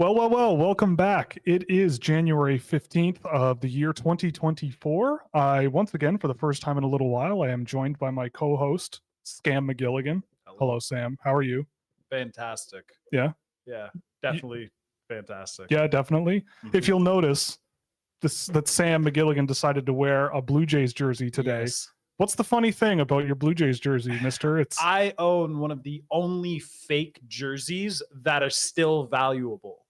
Well, welcome back. It is January 15th of the year 2024. Once again, for the first time in a little while, I am joined by my co-host, Scam McGilligan. Hello, Sam. How are you? Fantastic. Yeah? Yeah, definitely fantastic. Yeah, definitely. Mhm. If you'll notice, that Sam McGilligan decided to wear a Blue Jays jersey today. Yes. What's the funny thing about your Blue Jays jersey, mister? I own one of the only fake jerseys that are still valuable.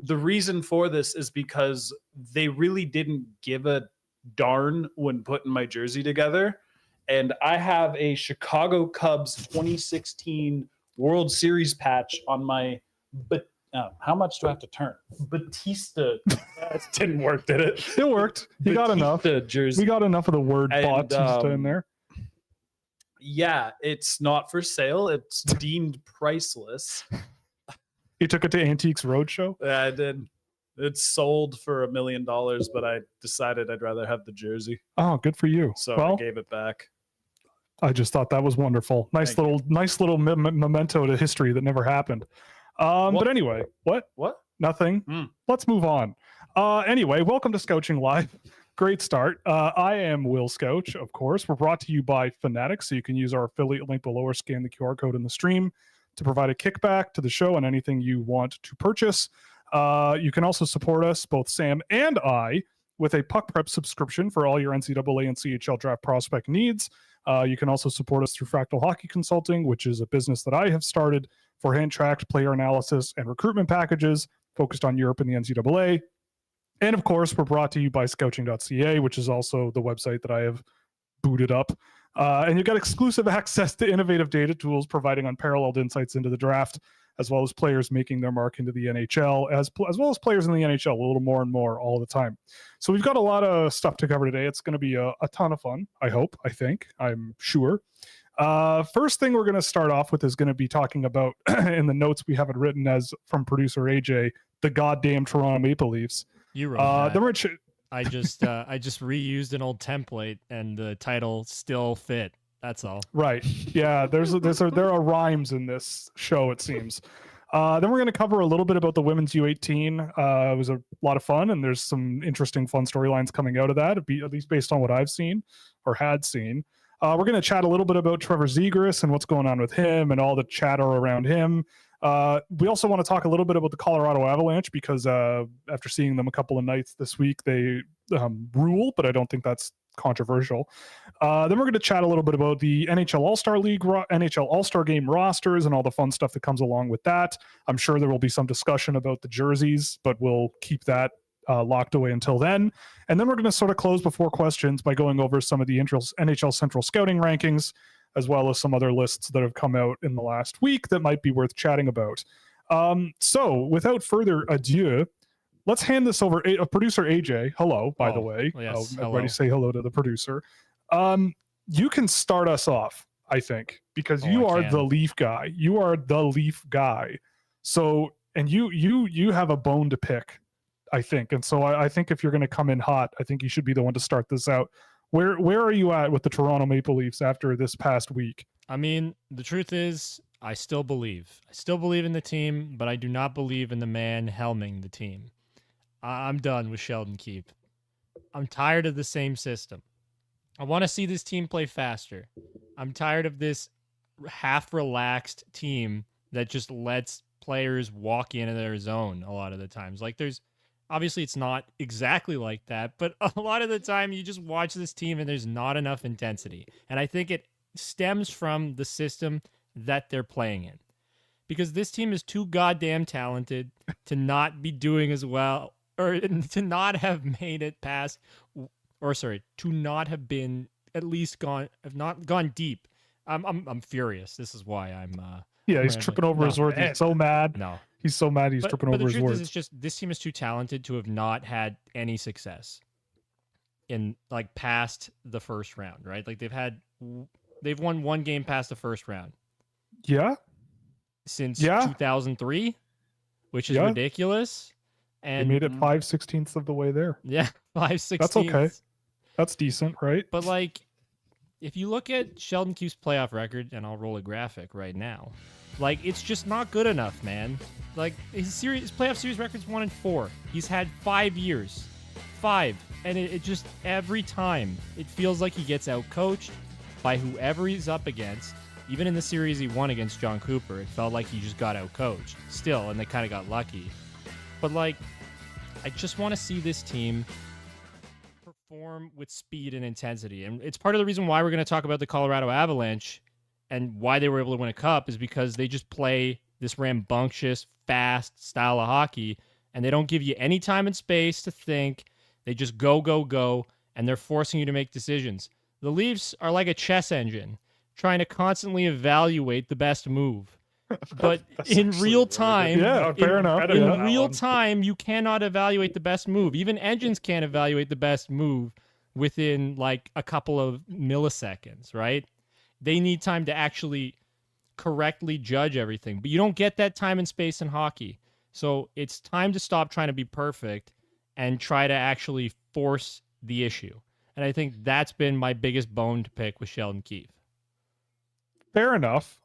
The reason for this is because they really didn't give a darn when putting my jersey together. And I have a Chicago Cubs 2016 World Series patch on my, but how much do I have to turn? Batista. That didn't work, did it? It worked. You got enough. Jersey. We got enough of the word Bautista in there. Yeah, it's not for sale. It's deemed priceless. You took it to Antiques Roadshow? I did. It's sold for $1 million, but I decided I'd rather have the jersey. Oh, good for you. So well, I gave it back. I just thought that was wonderful. Nice little memento to history that never happened. But anyway, what? Nothing. Let's move on. Anyway, welcome to Scouching Live. Great start. I am Will Scouch, of course. We're brought to you by Fanatics, so you can use our affiliate link below or scan the QR code in the stream to provide a kickback to the show on anything you want to purchase. You can also support us, both Sam and I, with a puck prep subscription for all your NCAA and CHL draft prospect needs. You can also support us through Fractal Hockey Consulting, which is a business that I have started for hand-tracked player analysis and recruitment packages focused on Europe and the NCAA. And of course, we're brought to you by Scouching.ca, which is also the website that I have booted up. And you've got exclusive access to innovative data tools providing unparalleled insights into the draft, as well as players making their mark into the NHL, as well as players in the NHL a little more and more all the time. So we've got a lot of stuff to cover today. It's going to be a ton of fun, I'm sure. First thing we're going to start off with is going to be talking about, in the notes we have it written as from producer AJ, the goddamn Toronto Maple Leafs. You wrote that. I just reused an old template and the title still fit. That's all. Right. Yeah, there are rhymes in this show, it seems. Then we're going to cover a little bit about the women's U18. It was a lot of fun, and there's some interesting, fun storylines coming out of that, at least based on what I've seen or had seen. We're going to chat a little bit about Trevor Zegras and what's going on with him and all the chatter around him. We also want to talk a little bit about the Colorado Avalanche because after seeing them a couple of nights this week, they rule, but I don't think that's controversial. Then we're going to chat a little bit about the NHL All-Star League, NHL All-Star Game rosters and all the fun stuff that comes along with that. I'm sure there will be some discussion about the jerseys, but we'll keep that locked away until then. And then we're going to sort of close before questions by going over some of the NHL Central scouting rankings, as well as some other lists that have come out in the last week that might be worth chatting about. So without further ado, let's hand this over. Producer AJ, hello, by the way. Yes, everybody say hello to the producer. You can start us off, I think, because you are the Leaf guy. You are the Leaf guy. So, and you have a bone to pick, I think. And so I think if you're going to come in hot, I think you should be the one to start this out. Where are you at with the Toronto Maple Leafs after this past week? I mean, the truth is, I still believe. I still believe in the team, but I do not believe in the man helming the team. I'm done with Sheldon Keefe. I'm tired of the same system. I want to see this team play faster. I'm tired of this half-relaxed team that just lets players walk into their zone a lot of the times. Like, obviously, it's not exactly like that, but a lot of the time you just watch this team and there's not enough intensity. And I think it stems from the system that they're playing in. Because this team is too goddamn talented to not be doing as well, or to not have made it past, to not have been at least have not gone deep. I'm furious. This is why I'm... he's tripping over his words. He's so mad. No. He's so mad he's tripping over his words. But the truth is, it's just this team is too talented to have not had any success in past the first round, right? Like they've won one game past the first round. Yeah. Since 2003, which is ridiculous. And they made it 5/16 of the way there. Yeah, 5/16. That's okay. That's decent, right? But if you look at Sheldon Keefe's playoff record, and I'll roll a graphic right now. Like, it's just not good enough, man. Like, his playoff series record's 1-4. He's had 5 years. 5. And it just, every time, it feels like he gets outcoached by whoever he's up against. Even in the series he won against John Cooper, it felt like he just got outcoached. Still, and they kind of got lucky. But, like, I just want to see this team perform with speed and intensity. And it's part of the reason why we're going to talk about the Colorado Avalanche and why they were able to win a cup is because they just play this rambunctious, fast style of hockey, and they don't give you any time and space to think. They just go, go, go, and they're forcing you to make decisions. The Leafs are like a chess engine, trying to constantly evaluate the best move. But in real time, fair enough. In real time, you cannot evaluate the best move. Even engines can't evaluate the best move within like a couple of milliseconds, right? They need time to actually correctly judge everything. But you don't get that time and space in hockey. So it's time to stop trying to be perfect and try to actually force the issue. And I think that's been my biggest bone to pick with Sheldon Keefe. Fair enough.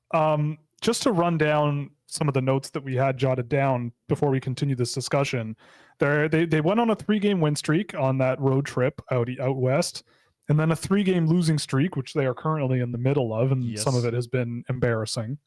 Just to run down some of the notes that we had jotted down before we continue this discussion, they went on a 3-game win streak on that road trip out west, and then a 3-game losing streak, which they are currently in the middle of, and some of it has been embarrassing.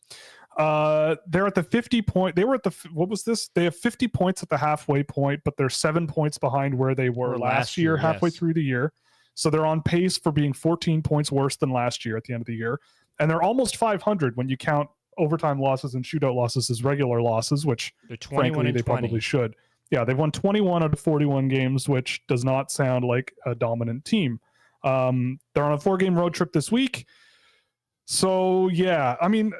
They're at the 50 point. They were at the, what was this? They have 50 points at the halfway point, but they're 7 points behind where they were last year, halfway through the year. So they're on pace for being 14 points worse than last year at the end of the year. And they're almost 500 when you count overtime losses and shootout losses as regular losses, which frankly they probably should. Yeah, they've won 21 out of 41 games, which does not sound like a dominant team. They're on a 4-game road trip this week. So yeah, I mean,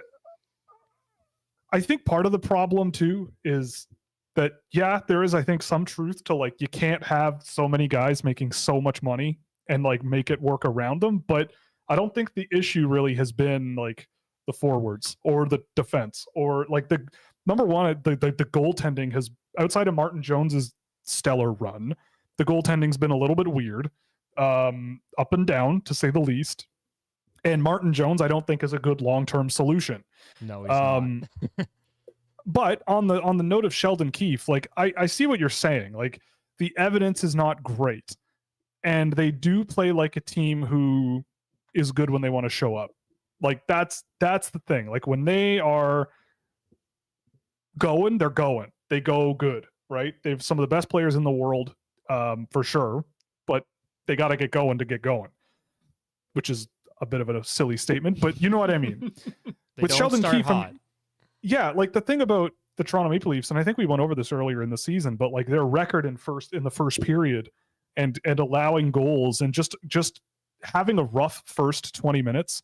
I think part of the problem too is that, yeah, there is, I think, some truth to like, you can't have so many guys making so much money and like make it work around them. But I don't think the issue really has been like the forwards or the defense or like the number one, the goaltending has, outside of Martin Jones's stellar run, the goaltending's been a little bit weird, up and down to say the least. And Martin Jones, I don't think is a good long-term solution. No, he's not. But on the note of Sheldon Keefe, like I see what you're saying. Like the evidence is not great, and they do play like a team who is good when they want to show up. Like that's the thing. Like when they are going, they're going. They go good, right? They have some of the best players in the world, for sure. But they got to get going to get going, which is a bit of a silly statement, but you know what I mean. With Sheldon Keefe, yeah, like the thing about the Toronto Maple Leafs, and I think we went over this earlier in the season, but like their record in the first period and allowing goals and just having a rough first 20 minutes.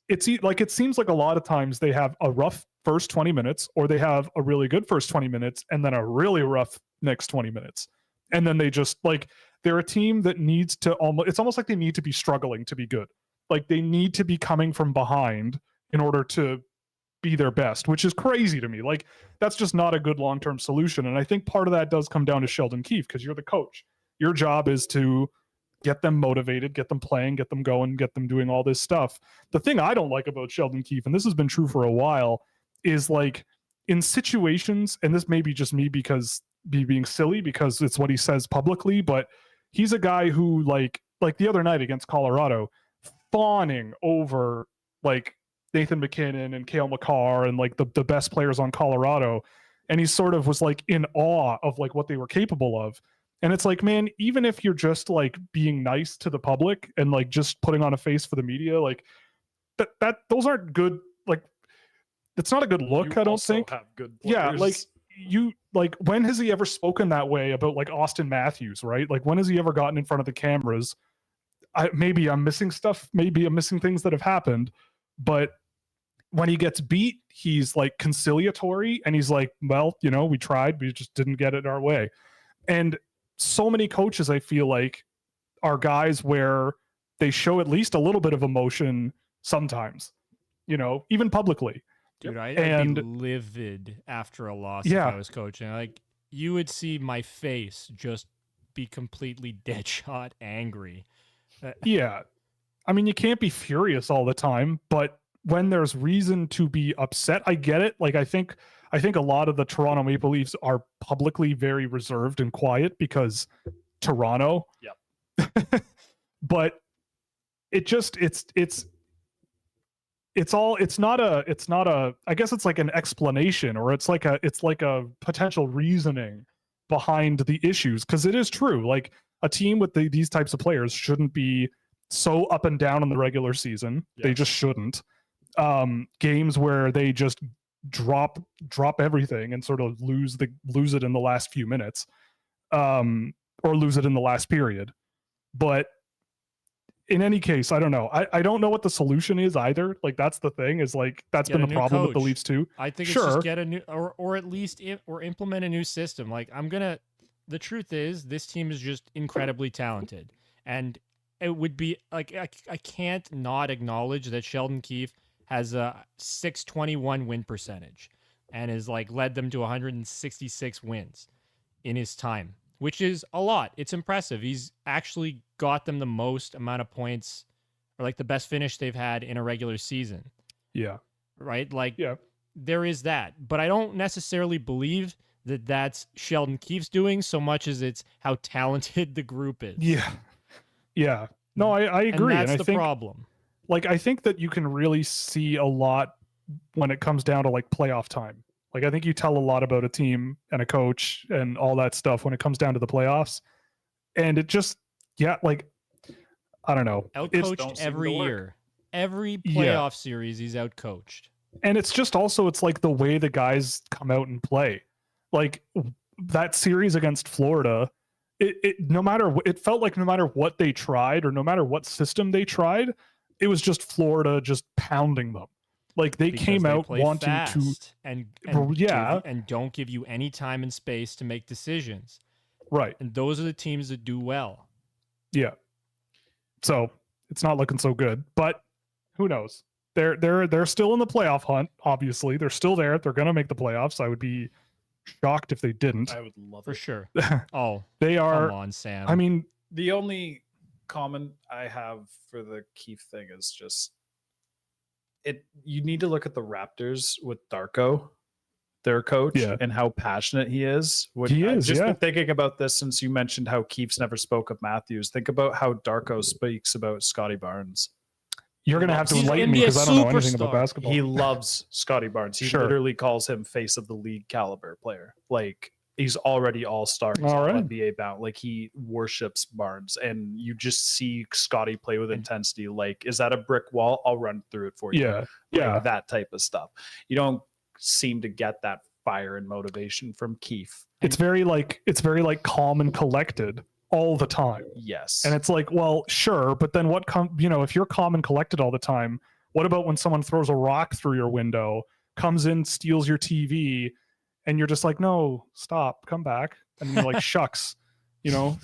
It's like, it seems like a lot of times they have a rough first 20 minutes or they have a really good first 20 minutes and then a really rough next 20 minutes. And then they just like, they're a team that needs to it's almost like they need to be struggling to be good. Like they need to be coming from behind in order to be their best, which is crazy to me. Like that's just not a good long-term solution. And I think part of that does come down to Sheldon Keefe because you're the coach. Your job is to get them motivated, get them playing, get them going, get them doing all this stuff. The thing I don't like about Sheldon Keefe, and this has been true for a while, is like in situations, and this may be just me being silly because it's what he says publicly, but he's a guy who like the other night against Colorado, fawning over like Nathan McKinnon and Cale Makar and like the best players on Colorado. And he sort of was like in awe of like what they were capable of. And it's like, man, even if you're just like being nice to the public and like just putting on a face for the media, like that those aren't good. Like it's not a good look. I don't think. Have good players. Yeah, like when has he ever spoken that way about like Austin Matthews, right? Like when has he ever gotten in front of the cameras? Maybe I'm missing stuff. Maybe I'm missing things that have happened. But when he gets beat, he's like conciliatory and he's like, well, you know, we tried, we just didn't get it our way. And so many coaches, I feel like, are guys where they show at least a little bit of emotion sometimes, you know, even publicly. Dude, I'd be livid after a loss if I was coaching. Like, you would see my face just be completely deadshot angry. Yeah. I mean, you can't be furious all the time, but when there's reason to be upset, I get it. Like I think a lot of the Toronto Maple Leafs are publicly very reserved and quiet because Toronto. Yep. But it just it's not a I guess it's like an explanation, or it's like a potential reasoning behind the issues, because it is true. Like a team with these types of players shouldn't be so up and down in the regular season. Yes. They just shouldn't. Games where they just drop everything and sort of lose it in the last few minutes, or lose it in the last period. But in any case, I don't know. I don't know what the solution is either. Like that's the thing, is like that's been the problem with the Leafs too. I think it's just get a new, or at least implement a new system. Like the truth is this team is just incredibly talented, and it would be like I can't not acknowledge that Sheldon Keefe has a .621 win percentage and has like led them to 166 wins in his time, which is a lot. It's impressive. He's actually got them the most amount of points, or like the best finish they've had in a regular season. Yeah. Right? Like, yeah, there is that. But I don't necessarily believe that that's Sheldon Keefe's doing so much as it's how talented the group is. Yeah. Yeah. No, I agree. And that's the problem. Like, I think that you can really see a lot when it comes down to like playoff time. Like, I think you tell a lot about a team and a coach and all that stuff when it comes down to the playoffs. And it just, like, I don't know. Outcoached every year. Every playoff series, he's outcoached. And it's just also, it's like the way the guys come out and play. Like, that series against Florida, it felt like no matter what they tried or no matter what system they tried, it was just Florida just pounding them. Like they came out wanting to and don't give you any time and space to make decisions. Right. And those are the teams that do well. Yeah. So it's not looking so good, but who knows? They're still in the playoff hunt. Obviously, they're still there. They're going to make the playoffs. I would be shocked if they didn't. I would love for it. Sure. Oh, they are. Come on, Sam. I mean, the only comment I have for the Keefe thing is just you need to look at the Raptors with Darko, their coach, and how passionate he is. I've just been thinking about this since you mentioned how Keefe's never spoke of Matthews. Think about how Darko speaks about Scotty Barnes. You're going to have to enlighten me because I don't know anything about basketball. He loves Scotty Barnes. He literally calls him face of the league caliber player. Like, he's already all-star. He's all NBA bound. Like, he worships Barnes, and you just see Scotty play with intensity. Like, is that a brick wall? I'll run through it for you. Like, that type of stuff. You don't seem to get that fire and motivation from Keefe. It's very calm and collected all the time. Yes. And it's like, well, sure, but then if you're calm and collected all the time, what about when someone throws a rock through your window, comes in, steals your TV, and you're just like, no, stop, come back. And you're like, shucks,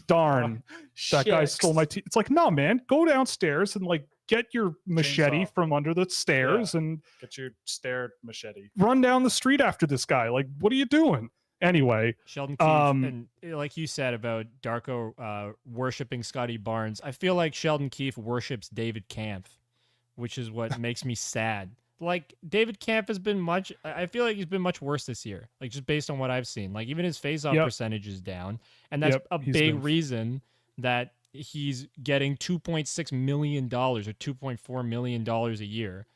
darn, that guy stole my TV. It's like, no, man, go downstairs and like get your machete from under the stairs and get your stair machete. Run down the street after this guy. Like, what are you doing? Anyway, Sheldon Keefe, and like you said about Darko worshiping Scotty Barnes, I feel like Sheldon Keefe worships David Kampf, which is what makes me sad. Like, David Kampf has been I feel like he's been much worse this year, like just based on what I've seen. Like, even his face-off percentage is down, and that's a big reason that he's getting $2.6 million or $2.4 million a year.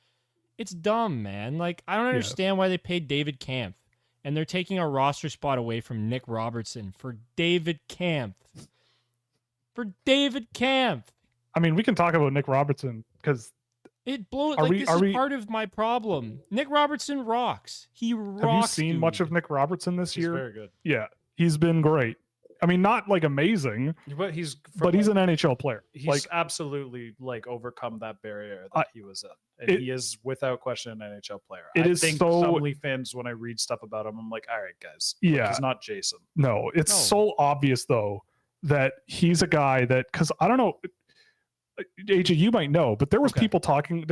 It's dumb, man. Like, I don't understand why they paid David Kampf. And they're taking a roster spot away from Nick Robertson for David Kampf. I mean, we can talk about Nick Robertson because it blows. This is part of my problem. Nick Robertson rocks. He rocks. Have you seen much of Nick Robertson this year? He's very good. Yeah, he's been great. I mean, not like amazing, but he's an NHL player. He's absolutely like overcome that barrier that he was in. And he is without question an NHL player. I think some Leaf fans, when I read stuff about him, I'm like, all right, guys, he's not Jason. No, it's so obvious though that he's a guy that, because I don't know, AJ, you might know, but there were people talking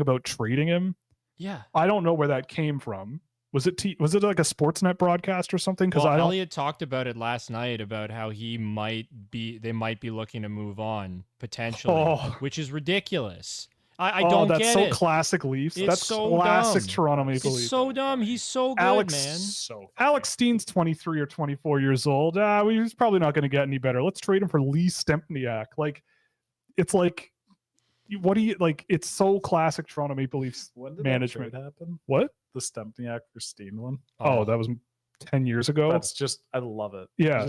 about trading him. Yeah, I don't know where that came from. Was it like a Sportsnet broadcast or something? Because Elliot talked about it last night about how they might be looking to move on potentially, which is ridiculous. I don't get it. That's so classic Leafs. It's That's so classic dumb. Toronto Maple Leafs. It's so dumb. He's so good, man. Alex Steen's 23 or 24 years old. He's probably not going to get any better. Let's trade him for Lee Stempniak. Like, it's like, what do you like? It's so classic Toronto Maple Leafs management. That trade happen? What? The Stempniak for Steen one? Oh, that was 10 years ago. That's just, I love it. Yeah.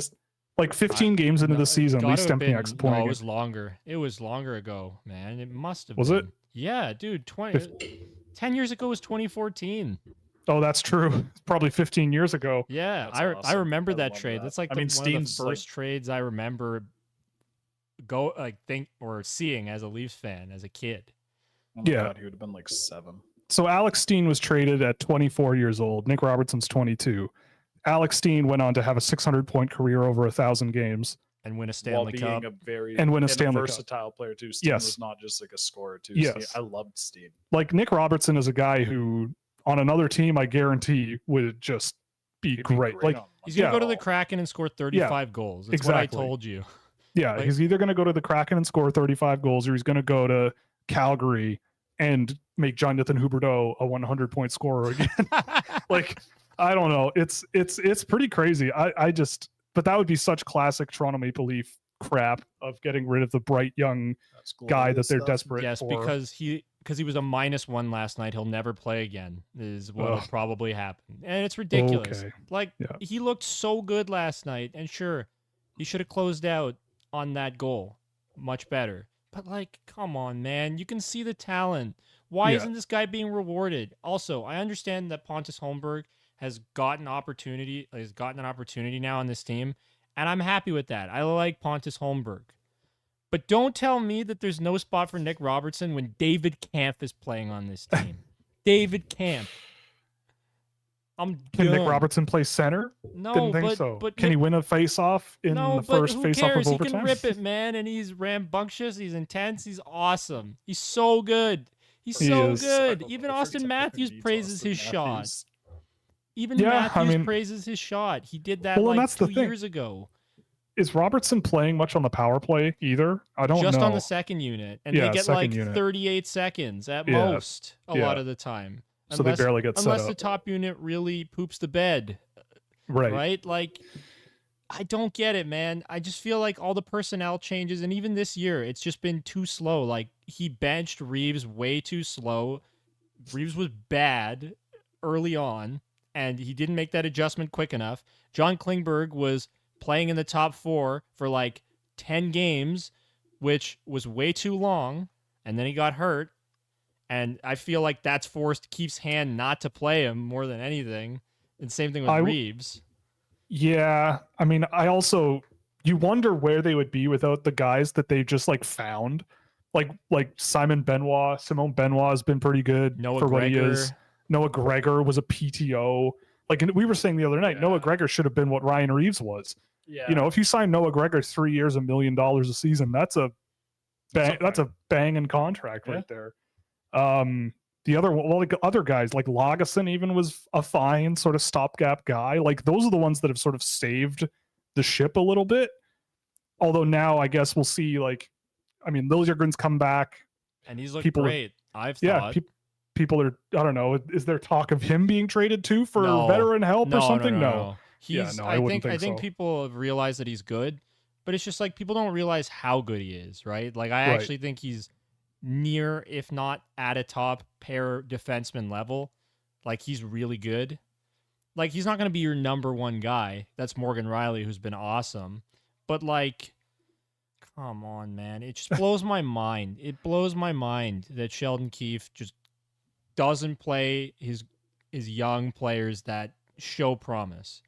Like 15 games into the season, Lee Stempniak's playing. No, it was longer. It was longer ago, man. It must have been. Was it? Yeah, dude. 10 years ago was 2014. Oh, that's true. It's probably 15 years ago. Yeah, Awesome. I remember that trade. That. That's like one of the first trades I remember seeing as a Leafs fan as a kid. Oh my God, he would have been like 7. So Alex Steen was traded at 24 years old. Nick Robertson's 22. Alex Steen went on to have a 600-point career over 1,000 games. And win a Stanley Cup. Win a Stanley Cup. Versatile player too. Steen was not just like a scorer too. Yes. I loved Steen. Like Nick Robertson is a guy who on another team, I guarantee would just be great. Like he's going to go to the Kraken and score 35 goals. That's what I told you. Yeah. Like, he's either going to go to the Kraken and score 35 goals or he's going to go to Calgary and make Jonathan Huberdeau a 100-point scorer again. Like, I don't know. It's pretty crazy. But that would be such classic Toronto Maple Leaf crap of getting rid of the bright young guy that they're desperate for. Yes, because he was a -1 last night. He'll never play again is what will probably happen. And it's ridiculous. Okay. Like, he looked so good last night. And sure, he should have closed out on that goal much better. But, like, come on, man. You can see the talent. Why isn't this guy being rewarded? Also, I understand that Pontus Holmberg has gotten an opportunity now on this team, and I'm happy with that. I like Pontus Holmberg. But don't tell me that there's no spot for Nick Robertson when David Kampf is playing on this team. David Kampf. Can Nick Robertson play center? No, didn't think so. But can he win a face-off in the first face-off of overtime? He can rip it, man, and he's rambunctious. He's intense. He's awesome. He's so good. He's so good. Even Austin Matthews praises his shot. Even Matthews praises his shot. He did that like 2 years ago. Is Robertson playing much on the power play either? I don't know. Just on the second unit. And they get like 38 seconds at most a lot of the time. So they barely get set up. Unless the top unit really poops the bed. Right? Like, I don't get it, man. I just feel like all the personnel changes, and even this year, it's just been too slow. Like, he benched Reeves way too slow. Reeves was bad early on, and he didn't make that adjustment quick enough. John Klingberg was playing in the top 4 for like 10 games, which was way too long, and then he got hurt. And I feel like that's forced Keefe's hand not to play him more than anything. And same thing with Reeves. Yeah. I mean, you wonder where they would be without the guys that they just like found. Like Simon Benoit has been pretty good for what he is. Noah Gregor was a PTO. Like we were saying the other night, Noah Gregor should have been what Ryan Reeves was. Yeah. You know, if you sign Noah Gregor 3 years, $1 million a season, that's a banging contract right there. The other guys like Lagesson even was a fine sort of stopgap guy. Like those are the ones that have sort of saved the ship a little bit. Although now I guess we'll see. Like, I mean, Liljegren's come back, and he's looked great. I've thought. People are. I don't know. Is there talk of him being traded too for veteran help or something? No. I think people have realized that he's good, but it's just like people don't realize how good he is, right? Like I actually think he's near, if not at a top pair defenseman level. Like he's really good. Like he's not going to be your number one guy. That's Morgan Rielly, who's been awesome. But like, come on, man. It just blows my mind. It blows my mind that Sheldon Keefe just doesn't play his young players that show promise.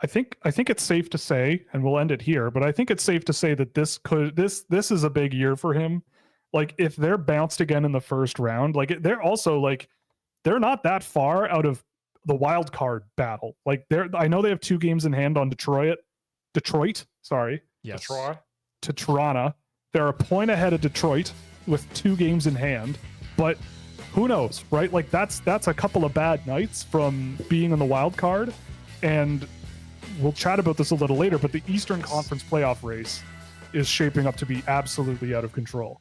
I think it's safe to say, and we'll end it here, but I think it's safe to say that this is a big year for him. Like if they're bounced again in the first round, like they're also like they're not that far out of the wild card battle. Like I know they have 2 games in hand on Detroit. Sorry. Yes. To Toronto. They're a point ahead of Detroit with 2 games in hand, but who knows, right? Like that's a couple of bad nights from being in the wild card, and we'll chat about this a little later, but the Eastern Conference playoff race is shaping up to be absolutely out of control.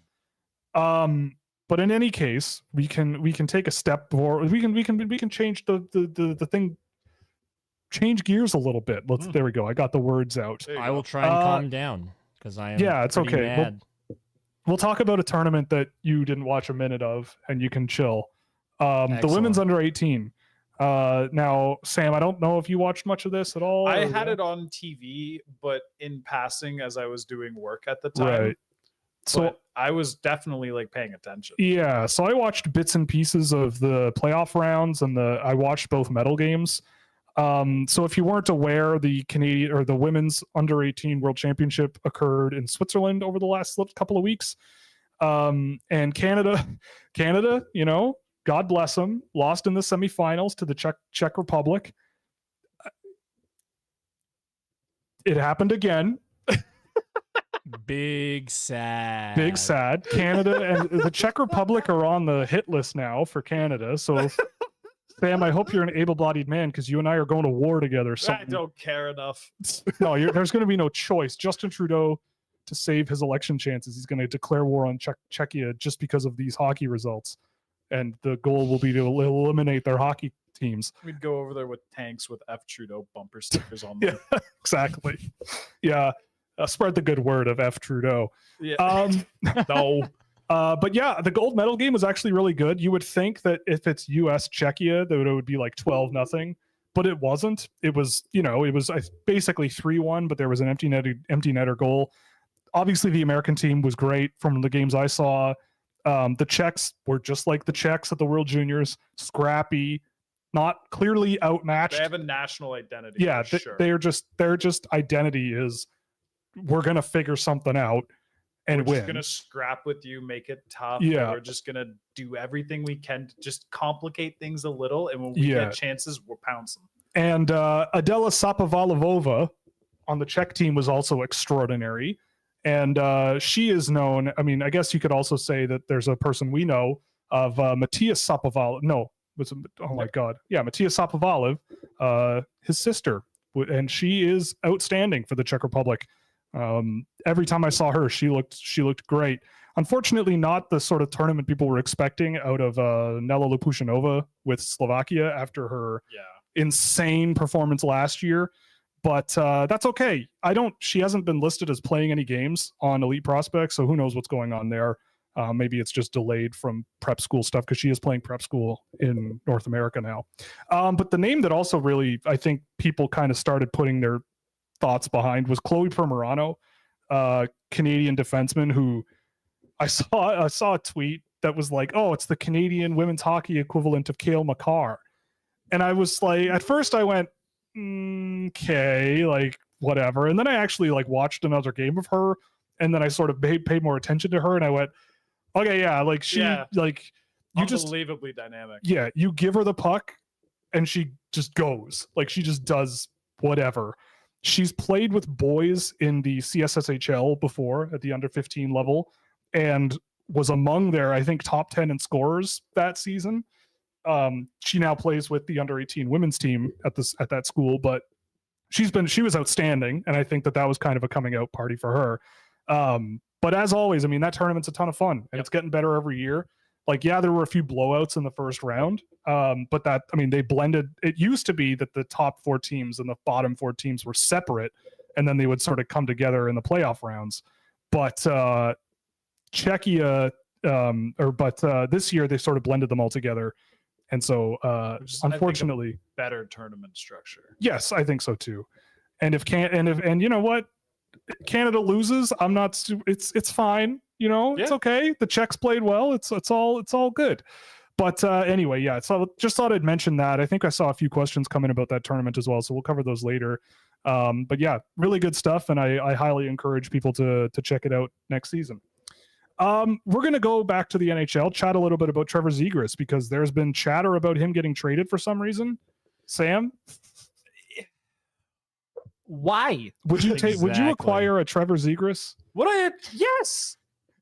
But in any case, we can take a step forward. We can change the thing, change gears a little bit. There we go. I got the words out. I will try and calm down because I am it's okay. mad. We'll talk about a tournament that you didn't watch a minute of, and you can chill. The women's under 18. Now, Sam, I don't know if you watched much of this at all. I had it on TV, but in passing as I was doing work at the time. Right. So I was definitely like paying attention. Yeah. So I watched bits and pieces of the playoff rounds, and I watched both medal games. So if you weren't aware, the Canadian or the women's under 18 World Championship occurred in Switzerland over the last couple of weeks. And Canada, you know, God bless them, lost in the semifinals to the Czech Republic. It happened again. Big sad. Canada and the Czech Republic are on the hit list now for Canada. So, Sam, I hope you're an able-bodied man, because you and I are going to war together. I don't care enough. No, there's going to be no choice. Justin Trudeau, to save his election chances, he's going to declare war on Czechia just because of these hockey results. And the goal will be to eliminate their hockey teams. We'd go over there with tanks with F Trudeau bumper stickers on them. Yeah, exactly. Yeah. Spread the good word of F Trudeau. Yeah. No. But yeah, the gold medal game was actually really good. You would think that if it's US Czechia, that it would be like 12-0, but it wasn't. It was, basically 3-1, but there was an empty netter goal. Obviously, the American team was great from the games I saw. The Czechs were just like the Czechs at the World Juniors, scrappy, not clearly outmatched. They have a national identity. Yeah, sure. their just identity is, we're gonna figure something out and we're win. Just gonna scrap with you, make it tough. Yeah, we're just gonna do everything we can to just complicate things a little, and when we get chances, we'll pounce them. And Adela Sapovalova on the Czech team was also extraordinary, and she is known. I mean, I guess you could also say that there's a person we know of, Matthias Sapovalov. No, my God, yeah, Matthias Sapovalov, his sister, and she is outstanding for the Czech Republic. Every time I saw her, she looked great. Unfortunately, not the sort of tournament people were expecting out of Nela Lopushinova with Slovakia after her insane performance last year. But that's okay. She hasn't been listed as playing any games on Elite Prospects, so who knows what's going on there. Maybe it's just delayed from prep school stuff, because she is playing prep school in North America now. But the name that also really, I think, people kind of started putting their thoughts behind was Chloe Primerano, Canadian defenseman, who I saw a tweet that was like, oh, it's the Canadian women's hockey equivalent of Cale Makar. And I was like, at first I went, okay, like whatever. And then I actually like watched another game of her, and then I sort of paid more attention to her, and I went, okay, yeah, like like you just unbelievably dynamic. Yeah, you give her the puck and she just goes. Like, she just does whatever. She's played with boys in the CSSHL before at the under 15 level, and was among their, I think, top 10 in scorers that season. She now plays with the under 18 women's team at that school, but she was outstanding, and I think that was kind of a coming out party for her. But as always, I mean, that tournament's a ton of fun, and it's getting better every year. Like, yeah, there were a few blowouts in the first round, but they blended. It used to be that the top 4 teams and the bottom 4 teams were separate, and then they would sort of come together in the playoff rounds. But Czechia, this year they sort of blended them all together, and so unfortunately, better tournament structure. Yes, I think so too. And if you know what, Canada loses, I'm not. It's fine. You know, it's okay. The Czechs played well. It's all good. But anyway, yeah. So just thought I'd mention that. I think I saw a few questions come in about that tournament as well, so we'll cover those later. But yeah, really good stuff, and I highly encourage people to check it out next season. We're gonna go back to the NHL, chat a little bit about Trevor Zegras, because there's been chatter about him getting traded for some reason. Sam, why would you take? Would you acquire a Trevor Zegras? Would I? Yes.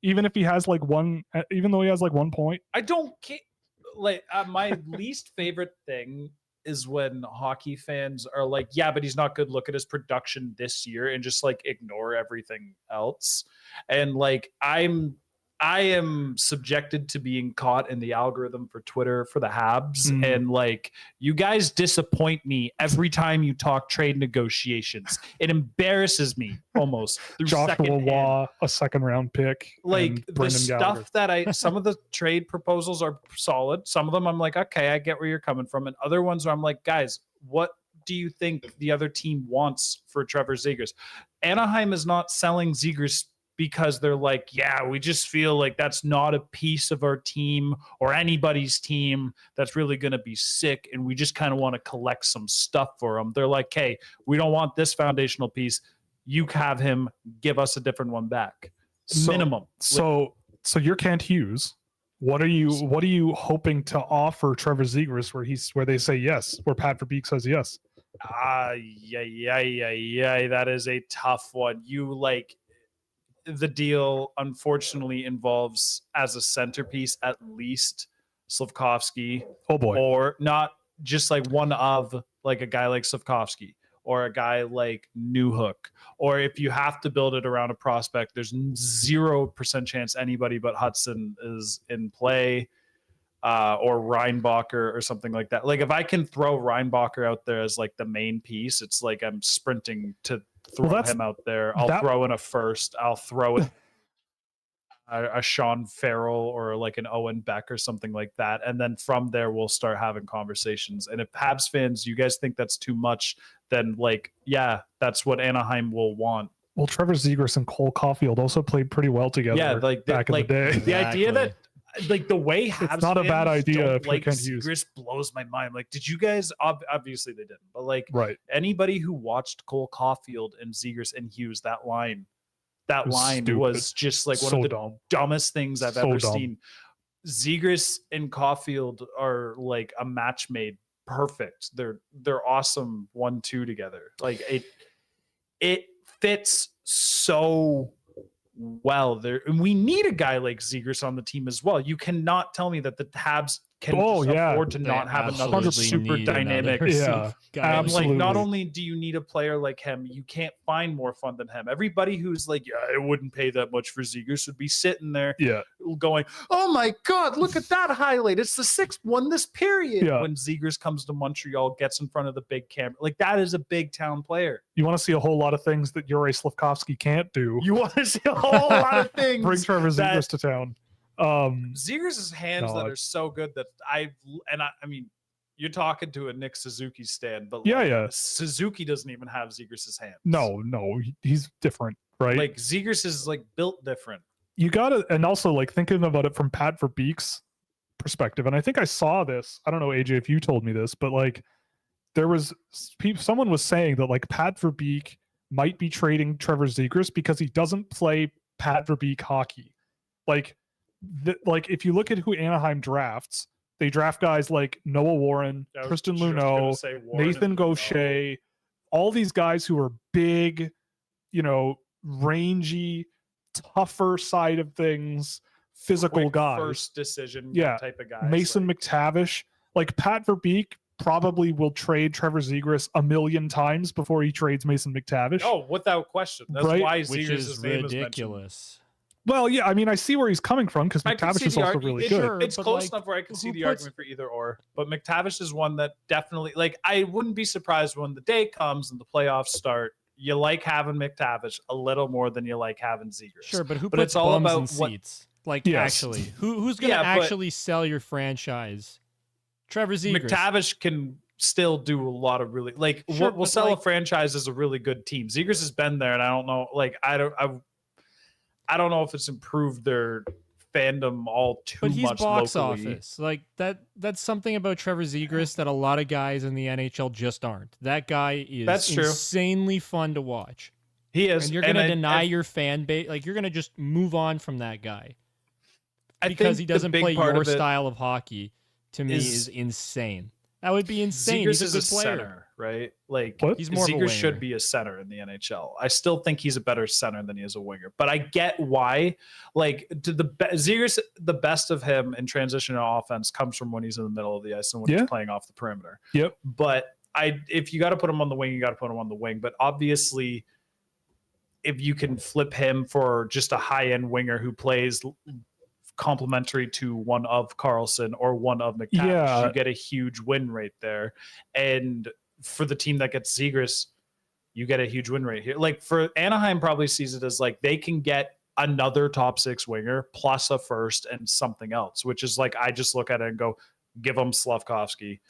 Even if he has even though he has 1 point. I don't care. Like, my least favorite thing is when hockey fans are like, yeah, but he's not good. Look at his production this year, and just like ignore everything else. And like, I'm I am subjected to being caught in the algorithm for Twitter for the Habs. And like, you guys disappoint me every time you talk trade negotiations. It embarrasses me almost through Joshua Waugh, a second round pick. Like the stuff that some of the trade proposals are solid. Some of them I'm like, okay, I get where you're coming from. And other ones where I'm like, guys, what do you think the other team wants for Trevor Zegras? Anaheim is not selling Zegras because they're like, yeah, we just feel like that's not a piece of our team or anybody's team that's really going to be sick. And we just kind of want to collect some stuff for them. They're like, hey, we don't want this foundational piece. You have him, give us a different one back. Minimum. So you're Kent Hughes. What are you hoping to offer Trevor Zegras where they say yes, where Pat Verbeek says yes? Yeah. That is a tough one. The deal unfortunately involves as a centerpiece at least Slafkovsky. Oh boy. Or not just like one of like a guy like Slafkovsky or a guy like Newhook. Or if you have to build it around a prospect, there's 0% chance anybody but Hudson is in play. Or Reinbacher or something like that. Like if I can throw Reinbacher out there as like the main piece, it's like I'm sprinting to throw him out there. I'll throw in a first. I'll throw in a Sean Farrell or like an Owen Beck or something like that. And then from there, we'll start having conversations. And if Habs fans, you guys think that's too much, then like, yeah, that's what Anaheim will want. Well, Trevor Zegras and Cole Caulfield also played pretty well together. Yeah, back in the day. The idea that like the way Habs it's not a bad idea for like Kent Hughes. Zegras blows my mind. Like, did you guys obviously they didn't, but like anybody who watched Cole Caulfield and Zegras and Hughes, that line was just like one of the dumbest things I've ever seen. Zegras and Caulfield are like a match made perfect. They're awesome 1-2 together. Like it fits so well there, and we need a guy like Zegras on the team as well. You cannot tell me that the Habs can afford to not have another super dynamic guy. Like, not only do you need a player like him, you can't find more fun than him. Everybody who's like, yeah, I wouldn't pay that much for Zegras would be sitting there going, oh my God, look at that highlight. It's the 6th one this period. When Zegras comes to Montreal, gets in front of the big camera. Like, that is a big town player. You want to see a whole lot of things that Yuri Slafkovsky can't do. You want to see a whole lot of things. Bring Trevor Zegras to town. Zegras' hands that are so good that I mean, you're talking to a Nick Suzuki stand, but Suzuki doesn't even have Zegras' hands. No, he's different, right? Like Zegras is like built different. You gotta, and also like thinking about it from Pat Verbeek's perspective, and I think I saw this. I don't know, AJ, if you told me this, but like someone was saying that like Pat Verbeek might be trading Trevor Zegras because he doesn't play Pat Verbeek hockey. Like if you look at who Anaheim drafts, they draft guys like Noah Warren, Tristan Luneau, Nathan Gaucher, all these guys who are big, rangy, tougher side of things, physical guys. First decision type of guys. Mason McTavish. Like Pat Verbeek probably will trade Trevor Zegras a million times before he trades Mason McTavish. Oh, without question. That's why Zegras' name is ridiculous. Well, yeah, I mean, I see where he's coming from because McTavish is also really good. Sure, it's close enough where I can see the argument for either or. But McTavish is one that definitely, like, I wouldn't be surprised when the day comes and the playoffs start. You like having McTavish a little more than you like having Zegras. Sure, but puts it's all about in seats? Like, actually, who's going to actually sell your franchise? Trevor Zegras. McTavish can still do a lot of really, like, we'll sell a franchise as a really good team. Zegras has been there, and I don't know, like, I don't know if it's improved their fandom all too much. But he's box locally. Office. Like that's something about Trevor Zegras that a lot of guys in the NHL just aren't. That guy is insanely fun to watch. He is. And you're going to deny your fan base. Like, you're going to just move on from that guy. Because he doesn't play your style of hockey, to me, is insane. That would be insane. Zegras is a player. Center, right? Like, he's more Zegras should be a center in the NHL. I still think he's a better center than he is a winger. But I get why. Like, Zegras, the best of him in transition to offense comes from when he's in the middle of the ice and when he's playing off the perimeter. Yep. But if you got to put him on the wing, you got to put him on the wing. But obviously, if you can flip him for just a high-end winger who plays complementary to one of Carlson or one of McTavish. Yeah. You get a huge win rate there. And for the team that gets Zegras, you get a huge win rate here. Like for Anaheim probably sees it as like they can get another top 6 winger plus a first and something else, which is like I just look at it and go, give them Slavkovsky.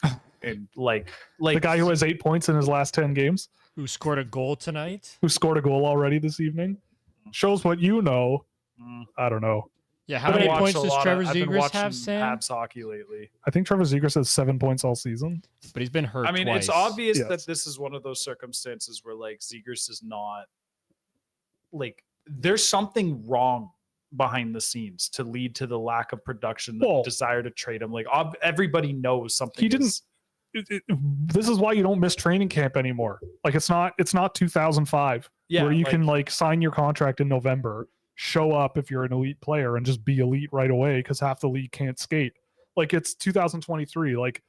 And like the guy who has 8 points in his last 10 games, Who scored a goal tonight? who scored a goal already this evening, shows what you know. I don't know. Yeah, how many points does Trevor Zegras have, Sam? Habs hockey lately. I think Trevor Zegras has 7 points all season. But he's been hurt. I mean, twice. it's obvious Yes. that this is one of those circumstances where like Zegras is not like there's something wrong behind the scenes to lead to the lack of production, the desire to trade him. Like everybody knows something. He didn't. This is why you don't miss training camp anymore. Like it's not 2005 where you can like sign your contract in November, show up if you're an elite player and just be elite right away because half the league can't skate. Like it's 2023. Like,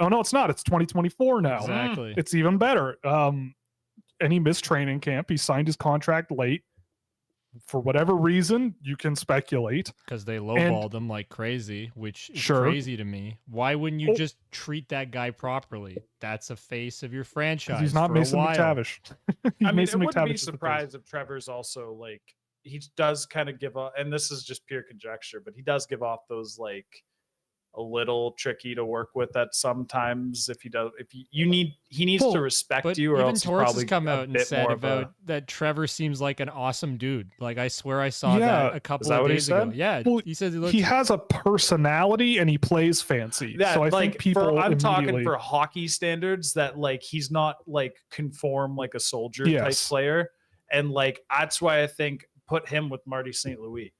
oh no, it's not. It's 2024 now. Exactly. It's even better. And he missed training camp. He signed his contract late. For whatever reason, you can speculate. Because they lowballed him like crazy, which is crazy to me. Why wouldn't you just treat that guy properly? That's a face of your franchise. He's not Mason McTavish. I mean, I wouldn't be surprised if Trevor's also like he does kind of give up, and this is just pure conjecture, but he does give off those like a little tricky to work with at sometimes if he does he needs to respect you or even else Torres probably has come out and said about that Trevor seems like an awesome dude. Like I swear I saw that a couple of days ago. Yeah, well, he says he has a personality and he plays fancy. Yeah, so I think people I'm talking for hockey standards that like he's not like conform like a soldier type player, and like that's why I think put him with Marty St. Louis.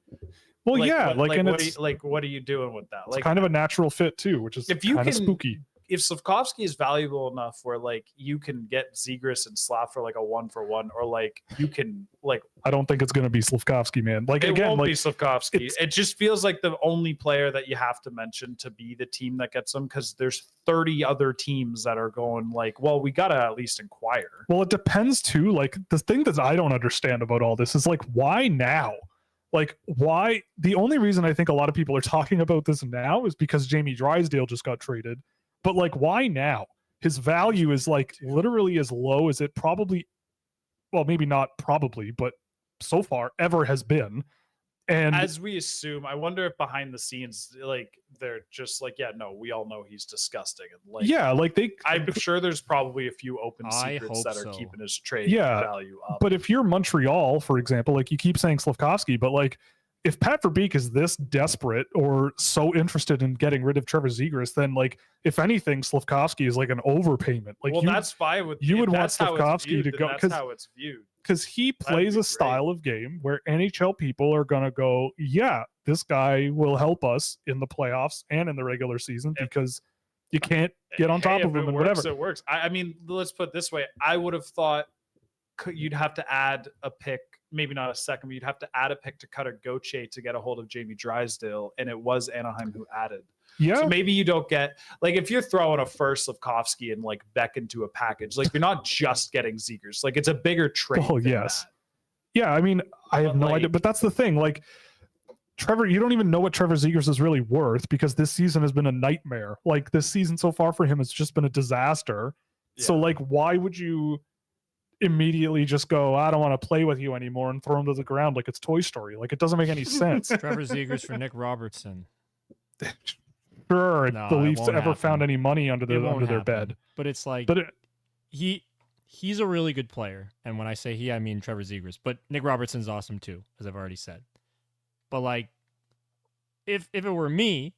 Well, what are you doing with that? Like, it's kind of a natural fit too, which is kind of spooky. If Slavkovsky is valuable enough where like you can get Zegras and Slav for like a 1-for-1, or like you can like I don't think it's going to be Slavkovsky, man. Like it again, won't like be Slavkovsky. It just feels like the only player that you have to mention to be the team that gets him, because there's 30 other teams that are going like, well, we got to at least inquire. Well, it depends too. Like the thing that I don't understand about all this is like, why now? Like, why? The only reason I think a lot of people are talking about this now is because Jamie Drysdale just got traded. But like, why now? His value is like literally as low as it probably, well, maybe not probably, but so far ever has been. And as we assume, I wonder if behind the scenes, like they're just like, yeah, no, we all know he's disgusting. And like, yeah, like I'm sure there's probably a few open secrets that are keeping his trade value up. But if you're Montreal, for example, like you keep saying Slavkovsky, but like if Pat Verbeek is this desperate or so interested in getting rid of Trevor Zegras, then like if anything, Slavkovsky is like an overpayment. Like, well, that's fine with you would want Slavkovsky to go because how it's viewed. Because he plays a style of game where NHL people are going to go, yeah, this guy will help us in the playoffs and in the regular season because you can't get on top of him and whatever. It works. I mean, let's put it this way. I would have thought you'd have to add a pick, maybe not a second, but you'd have to add a pick to Cutter Gauthier to get a hold of Jamie Drysdale, and it was Anaheim who added. Yeah. So maybe you don't get, like, if you're throwing a first Slavkovsky and like Beck into a package, like you're not just getting Zegras. Like it's a bigger trade. Oh, yes. That. Yeah. I mean, I have no idea, but that's the thing. Like Trevor, you don't even know what Trevor Zegras is really worth because this season has been a nightmare. Like this season so far for him has just been a disaster. Yeah. So like, why would you immediately just go, I don't want to play with you anymore and throw him to the ground like it's Toy Story? Like it doesn't make any sense. Trevor Zegras for Nick Robertson. Sure, if the Leafs ever found any money under their bed. But it's like, he's a really good player, and when I say he, I mean Trevor Zegras. But Nick Robertson's awesome too, as I've already said. But like, if it were me,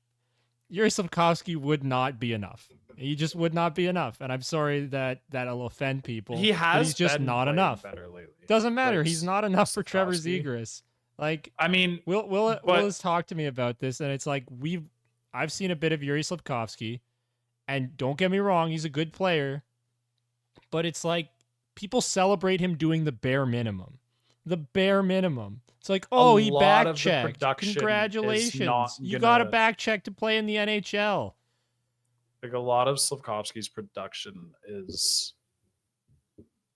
Yuri Slavkovsky would not be enough. He just would not be enough, and I'm sorry that'll offend people. He's just not enough. Better lately. Doesn't matter. He's not enough for Trevor Zegras. Like, I mean, Will has talked to me about this, and it's like I've seen a bit of Yuri Slavkovsky, and don't get me wrong, he's a good player, but it's like people celebrate him doing the bare minimum. The bare minimum. It's like, oh, he back-checked. Congratulations. You got a back-check to play in the NHL. Like a lot of Slavkovsky's production is...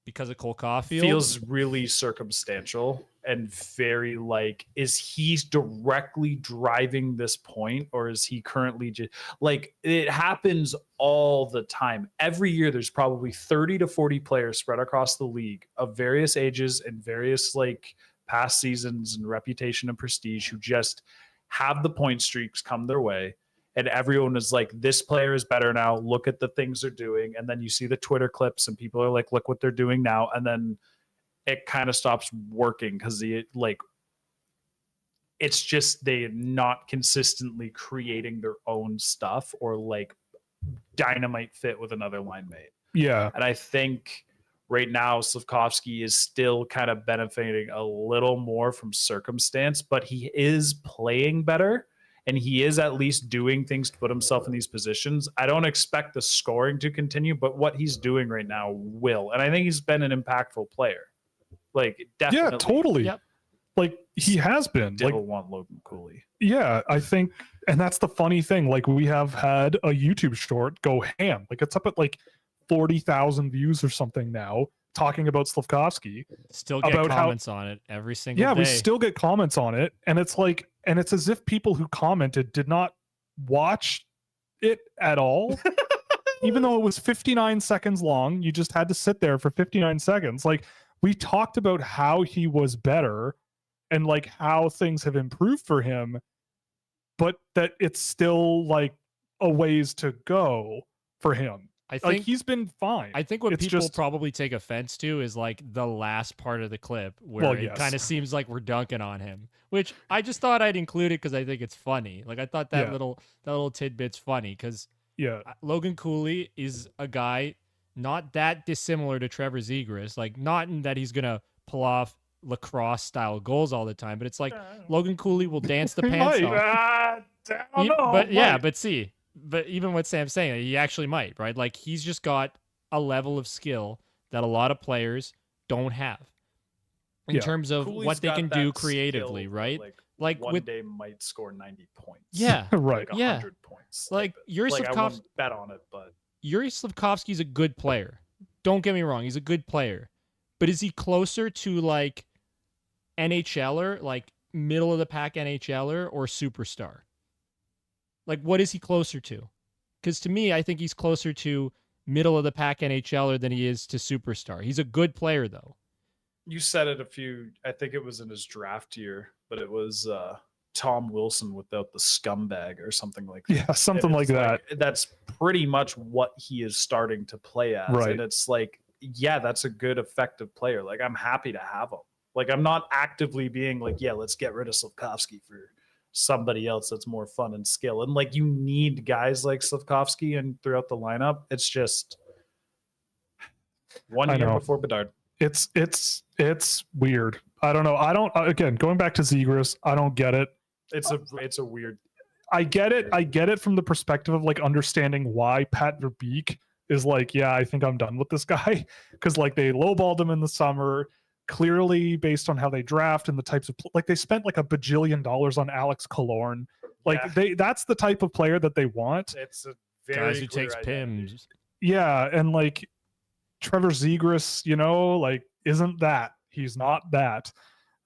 because of Cole Caulfield? Feels really circumstantial. and very like, is he directly driving this point, or is he currently just like, it happens all the time. Every year there's probably 30 to 40 players spread across the league of various ages and various like past seasons and reputation and prestige who just have the point streaks come their way. And everyone is like, this player is better now. Look at the things they're doing. And then you see the Twitter clips and people are like, look what they're doing now. And then it kind of stops working because it's just they're not consistently creating their own stuff or like dynamite fit with another line mate. Yeah. And I think right now Slafkovsky is still kind of benefiting a little more from circumstance, but he is playing better and he is at least doing things to put himself in these positions. I don't expect the scoring to continue, but what he's doing right now will. And I think he's been an impactful player. Like, definitely. Yeah, totally. Yep. Like, he has been. Still like, want Logan Cooley. Yeah, I think, and that's the funny thing. Like, we have had a YouTube short go ham. Like, it's up at like 40,000 views or something now, talking about Slafkovsky. Still get comments on it every single day. Yeah, we still get comments on it, and it's like, and it's as if people who commented did not watch it at all. Even though it was 59 seconds long, you just had to sit there for 59 seconds. Like, we talked about how he was better and like how things have improved for him, but that it's still like a ways to go for him. I think like, he's been fine. I think what it's people just probably take offense to is like the last part of the clip where it kind of seems like we're dunking on him, which I just thought I'd include it because I think it's funny. Like, I thought that little tidbit's funny because Logan Cooley is a guy not that dissimilar to Trevor Zegras. Like, not in that he's gonna pull off lacrosse style goals all the time, but it's like Logan Cooley will dance the pants off. But even what Sam's saying, he actually might, right? Like, he's just got a level of skill that a lot of players don't have in terms of Cooley's what they can do creatively, skill, right? Like one day might score 90 points. Yeah, right. Like 100 points. Like, Yuri I won't bet on it, but Yuri Slafkovsky's a good player. Don't get me wrong, he's a good player. But is he closer to like NHLer, like middle of the pack NHLer, or superstar? Like, what is he closer to? Because to me, I think he's closer to middle of the pack NHLer than he is to superstar. He's a good player, though. You said it I think it was in his draft year, but it was Tom Wilson without the scumbag or something like that. Yeah, something like that. That's pretty much what he is starting to play as. Right. And it's like, yeah, that's a good, effective player. Like, I'm happy to have him. Like, I'm not actively being like, yeah, let's get rid of Slafkovsky for somebody else that's more fun and skill. And like, you need guys like Slafkovsky and throughout the lineup. It's just 1 year before Bedard. It's weird. I don't know. Again, going back to Zegras, I don't get it. It's a weird. I get it. I get it from the perspective of like understanding why Pat Verbeek is like, yeah, I think I'm done with this guy. Cause like they lowballed him in the summer, clearly based on how they draft and the types of, like they spent like $1 bajillion on Alex Killorn. Like that's the type of player that they want. It's a very guys who takes PIMs. Yeah. And like Trevor Zegras, like isn't that. He's not that.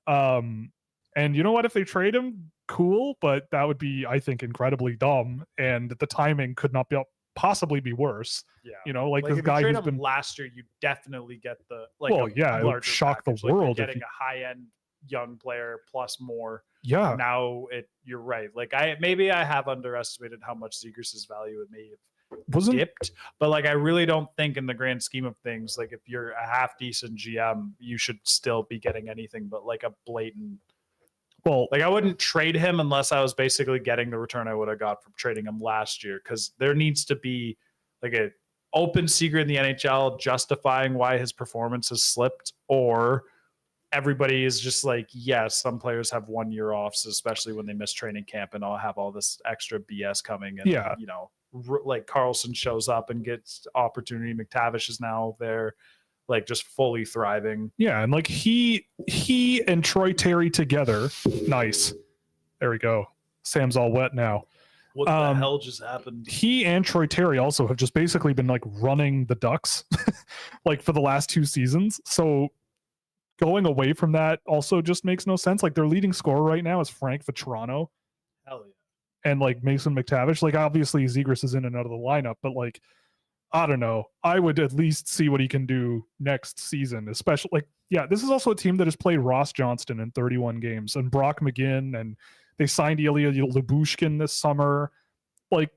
And you know what? If they trade him, cool, but that would be, I think, incredibly dumb. And the timing could not possibly be worse. Yeah. Like this if guy you trade who's him been last year, you definitely get the it would shock the world. Like, getting a high-end young player plus more. Yeah. Now you're right. Like I have underestimated how much Zegras' value it may have dipped, but like I really don't think in the grand scheme of things, like if you're a half decent GM, you should still be getting anything but like a blatant. Well, like I wouldn't trade him unless I was basically getting the return I would have got from trading him last year, because there needs to be like an open secret in the NHL justifying why his performance has slipped, or everybody is just like, yeah, some players have 1 year offs, especially when they miss training camp, and I'll have all this extra BS coming. And, like Carlson shows up and gets opportunity. McTavish is now there, like just fully thriving. Yeah. And like he and Troy Terry together. Nice. There we go. Sam's all wet now. What the hell just happened? He and Troy Terry also have just basically been like running the Ducks like for the last 2 seasons. So going away from that also just makes no sense. Like their leading scorer right now is Frank Vetrano. Hell yeah. And like Mason McTavish. Like obviously Zegras is in and out of the lineup, but like I don't know. I would at least see what he can do next season, especially like, yeah, this is also a team that has played Ross Johnston in 31 games and Brock McGinn, and they signed Ilya Lyubushkin this summer. Like,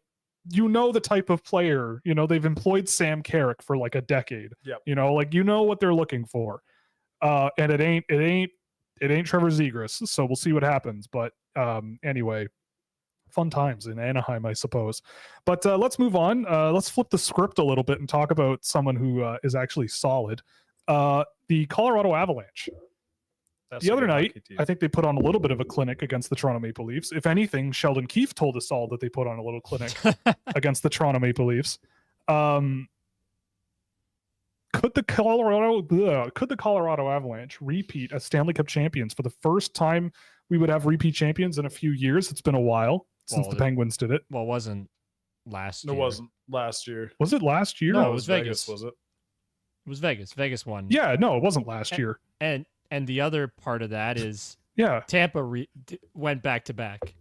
you know, the type of player, you know, they've employed Sam Carrick for like a decade. Yep. You know, like, you know what they're looking for. And it ain't Trevor Zegras. So we'll see what happens. But anyway, fun times in Anaheim, I suppose. But let's move on. Let's flip the script a little bit and talk about someone who is actually solid. The Colorado Avalanche. The other night, I think they put on a little bit of a clinic against the Toronto Maple Leafs. If anything, Sheldon Keefe told us all that they put on a little clinic against the Toronto Maple Leafs. Could the Colorado Avalanche repeat as Stanley Cup champions for the first time? We would have repeat champions in a few years. It's been a while since the Penguins did it. Well, it wasn't last year. It wasn't last year. Was it last year? No, it was Vegas. Was it? It was Vegas. Vegas won. Yeah, no, it wasn't last year. And the other part of that is yeah, Tampa went back to back.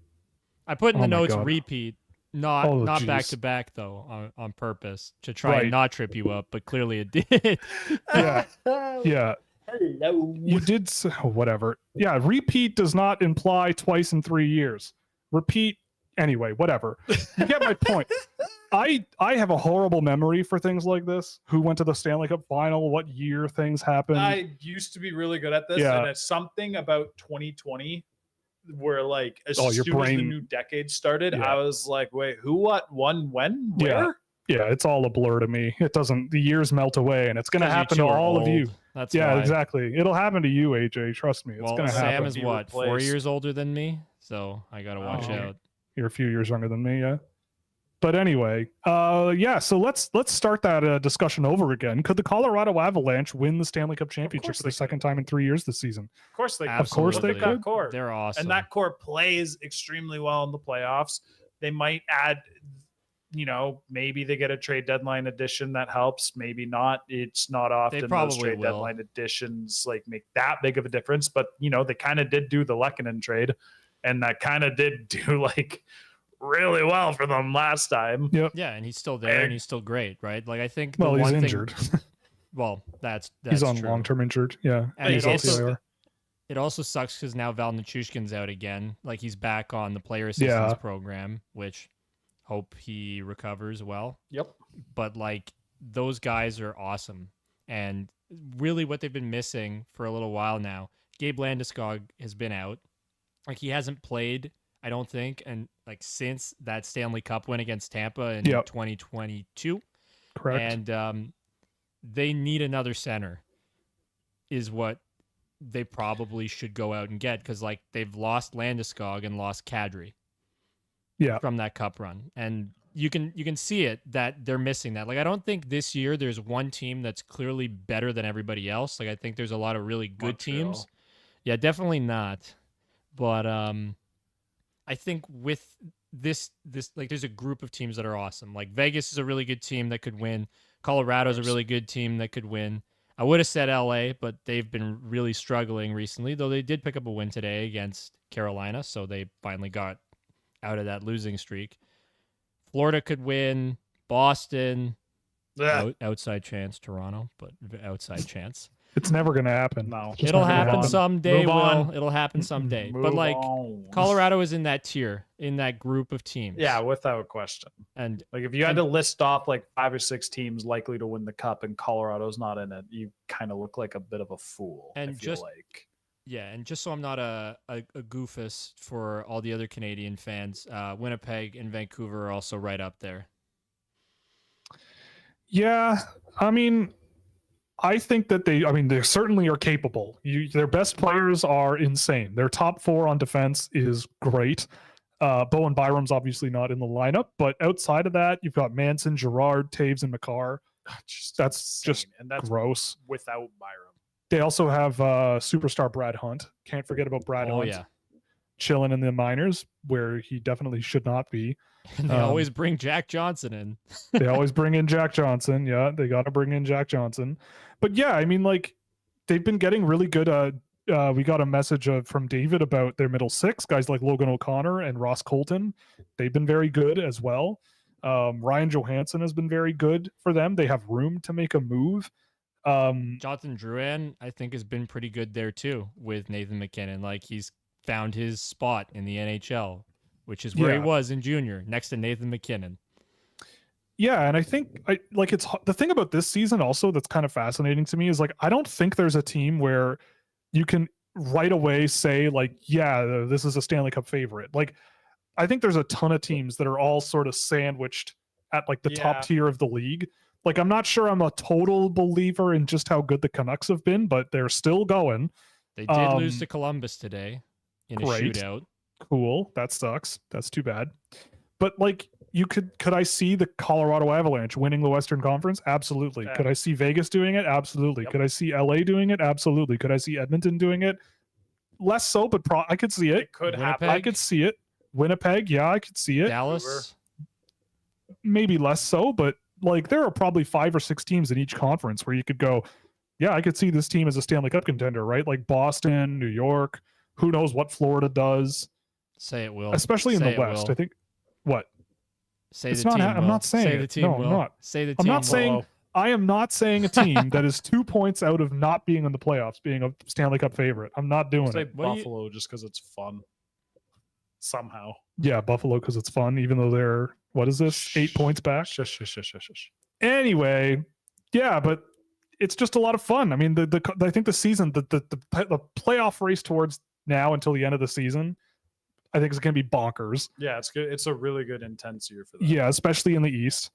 I put in the notes repeat, not back to back though, on purpose to try and not trip you up, but clearly it did. Yeah, yeah. Hello. You did whatever. Yeah, repeat does not imply twice in 3 years. Repeat anyway, whatever. You get my point. I have a horrible memory for things like this. Who went to the Stanley Cup final? What year things happened? I used to be really good at this, and it's something about 2020 where, like, as soon as the new decade started, I was like, wait, who, what, when, where? Yeah, it's all a blur to me. It doesn't. The years melt away, and it's going to happen to all of you. That's why. Exactly. It'll happen to you, AJ. Trust me, it's going to happen. Sam is what, 4 years older than me, so I got to watch out. You're a few years younger than me, yeah. But anyway, so let's start that discussion over again. Could the Colorado Avalanche win the Stanley Cup championship for the second time in 3 years this season? Of course they could. Of course they could. Core. They're awesome. And that core plays extremely well in the playoffs. They might add, maybe they get a trade deadline addition that helps. Maybe not. It's not often those trade deadline additions like make that big of a difference. But, they kind of did do the Lehkonen trade, and that kind of did do like really well for them last time. Yep. Yeah, and he's still there and he's still great, right? Like I think he's injured. That's he's on true. long-term injured. Yeah. And it also sucks because now Val Nichushkin's out again. Like he's back on the player assistance program, which hope he recovers well. Yep. But like those guys are awesome. And really what they've been missing for a little while now, Gabe Landeskog has been out. Like he hasn't played, I don't think, and like since that Stanley Cup win against Tampa in 2022. Correct. And they need another center is what they probably should go out and get because like they've lost Landeskog and lost Kadri from that cup run. And you can see it that they're missing that. Like I don't think this year there's one team that's clearly better than everybody else. Like I think there's a lot of really good teams. Yeah, definitely not. But I think with this like there's a group of teams that are awesome. Like Vegas is a really good team that could win. Colorado's a really good team that could win. I would have said LA, but they've been really struggling recently, though they did pick up a win today against Carolina, so they finally got out of that losing streak. Florida could win. Boston, outside chance. Toronto, but outside chance. It's never going to happen. No. It'll happen someday, Will. It'll happen someday. But like Colorado is in that tier, in that group of teams. Yeah, without question. And like if you had to list off like 5 or 6 teams likely to win the cup and Colorado's not in it, you kind of look like a bit of a fool. And I feel like. Yeah, and just so I'm not a goofus for all the other Canadian fans, Winnipeg and Vancouver are also right up there. Yeah, I mean, I think that they certainly are capable. Their best players are insane. Their top 4 on defense is great. Bowen Byram's obviously not in the lineup, but outside of that, you've got Manson, Girard, Taves, and Makar. That's just gross. Without Byram. They also have superstar Brad Hunt. Can't forget about Brad Hunt. Yeah. Chilling in the minors, where he definitely should not be. And they always bring Jack Johnson in. They always bring in Jack Johnson. Yeah, they got to bring in Jack Johnson. But yeah, I mean, like, they've been getting really good. We got a message from David about their middle six guys like Logan O'Connor and Ross Colton. They've been very good as well. Ryan Johansson has been very good for them. They have room to make a move. Jonathan Drouin, I think, has been pretty good there too with Nathan McKinnon. Like, he's found his spot in the NHL, which is where he was in junior, next to Nathan McKinnon. Yeah, and I think it's the thing about this season also that's kind of fascinating to me is like I don't think there's a team where you can right away say like, yeah, this is a Stanley Cup favorite. Like, I think there's a ton of teams that are all sort of sandwiched at like the top tier of the league. Like, I'm not sure I'm a total believer in just how good the Canucks have been, but they're still going. They did lose to Columbus today in a shootout. Cool. That sucks. That's too bad. But like, could I see the Colorado Avalanche winning the Western Conference? Absolutely. Could I see Vegas doing it? Absolutely. Yep. Could I see LA doing it? Absolutely. Could I see Edmonton doing it? Less so, but I could see it. It could happen. I could see it. Winnipeg, yeah, I could see it. Dallas, maybe less so, but like there are probably 5 or 6 teams in each conference where you could go, yeah, I could see this team as a Stanley Cup contender, right? Like Boston, New York, who knows what Florida does. Say it will. Especially in the West. I think what? Say it's the not, team I'm not saying say the team no, will. I'm not. Say the I'm team not saying I am not saying a team that is 2 points out of not being in the playoffs, being a Stanley Cup favorite. I'm not doing say it. Buffalo just because it's fun. Somehow. Yeah, Buffalo because it's fun, even though they're, what is this, 8 points back? Shush. Anyway, yeah, but it's just a lot of fun. I mean, I think the season, the playoff race towards now until the end of the season, I think is going to be bonkers. Yeah, it's good. It's a really good intense year for them. Yeah, especially in the East.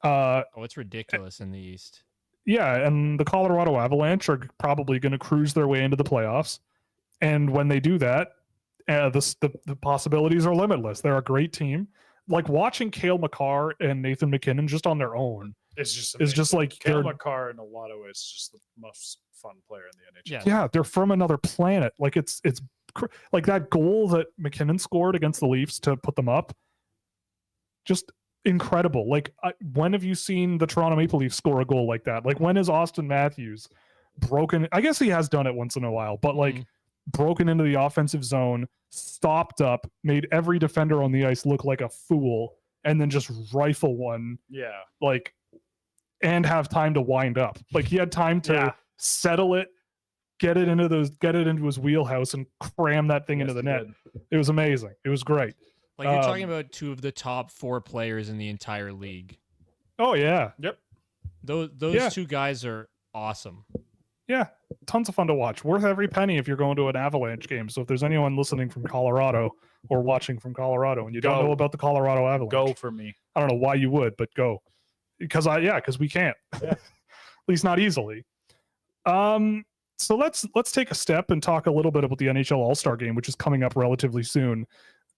It's ridiculous in the East. Yeah, and the Colorado Avalanche are probably going to cruise their way into the playoffs. And when they do that, the possibilities are limitless. They're a great team. Like watching Cale Makar and Nathan McKinnon just on their own. It's just like Cale Makar in a lot of ways is just the most fun player in the NHL. Yeah, they're from another planet. Like it's like that goal that McKinnon scored against the Leafs to put them up. Just incredible. Like when have you seen the Toronto Maple Leafs score a goal like that? Like when has Austin Matthews broken? I guess he has done it once in a while, but like broken into the offensive zone, stopped up, made every defender on the ice look like a fool, and then just rifle one. Yeah. Like, and have time to wind up. Like he had time to settle it, get it into his wheelhouse and cram that thing into the net. It was amazing. It was great. Like you're talking about 2 of the top 4 players in the entire league. Oh yeah. Yep. Those 2 guys are awesome. Yeah, tons of fun to watch. Worth every penny if you're going to an Avalanche game. So if there's anyone listening from Colorado or watching from Colorado and you don't know about the Colorado Avalanche, go for me. I don't know why you would, but go. Because we can't. Yeah. At least not easily. So let's take a step and talk a little bit about the NHL All-Star game, which is coming up relatively soon.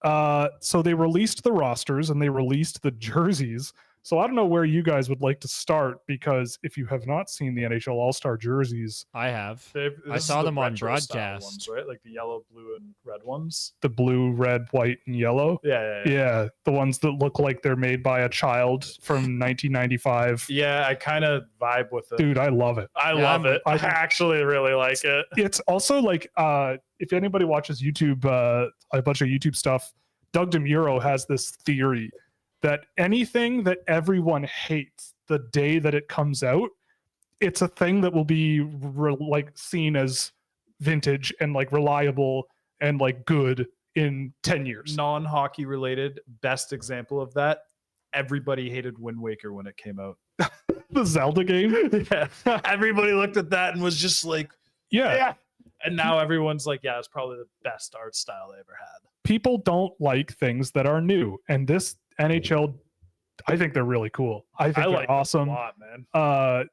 So they released the rosters and they released the jerseys. So I don't know where you guys would like to start, because if you have not seen the NHL All-Star jerseys, I have. I saw them on broadcast. Ones, right? Like the yellow, blue, and red ones. The blue, red, white, and yellow. Yeah. The ones that look like they're made by a child from 1995. Yeah, I kind of vibe with it. Dude, I love it. I love it. I actually really like it. It's also like, if anybody watches YouTube, a bunch of YouTube stuff, Doug DeMuro has this theory that anything that everyone hates the day that it comes out, it's a thing that will be like seen as vintage and like reliable and like good in 10 years. Non-hockey related, best example of that, everybody hated Wind Waker when it came out. The Zelda game? Yeah. Everybody looked at that and was just like, yeah. And now everyone's like, yeah, it's probably the best art style they ever had. People don't like things that are new. And this NHL, I think they're really cool. I think they're awesome. A lot, man.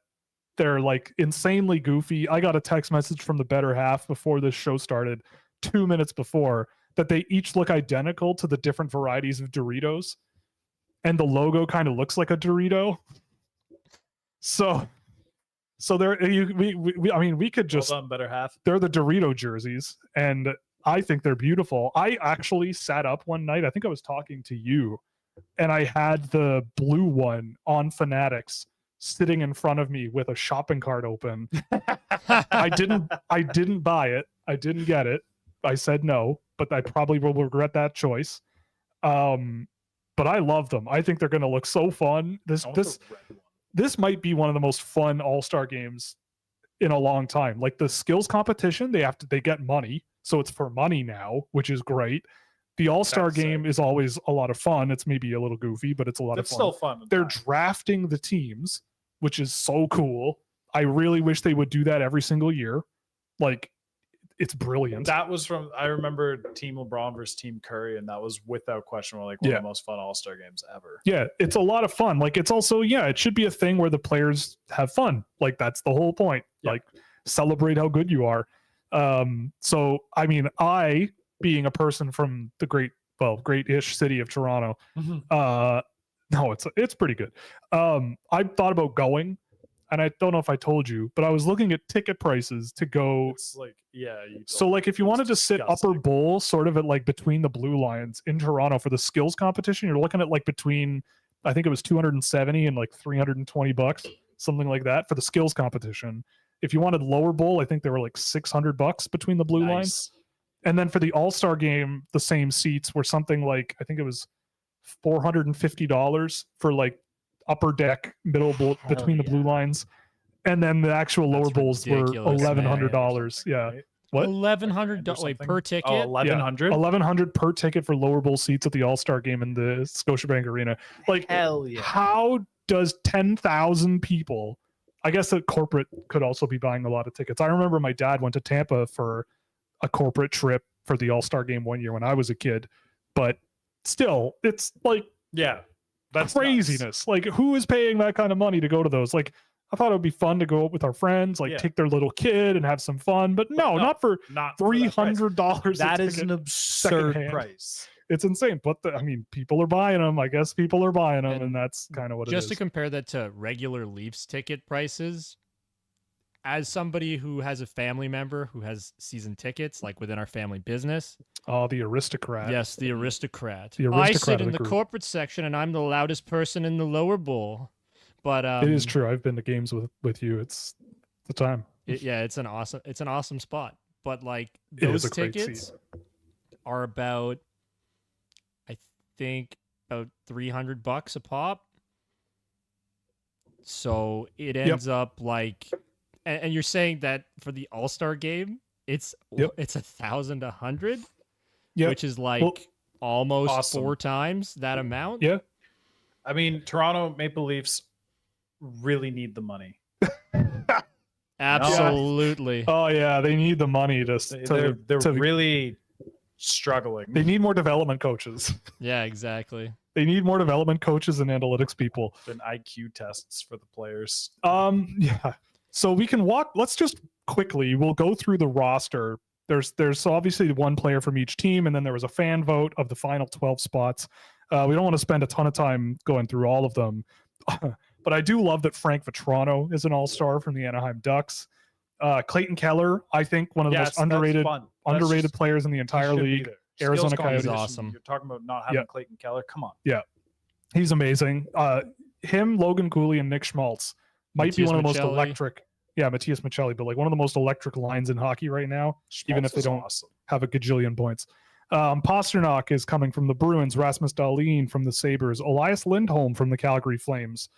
They're like insanely goofy. I got a text message from the better half before this show started, 2 minutes before, that they each look identical to the different varieties of Doritos, and the logo kind of looks like a Dorito. So there, we could just, hold on, better half. They're the Dorito jerseys, and I think they're beautiful. I actually sat up one night, I think I was talking to you, and I had the blue one on Fanatics sitting in front of me with a shopping cart open. I didn't buy it. I didn't get it. I said no, but I probably will regret that choice. But I love them. I think they're going to look so fun. This might be one of the most fun All-Star games in a long time. Like the skills competition, they get money, so it's for money now, which is great. The All-Star game is always a lot of fun. It's maybe a little goofy, but it's a lot of fun. It's still fun. They're drafting the teams, which is so cool. I really wish they would do that every single year. Like, it's brilliant. That was I remember Team LeBron versus Team Curry, and that was without question one of the most fun All-Star games ever. Yeah, it's a lot of fun. Like, it's also, it should be a thing where the players have fun. Like, that's the whole point. Yeah. Like, celebrate how good you are. So, I mean, being a person from the great-ish city of Toronto, no, it's pretty good. I thought about going, and I don't know if I told you, but I was looking at ticket prices to go. It's like, so like if you wanted to sit upper bowl, sort of at like between the blue lines in Toronto for the skills competition, you're looking at like between, I think it was 270 and like $320, something like that for the skills competition. If you wanted lower bowl, I think they were like $600 between the blue lines. And then for the All-Star game, the same seats were something like, I think it was $450 for like upper deck, middle bowl between the blue lines. And then the actual lower bowls were $1,100. Yeah. Right? What? $1,100 per ticket. Oh, $1,100? $1,100 per ticket for lower bowl seats at the All-Star game in the Scotiabank Arena. Like, hell yeah. How does 10,000 people, I guess that corporate could also be buying a lot of tickets. I remember my dad went to Tampa for a corporate trip for the All-Star game one year when I was a kid, but still, it's like, that's craziness. Nuts. Like, who is paying that kind of money to go to those? Like, I thought it would be fun to go out with our friends, like take their little kid and have some fun, but no, not for $300. That is an absurd price. It's insane, but I mean, people are buying them. I guess people are buying them, and that's kind of what it is. Just to compare that to regular Leafs ticket prices, as somebody who has a family member who has season tickets, like within our family business. Oh, the aristocrat. Yes, the aristocrat. The aristocrat I sit in the group. Corporate section, and I'm the loudest person in the lower bowl. But it is true. I've been to games with you. It's the time. It's an awesome spot. But like those tickets are about, I think, about $300 a pop. So it ends up like. And you're saying that for the All-Star game, it's $1,100, which is like almost 4 times that amount. Yeah, I mean, Toronto Maple Leafs really need the money. Absolutely. Oh yeah, they need the money they're really struggling. They need more development coaches. Yeah, exactly. They need more development coaches and analytics people. And IQ tests for the players. Yeah. So we can let's just quickly, we'll go through the roster. There's obviously one player from each team, and then there was a fan vote of the final 12 spots. We don't want to spend a ton of time going through all of them, but I do love that Frank Vetrano is an All-Star from the Anaheim Ducks. Clayton Keller, I think one of the most underrated players in the entire league. Arizona Coyotes. Awesome. You're talking about not having Clayton Keller. Come on. Yeah, he's amazing. Him, Logan Cooley, and Nick Schmaltz might be one of the most electric. Yeah, Matthias Michelli, but like one of the most electric lines in hockey right now, even if they don't have a gajillion points. Pasternak is coming from the Bruins, Rasmus Dahlin from the Sabres, Elias Lindholm from the Calgary Flames,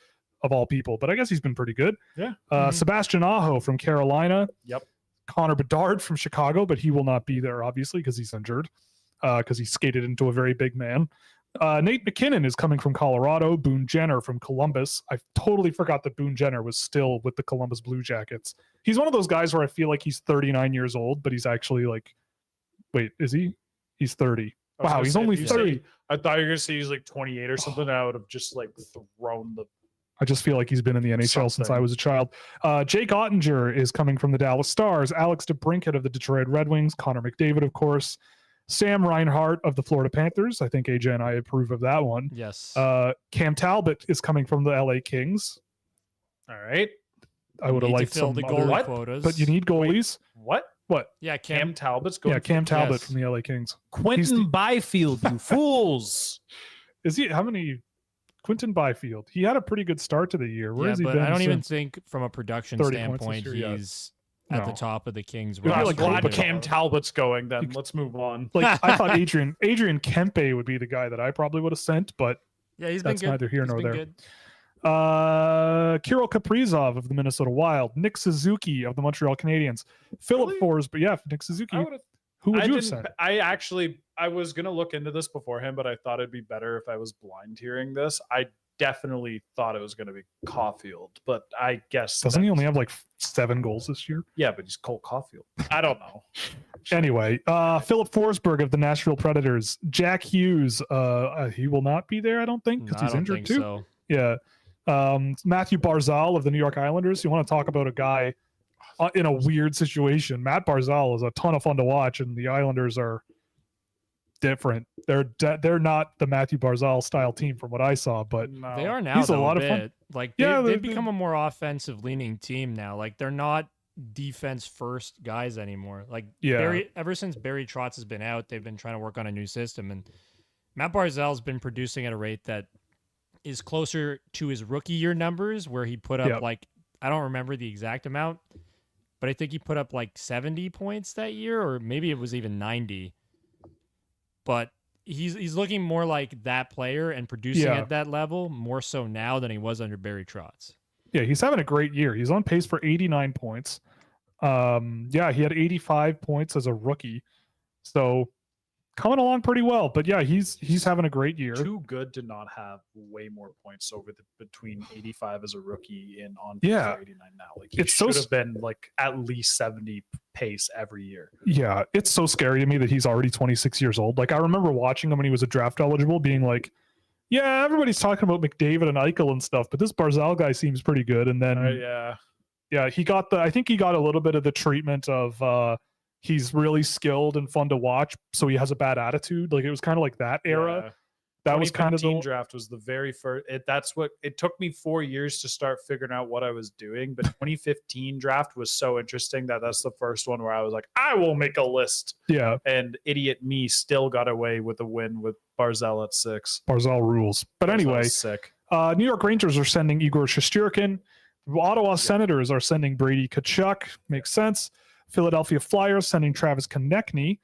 of all people, but I guess he's been pretty good. Yeah. Sebastian Aho from Carolina. Yep. Connor Bedard from Chicago, but he will not be there, obviously, because he's injured, because he skated into a very big man. Nate McKinnon is coming from Colorado. Boone Jenner from Columbus. I totally forgot that Boone Jenner was still with the Columbus Blue Jackets. He's one of those guys where I feel like he's 39 years old, but he's actually like, wait, is he? He's 30. Wow, he's only 30. I thought you were going to say he's like 28 or something. I would have just like thrown the... I just feel like he's been in the NHL since I was a child. Jake Ottinger is coming from the Dallas Stars. Alex DeBrincat of the Detroit Red Wings. Connor McDavid, of course. Sam Reinhart of the Florida Panthers. I think AJ and I approve of that one. Yes. Cam Talbot is coming from the LA Kings. All right. I would have liked to fill some the goalie quotas. But you need goalies. What? Yeah, Cam Talbot's going. Yeah, Cam Talbot from the LA Kings. Quentin Byfield, you fools. Is he? How many Quinton Byfield. He had a pretty good start to the year. Where has he been? I don't even since? think from a production 30 points this standpoint year, he's at the top of the Kings. It'd be I'm like glad Kopitar. Cam Talbot's going. Then let's move on. Like I thought Adrian Kempe would be the guy that I probably would have sent, but yeah, he's that's been good. neither here He's nor been there. good. Kirill Kaprizov of the Minnesota Wild, Nick Suzuki of the Montreal Canadiens, Philip Forsberg. Yeah, Nick Suzuki. Who would you have sent? I was gonna look into this beforehand, but I thought it'd be better if I was blind hearing this. I definitely thought it was gonna be Caulfield, but I guess Doesn't he only have like 7 goals this year? Yeah, but he's Cole Caulfield. I don't know. Anyway, Philip Forsberg of the Nashville Predators, Jack Hughes. He will not be there, I don't think, because he's injured too. So. Yeah. Matthew Barzal of the New York Islanders. You want to talk about a guy in a weird situation? Matt Barzal is a ton of fun to watch, and the Islanders are different. They're not the Matthew Barzal style team from what I saw, but they are now. He's a lot of fun. Like they've become a more offensive leaning team now. Like they're not defense first guys anymore. Like ever since Barry Trotz has been out, they've been trying to work on a new system, and Matt Barzal's been producing at a rate that is closer to his rookie year numbers, where he put up like, I don't remember the exact amount, but I think he put up like 70 points that year, or maybe it was even 90. But he's looking more like that player and producing at that level more so now than he was under Barry Trotz. Yeah, he's having a great year. He's on pace for 89 points. He had 85 points as a rookie. So coming along pretty well, but yeah, he's having a great year. Too good to not have way more points over between 85 as a rookie and on pace for 89 now. Like he should have been like at least 70 pace every year. Yeah, it's so scary to me that he's already 26 years old. Like I remember watching him when he was a draft eligible, being like, yeah, everybody's talking about McDavid and Eichel and stuff, but this Barzal guy seems pretty good. And then he got I think he got a little bit of the treatment of he's really skilled and fun to watch, so he has a bad attitude. Like it was kind of like that era. Yeah. That was kind of the draft was the very first. That's what it took me 4 years to start figuring out what I was doing. But 2015 draft was so interesting that's the first one where I was like, I will make a list. Yeah. And idiot me still got away with a win with Barzal at 6. Barzal rules. But anyway, sick. New York Rangers are sending Igor Shesterkin. Ottawa Senators are sending Brady Tkachuk. Makes sense. Philadelphia Flyers sending Travis Konechny.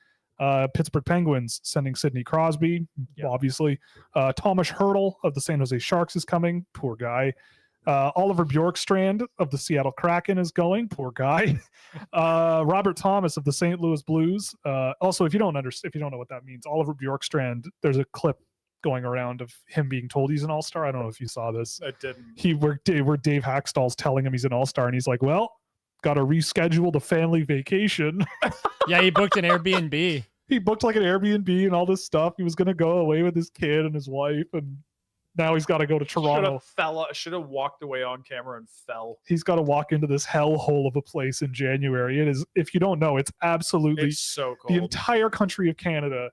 Pittsburgh Penguins sending Sidney Crosby, obviously. Thomas Hertl of the San Jose Sharks is coming. Poor guy. Oliver Bjorkstrand of the Seattle Kraken is going. Poor guy. Robert Thomas of the St. Louis Blues. Also, if you don't know what that means, Oliver Bjorkstrand, there's a clip going around of him being told he's an all-star. I don't know if you saw this. I didn't. Where Dave Hackstall's telling him he's an all-star, and he's like, well, got to reschedule the family vacation. Yeah, he booked an Airbnb. He booked like an Airbnb and all this stuff. He was going to go away with his kid and his wife, and now he's got to go to Toronto. Should have walked away on camera and fell. He's got to walk into this hellhole of a place in January. It is, if you don't know, it's so cold. The entire country of Canada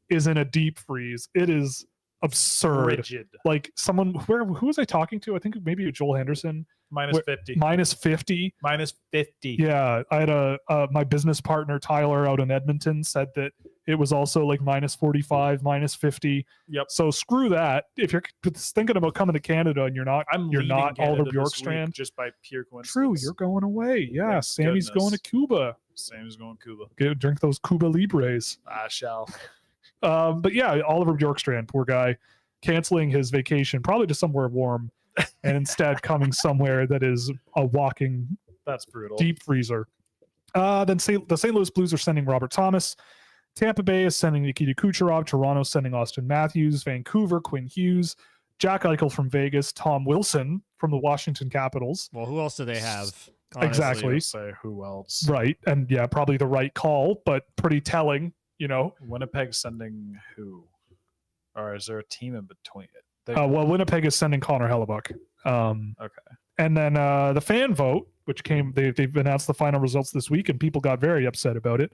is in a deep freeze. It is absurd. Rigid. Like who was I talking to? I think maybe Joel Henderson. -50. -50. -50. Yeah, I had my business partner Tyler out in Edmonton said that it was also like -45, -50. Yep. So screw that. If you're thinking about coming to Canada and you're not Oliver Bjorkstrand, just by pure coincidence. True, you're going away. Yeah, Sammy's going to Cuba. Sammy's going to Cuba. Drink those Cuba Libres. I shall. But yeah, Oliver Bjorkstrand, poor guy, canceling his vacation probably to somewhere warm. And instead coming somewhere that is a walking that's brutal deep freezer. Then the St. Louis Blues are sending Robert Thomas. Tampa Bay is sending Nikita Kucherov. Toronto sending Austin Matthews. Vancouver, Quinn Hughes. Jack Eichel from Vegas. Tom Wilson from the Washington Capitals. Well, who else do they have? Honestly. Exactly. Say who else? Right. And yeah, probably the right call, but pretty telling, Winnipeg sending who? Or is there a team in between it? Winnipeg is sending Connor Hellebuck. Okay. And then the fan vote, which they've announced the final results this week, and people got very upset about it.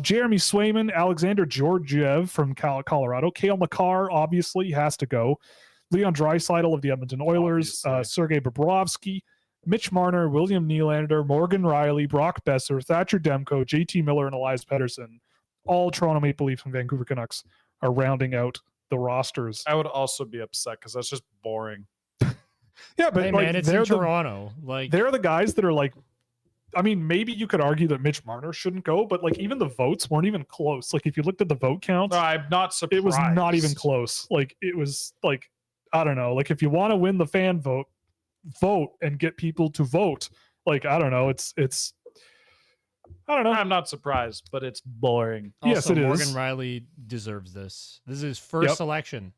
Jeremy Swayman, Alexander Georgiev from Colorado, Cale Makar obviously has to go. Leon Draisaitl of the Edmonton Oilers, Sergei Bobrovsky, Mitch Marner, William Nylander, Morgan Riley, Brock Besser, Thatcher Demko, JT Miller, and Elias Pettersson. All Toronto Maple Leafs and Vancouver Canucks are rounding out the rosters. I would also be upset because that's just boring. Yeah, but hey, like, man, it's in Toronto. Like, they're the guys that are like, I mean, maybe you could argue that Mitch Marner shouldn't go, but like even the votes weren't even close. Like if you looked at the vote count, No, I'm not surprised. it was not even close. Like it was like, I don't know. Like if you want to win the fan vote, vote and get people to vote. Like, I don't know. It's I don't know. I'm not surprised, but it's boring. also, Yes, it Morgan is. Riley deserves this. This is his first selection,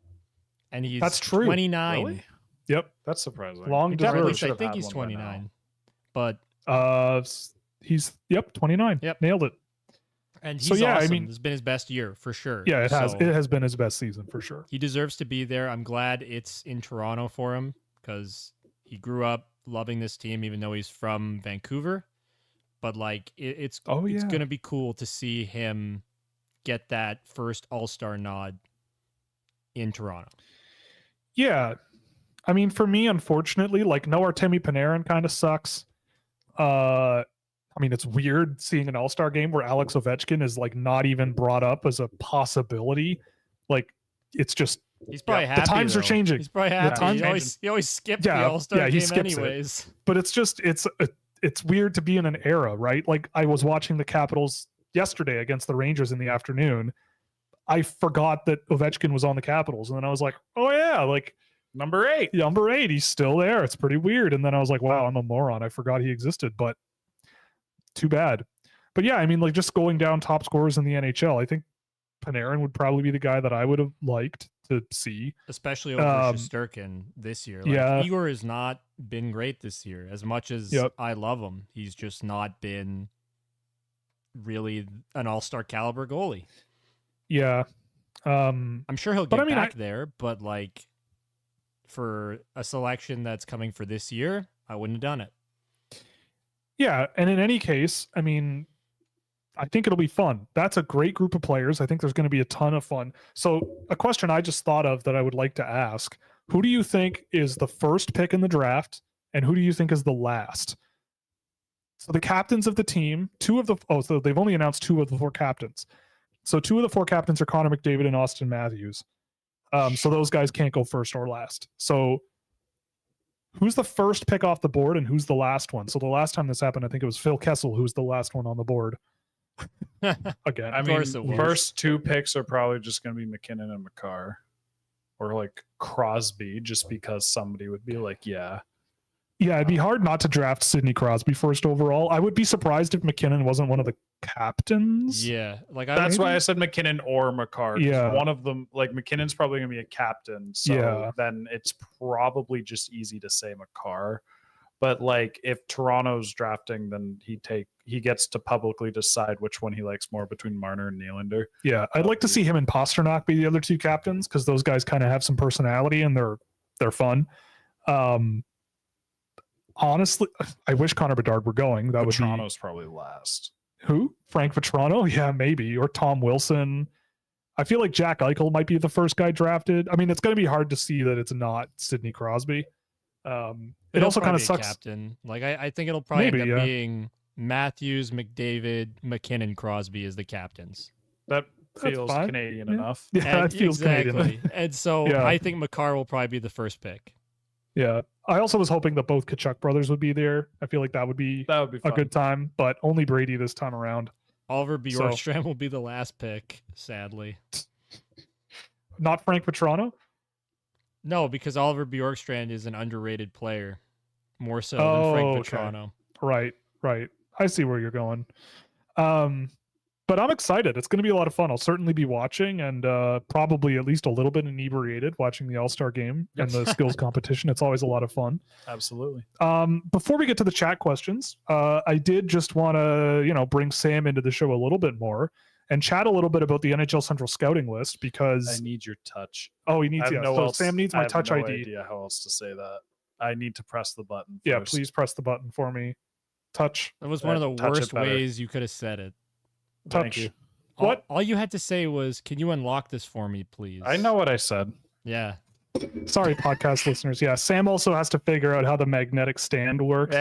and he's That's true. 29. Really? Yep. That's surprising. Long Or at deserved. least I Should have think had he's one by 29. But He's 29. Yep. Nailed it. and he's So, yeah, I awesome. mean- It's been his best year for sure. Yeah, it has. So It has been his best season for sure. he deserves to be there. I'm glad it's in Toronto for him because he grew up loving this team, even though he's from Vancouver. But like, it's yeah. gonna be cool to see him get that first All-Star nod in Toronto. Yeah. I mean, for me, unfortunately, like no Artemi Panarin kind of sucks. I mean, it's weird seeing an All-Star game where Alex Ovechkin is like not even brought up as a possibility. Like, it's just He's probably the happy. times are though. changing. He's probably happy. times He always skipped Yeah, the All-Star yeah, he game skips it. anyways. but it's just it's weird to be in an era, right? Like I was watching the Capitals yesterday against the Rangers in the afternoon. I forgot that Ovechkin was on the Capitals, and then I was like, oh yeah, like Number 8. number 8, he's still there. It's pretty weird. And then I was like, wow, I'm a moron. I forgot he existed, but too bad. But yeah, I mean, like just going down top scorers in the NHL, I think Panarin would probably be the guy that I would have liked to see. Especially over Shesterkin this year. Like, yeah. Igor has not been great this year. As much as Yep. I love him, he's just not been really an all-star caliber goalie. Yeah. I'm sure he'll But get I mean, back there, but like for a selection that's coming for this year, I wouldn't have done it. Yeah, and in any case, I mean, I think it'll be fun. That's a great group of players. I think there's going to be a ton of fun. So, a question I just thought of that I would like to ask: who do you think is the first pick in the draft, and who do you think is the last? So, the captains of the team, so they've only announced 2 of the 4 captains. So, 2 of the 4 captains are Connor McDavid and Austin Matthews. So those guys can't go first or last. So who's the first pick off the board and who's the last one? So the last time this happened, I think it was Phil Kessel who was the last one on the board. Again, I Of mean, course it was. first 2 picks are probably just going to be McKinnon and Makar, or like Crosby, just because somebody would be like, yeah. Yeah, it'd be hard not to draft Sidney Crosby first overall. I would be surprised if McKinnon wasn't one of the captains. Yeah, like That's why I said McKinnon or Makar. 'Cause Yeah. one of them, like McKinnon's probably going to be a captain, so Yeah. then it's probably just easy to say Makar. But like if Toronto's drafting, then he gets to publicly decide which one he likes more between Marner and Nylander. Yeah, I'd like to see him and Pasternak be the other 2 captains because those guys kind of have some personality and they're fun. Honestly, I wish Connor Bedard were going. That would be Toronto's probably last. who? Frank Vetrano? Yeah, maybe. Or Tom Wilson. I feel like Jack Eichel might be the first guy drafted. I mean, it's going to be hard to see that it's not Sidney Crosby. It also kind of sucks. Captain. Like I think it'll probably Maybe, end up yeah. being Matthews, McDavid, McKinnon, Crosby as the captains. That That's feels fine. Canadian Yeah. enough. Yeah, that And- feels exactly. Canadian. And so Yeah. I think Makar will probably be the first pick. Yeah. I also was hoping that both Kachuk brothers would be there. I feel like that would be That would be a fun. good time, but only Brady this time around. Oliver So- Bjorkstrand will be the last pick, sadly. Not Frank Vetrano? No, because Oliver Bjorkstrand is an underrated player, more so than Oh, Frank okay. Vetrano. Right. I see where you're going. But I'm excited. It's going to be a lot of fun. I'll certainly be watching and probably at least a little bit inebriated watching the All-Star game and the skills competition. It's always a lot of fun. Absolutely. Before we get to the chat questions, I did just want to, bring Sam into the show a little bit more and chat a little bit about the NHL Central scouting list I because need your touch. he needs I have so Sam needs my I have touch no ID. idea how else to say that. I need to press the button. Yeah, first. please press the button for me. Touch. That was one of the Touch it worst better. ways you could have said it. Thank Touch. you. What? All you had to say was, "Can you unlock this for me, please?" I know what I said. Yeah. Sorry, podcast listeners. Yeah, Sam also has to figure out how the magnetic stand works.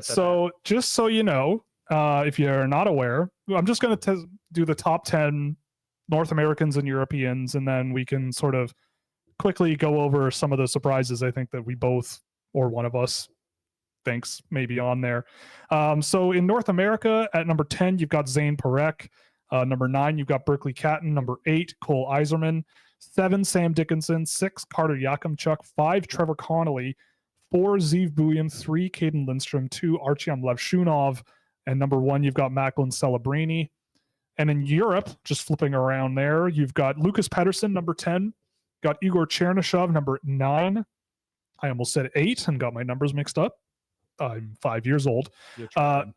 So just so you know, if you're not aware, I'm just going to do the top 10 North Americans and Europeans, and then we can sort of quickly go over some of the surprises I think that we both, or one of us, thinks maybe on there. So in North America, at number 10, you've got Zane Parekh. Number 9, you've got Berkeley Catton. Number 8, Cole Iserman. 7, Sam Dickinson. 6, Carter Yakimchuk. 5, Trevor Connolly. 4, Zeev Buium. 3, Caden Lindstrom. 2, Artyom Levshunov. And number 1, you've got Macklin Celebrini. And in Europe, just flipping around there, you've got Lucas Pettersson, number 10. Got Igor Chernyshov, number 9. I almost said 8 and got my numbers mixed up. I'm 5 years old.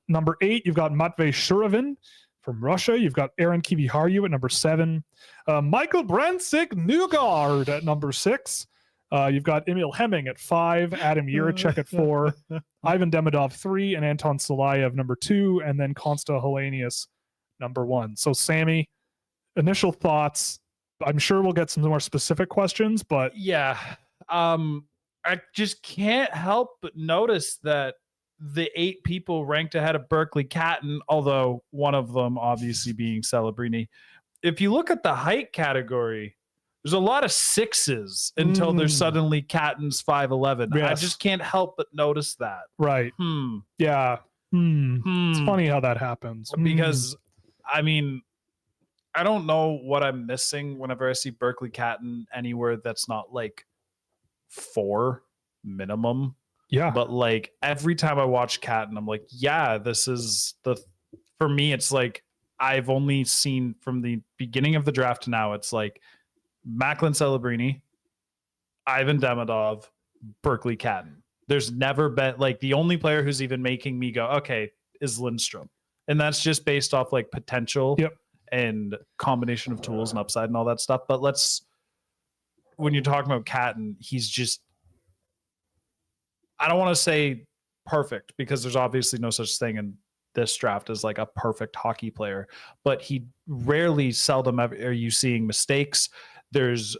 Number 8, you've got Matvey Shuravin from Russia. You've got Aaron Kiviharyu at number 7. Michael Brensik Newgard at number 6. You've got Emil Hemming at 5, Adam Yurachek at 4, Ivan Demidov 3, and Anton Salayev number 2, and then Konsta Helenius number 1. So, Sammy, initial thoughts. I'm sure we'll get some more specific questions, but yeah, I just can't help but notice that the 8 people ranked ahead of Berkeley Catton, although one of them obviously being Celebrini. If you look at the height category, there's a lot of 6s until there's suddenly Catton's 5'11". Yes. I just can't help but notice that. right. Yeah. It's funny how that happens. Because, I mean, I don't know what I'm missing whenever I see Berkeley Catton anywhere that's not like 4 minimum. Yeah. But like every time I watch Catton, I'm like, yeah, this is for me, it's like I've only seen from the beginning of the draft to now, it's like Macklin Celebrini, Ivan Demidov, Berkeley Catton. There's never been like the only player who's even making me go, okay, is Lindstrom. And that's just based off like potential and combination of tools and upside and all that stuff. But when you're talking about Catton, he's just, I don't want to say perfect because there's obviously no such thing in this draft as like a perfect hockey player, but he seldom ever are you seeing mistakes. There's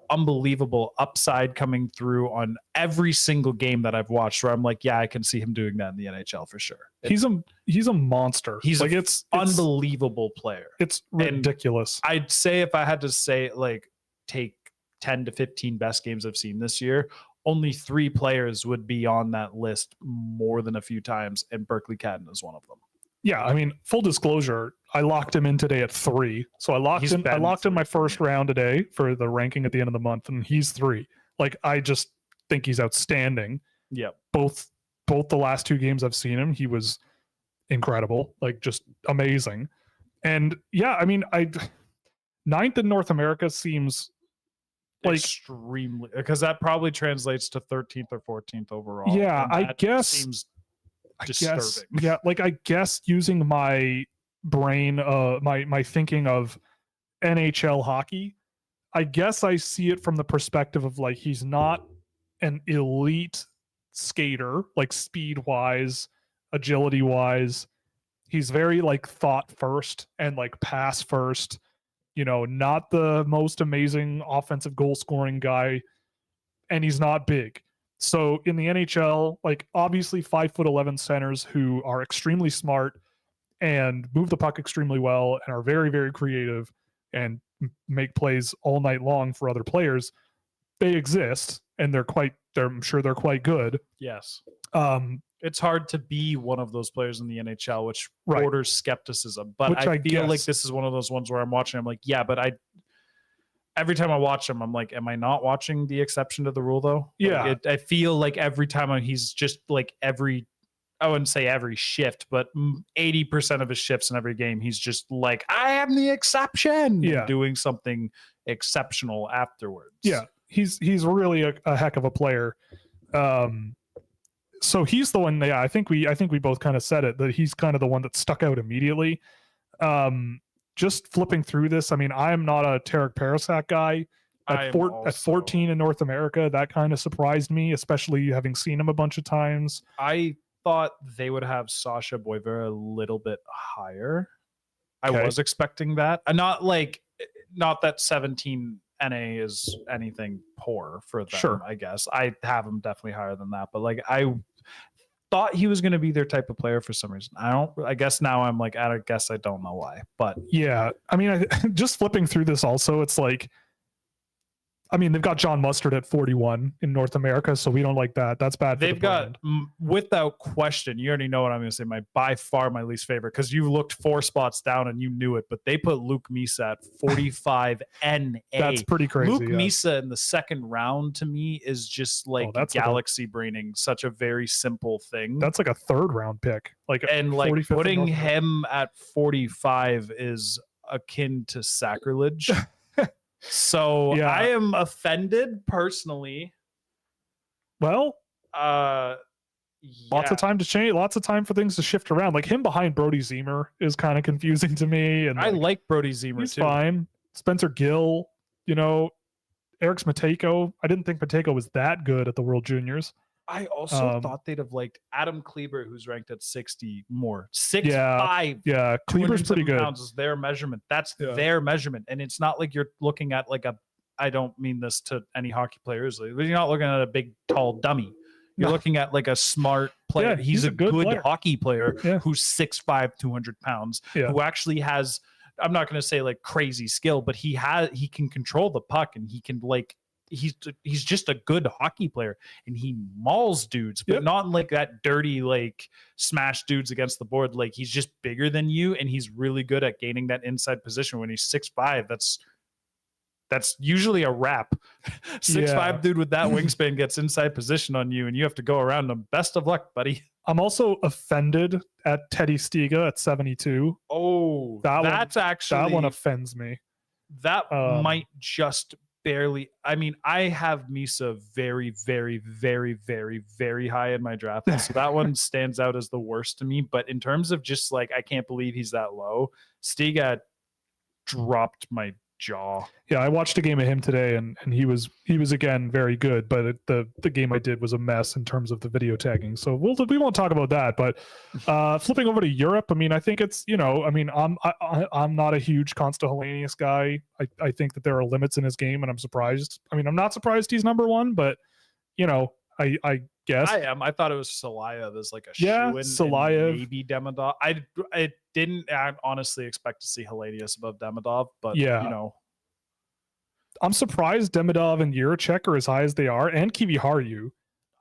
unbelievable upside coming through on every single game that I've watched where I'm like, yeah, I can see him doing that in the NHL for sure. He's a monster. He's like, it's unbelievable player. It's ridiculous. And I'd say if I had to say like take 10 to 15 best games I've seen this year, only 3 players would be on that list more than a few times, and Berkeley Catton is one of them. Yeah, I mean, full disclosure, I locked him in today at 3. So I locked in my first round today for the ranking at the end of the month, and he's 3. Like, I just think he's outstanding. Yeah. Both the last 2 games I've seen him, he was incredible, like just amazing. And yeah, I mean, 9th in North America seems like extremely, because that probably translates to 13th or 14th overall. Yeah, I guess seems disturbing. Yeah, like I guess using my brain, my thinking of NHL hockey, I guess I see it from the perspective of like he's not an elite skater, like speed wise, agility wise. He's very like thought first and like pass first. You know, not the most amazing offensive goal scoring guy, and he's not big. So in the NHL, like obviously 5'11" centers who are extremely smart and move the puck extremely well and are very, very creative and make plays all night long for other players, they exist and I'm sure they're quite good. Yes. It's hard to be one of those players in the NHL, which borders skepticism. But I feel like this is one of those ones where I'm watching, I'm like, yeah, but every time I watch him, I'm like, am I not watching the exception to the rule though? Yeah. Like I feel like every time he's just like I wouldn't say every shift, but 80% of his shifts in every game, he's just like, I am the exception. Yeah. Doing something exceptional afterwards. Yeah. He's really a heck of a player. So he's the one. Yeah, I think we both kind of said it, that he's kind of the one that stuck out immediately. Just flipping through this, I mean, I am not a Tarek Parasak guy. At 14 in North America, that kind of surprised me, especially having seen him a bunch of times. I thought they would have Sasha Boiver a little bit higher. I was expecting that. Not that 17 NA is anything poor for them. Sure. I guess I have him definitely higher than that, but like thought he was going to be their type of player for some reason. I guess now I'm like, I guess I don't know why, but yeah, I mean, just flipping through this also, it's like, I mean, they've got John Mustard at 41 in North America, so we don't like that. That's bad. They've got, without question, you already know what I'm going to say, by far my least favorite, because you looked 4 spots down and you knew it, but they put Luke Misa at 45 NA. That's pretty crazy. Luke Misa in the second round to me is just like galaxy braining, such a very simple thing. That's like a 3rd round pick. And like putting him at 45 is akin to sacrilege. So yeah. I am offended personally. Well, lots of time to change, lots of time for things to shift around. Like him behind Brody Zemer is kind of confusing to me. And I like Brody Zemer he's too. Fine. Spencer Gill, you know, Eric Matejko. I didn't think Matejko was that good at the World Juniors. I also thought they'd have liked Adam Kleber, who's ranked at 60 more. 6'5". Yeah, Kleber's pretty good. Pounds is their measurement. That's their measurement. And it's not like you're looking at like I don't mean this to any hockey players, but you're not looking at a big, tall dummy. You're looking at like a smart player. Yeah, he's a good hockey player who's 6'5", 200 pounds, who actually has, I'm not going to say like crazy skill, but he can control the puck and he can like, he's just a good hockey player, and he mauls dudes, but not in like that dirty like smash dudes against the board. Like he's just bigger than you, and he's really good at gaining that inside position. When he's 6'5", that's usually a wrap. 6'5" dude with that wingspan gets inside position on you, and you have to go around him. Best of luck, buddy. I'm also offended at Teddy Stiga at 72. Oh, that one offends me. That might just barely. I mean, I have Misa very, very, very, very, very high in my draft list, so that one stands out as the worst to me. But in terms of just like, I can't believe he's that low, Stiga dropped my jaw. Yeah, I watched a game of him today, and he was again very good, but the game I did was a mess in terms of the video tagging. So we won't talk about that. But flipping over to Europe, I mean, I think it's, you know, I mean, I'm not a huge Constantinius guy. I think that there are limits in his game, and I'm surprised. I mean, I'm not surprised he's number one, but you know, I guess I am. I thought it was Salaya. There's like a Salaya, maybe Demidov. I didn't honestly expect to see Helenius above Demidov, but you know, I'm surprised Demidov and Jiricek are as high as they are, and Kiviharju.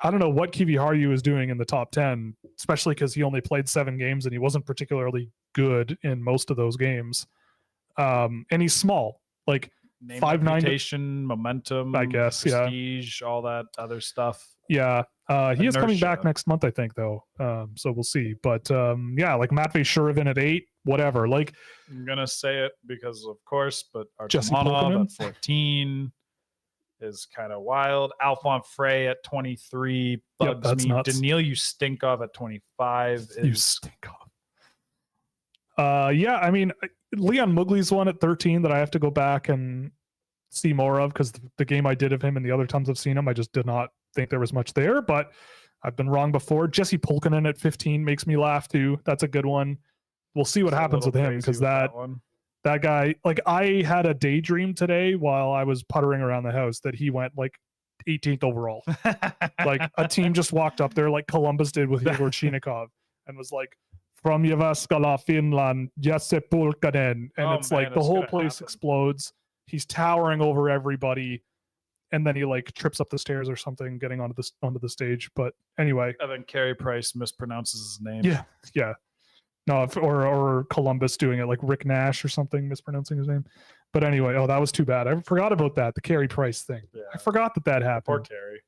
I don't know what Kiviharju is doing in the top 10, especially because he only played 7 games and he wasn't particularly good in most of those games. And he's small, like 5'9", momentum, I guess, prestige, all that other stuff. Yeah. He is coming back next month, I think, though. So we'll see. But like Matvei Shuravin at 8, whatever. Like, I'm gonna say it because of course, but Artemonov at 14 is kind of wild. Alphonse Frey at 23 bugs me. Nuts. Daniil Ustinkov at 25 is I mean, Leon Mugli's one at 13 that I have to go back and see more of, because the game I did of him and the other times I've seen him, I just did not think there was much there, but I've been wrong before. Jesse Pulkkinen at 15 makes me laugh too. That's a good one. We'll see what happens with him, because that guy, like, I had a daydream today while I was puttering around the house that he went like 18th overall. Like a team just walked up there like Columbus did with Igor Chinikov and was like, from Jyväskylä, Finland, Jesse Pulkkinen, and it's like the whole place explodes. He's towering over everybody, and then he like trips up the stairs or something, getting onto the stage. But anyway, and then Carey Price mispronounces his name. Yeah. No, or Columbus doing it like Rick Nash or something, mispronouncing his name. But anyway, that was too bad. I forgot about that, the Carey Price thing. Yeah. I forgot that happened. Poor Carey.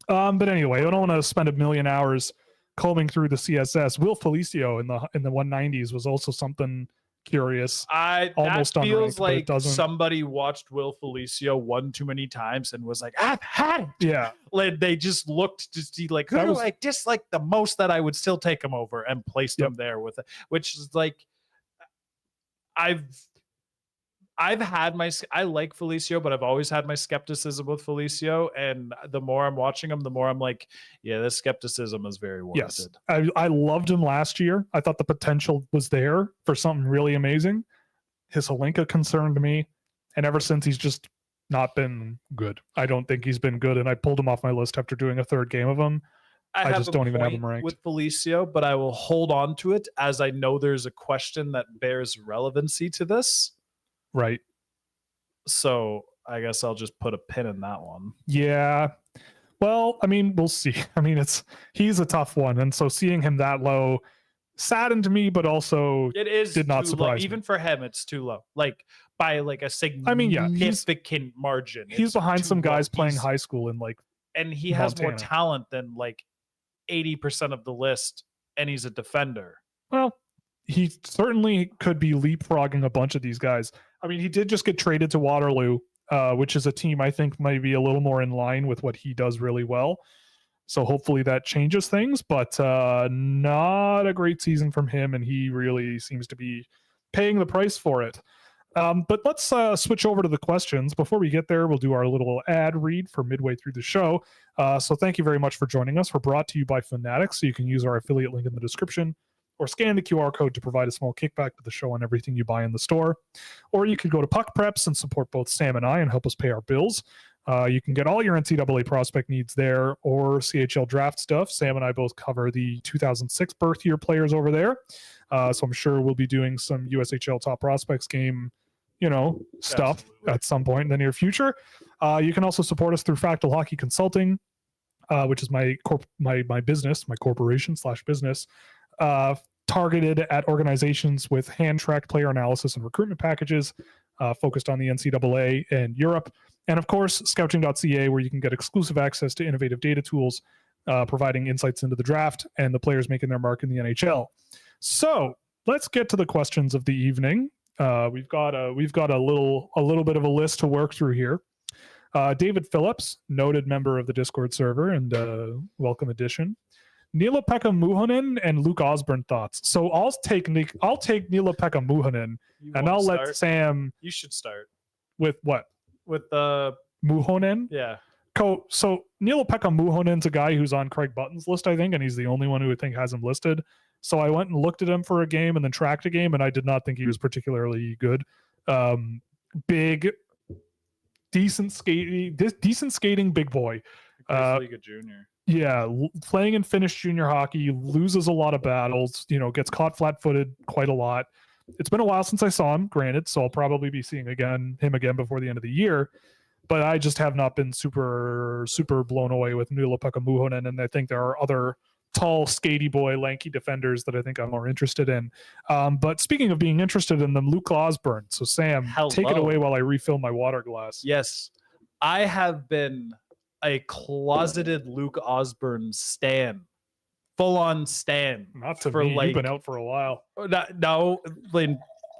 But anyway, I don't want to spend a million hours combing through the CSS. Will Felicio in the 190s was also something curious. That feels like somebody watched Will Felicio one too many times and was like, I've had it. Yeah. Like they just looked to see like, who do I dislike the most that I would still take him over, and placed him there with it, which is like, I've had I like Felicio, but I've always had my skepticism with Felicio. And the more I'm watching him, the more I'm like, yeah, this skepticism is very warranted. Yes. I loved him last year. I thought the potential was there for something really amazing. His Holinka concerned me. And ever since, he's just not been good. I don't think he's been good. And I pulled him off my list after doing a third game of him. I just don't even have him ranked with Felicio, but I will hold on to it as I know there's a question that bears relevancy to this. Right. So I guess I'll just put a pin in that one. Yeah. Well, I mean, we'll see. I mean, he's a tough one. And so seeing him that low saddened me, but also did not surprise me. Even for him, it's too low. Like by like a significant margin. He's behind some guys playing high school in like and he has more talent than like 80% of the list, and he's a defender. Well, he certainly could be leapfrogging a bunch of these guys. I mean, he did just get traded to Waterloo, which is a team I think might be a little more in line with what he does really well. So hopefully that changes things, but not a great season from him, and he really seems to be paying the price for it. But let's switch over to the questions. Before we get there, we'll do our little ad read for midway through the show. So thank you very much for joining us. We're brought to you by Fanatics, so you can use our affiliate link in the description or scan the QR code to provide a small kickback to the show on everything you buy in the store. Or you could go to Puck Preps and support both Sam and I and help us pay our bills. You can get all your NCAA prospect needs there or CHL draft stuff. Sam and I both cover the 2006 birth year players over there. So I'm sure we'll be doing some USHL top prospects game, stuff at some point in the near future. You can also support us through Fractal Hockey Consulting, which is my business, my corporation/business, targeted at organizations with hand-tracked player analysis and recruitment packages focused on the NCAA and Europe. And of course, Scouching.ca, where you can get exclusive access to innovative data tools, providing insights into the draft and the players making their mark in the NHL. So let's get to the questions of the evening. We've got a little bit of a list to work through here. David Phillips, noted member of the Discord server and welcome addition. Niilo-Pekka Muhonen and Luke Osborne thoughts. So I'll take Niilo-Pekka Muhonen, and I'll let Sam. You should start with what? With the Muhonen. Yeah. So Niilo-Pekka Muhonen's a guy who's on Craig Button's list, I think, and he's the only one who I think has him listed. So I went and looked at him for a game and then tracked a game, and I did not think he was particularly good. Big, decent skating big boy. League of Junior. Yeah, playing in Finnish junior hockey, loses a lot of battles, gets caught flat-footed quite a lot. It's been a while since I saw him, granted, so I'll probably be seeing him again before the end of the year. But I just have not been super, super blown away with Niilo-Pekka Muhonen, and I think there are other tall, skatey boy, lanky defenders that I think I'm more interested in. But speaking of being interested in them, Luke Osborne. So Sam, take it away while I refill my water glass. Yes, I have been a closeted Luke Osborne stan, full-on stan. Not to me. You've been out for a while. No,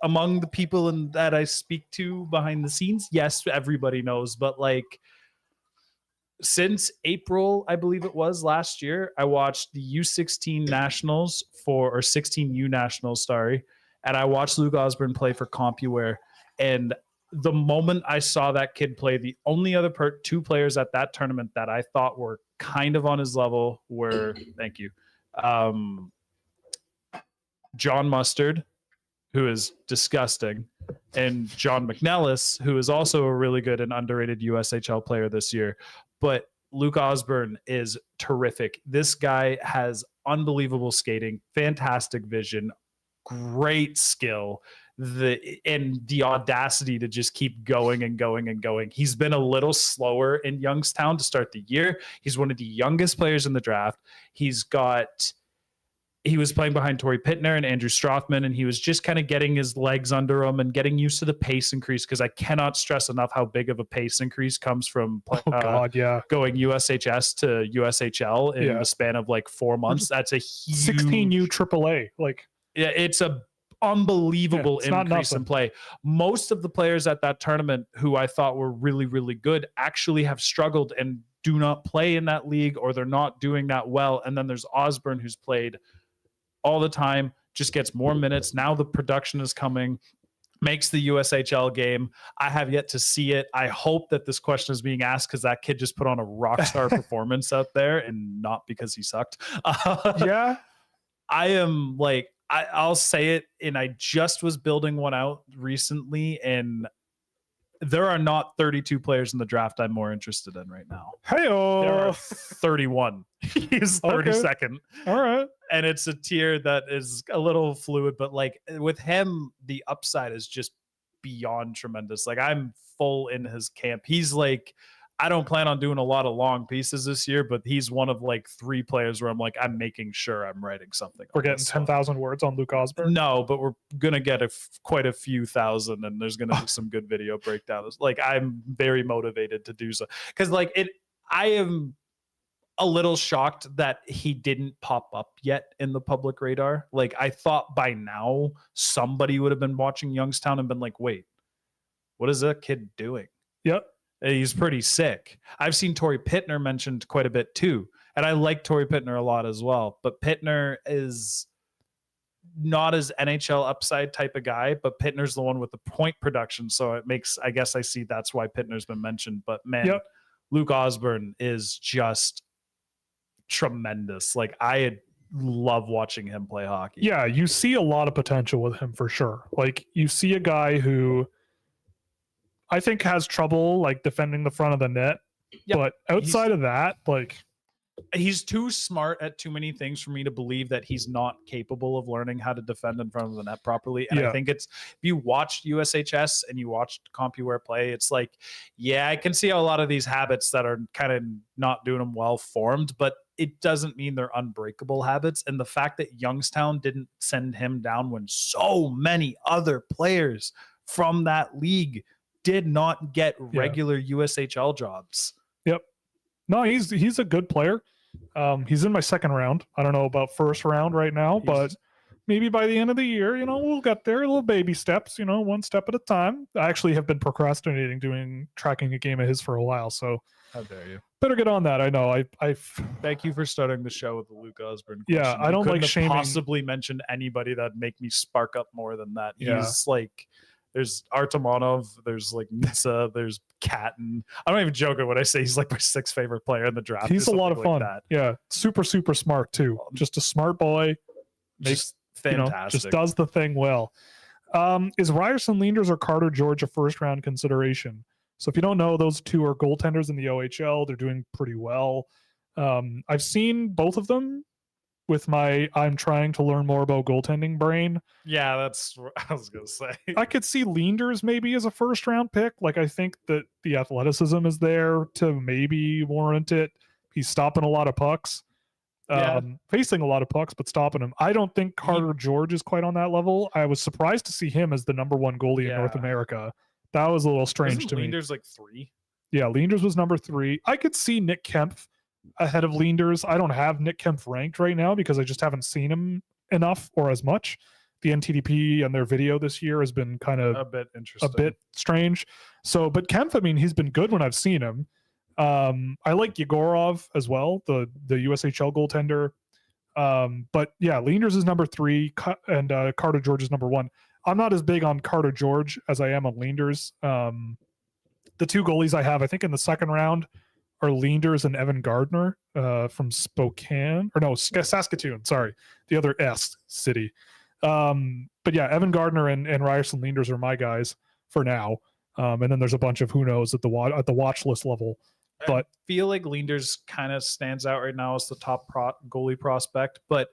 among the people that I speak to behind the scenes, yes, everybody knows. But like since April, I believe it was last year, I watched the U16 Nationals or 16U Nationals, sorry, and I watched Luke Osborne play for CompuWare, and the moment I saw that kid play, the only other two players at that tournament that I thought were kind of on his level were, thank you, John Mustard, who is disgusting, and John McNellis, who is also a really good and underrated USHL player this year. But Luke Osborne is terrific. This guy has unbelievable skating, fantastic vision, great skill, and the audacity to just keep going and going and going. He's been a little slower in Youngstown to start the year. He's one of the youngest players in the draft. He was playing behind Torrey Pittner and Andrew Strothman, and he was just kind of getting his legs under him and getting used to the pace increase, because I cannot stress enough how big of a pace increase comes from going USHS to USHL in the span of like 4 months. That's a huge 16U AAA. Yeah, it's a unbelievable increase in play. Most of the players at that tournament who I thought were really, really good actually have struggled and do not play in that league, or they're not doing that well. And then there's Osborne, who's played all the time, just gets more minutes. Now the production is coming, makes the USHL game. I have yet to see it. I hope that this question is being asked because that kid just put on a rock star performance out there, and not because he sucked. Yeah. I am like, I'll say it, and I just was building one out recently, and there are not 32 players in the draft I'm more interested in right now. Hey-o. There are 31. He's 32nd. All right. And it's a tier that is a little fluid, but like with him, the upside is just beyond tremendous. Like I'm full in his camp. He's like, I don't plan on doing a lot of long pieces this year, but he's one of like 3 players where I'm like, I'm making sure I'm writing something. We're getting 10,000 words on Luke Osborne. No, but we're gonna get quite a few thousand, and there's gonna be some good video breakdowns. Like I'm very motivated to do so because like I am a little shocked that he didn't pop up yet in the public radar. Like I thought by now somebody would have been watching Youngstown and been like, wait, what is that kid doing? Yep. He's pretty sick. I've seen Torrey Pittner mentioned quite a bit too. And I like Torrey Pittner a lot as well. But Pittner is not as NHL upside type of guy, but Pittner's the one with the point production. So it makes, I guess I see that's why Pittner's been mentioned. But man, Luke Osborne is just tremendous. Like I love watching him play hockey. Yeah, you see a lot of potential with him for sure. Like you see a guy who I think has trouble like defending the front of the net. Yep. But outside of that, like he's too smart at too many things for me to believe that he's not capable of learning how to defend in front of the net properly. And I think it's, if you watched USHS and you watched CompuWare play, it's like, yeah, I can see how a lot of these habits that are kind of not doing them well formed, but it doesn't mean they're unbreakable habits. And the fact that Youngstown didn't send him down when so many other players from that league did not get regular USHL jobs. Yep. No, he's a good player. He's in my second round. I don't know about first round right now, but maybe by the end of the year, we'll get there. Little baby steps, one step at a time. I actually have been procrastinating tracking a game of his for a while, so how dare you? Better get on that. I know. I thank you for starting the show with the Luke Osborne question. Yeah, I don't like shaming. Possibly mention anybody that'd make me spark up more than that. Yeah. He's like, there's Artemonov, there's like Nissa, there's Catton. I'm not even joking when I say he's like my 6th favorite player in the draft. He's a lot of fun. Like yeah, super smart too. Just a smart boy. Makes fantastic. Just does the thing well. Is Ryerson Leanders or Carter George a first round consideration? So if you don't know, those two are goaltenders in the OHL. They're doing pretty well. I've seen both of them with my I'm trying to learn more about goaltending brain. Yeah, that's what I was going to say. I could see Leanders maybe as a first round pick. Like I think that the athleticism is there to maybe warrant it. He's stopping a lot of pucks. Facing a lot of pucks, but stopping them. I don't think Carter George is quite on that level. I was surprised to see him as the number 1 goalie in North America. That was a little strange to me. Leanders like 3? Yeah, Leanders was number 3. I could see Nick Kempf ahead of Leanders. I don't have Nick Kempf ranked right now because I just haven't seen him enough or as much. The NTDP and their video this year has been kind of a bit interesting, a bit strange. So, but Kempf, I mean, he's been good when I've seen him. I like Yegorov as well, the USHL goaltender. But yeah, Leanders is number 3 and Carter George is number 1. I'm not as big on Carter George as I am on Leanders. The 2 goalies I have, I think in the second round, are Leanders and Evan Gardner from Saskatoon. Sorry, the other S city. But yeah, Evan Gardner and Ryerson Leanders are my guys for now. And then there's a bunch of who knows at the watch list level. But I feel like Leanders kind of stands out right now as the top goalie prospect, but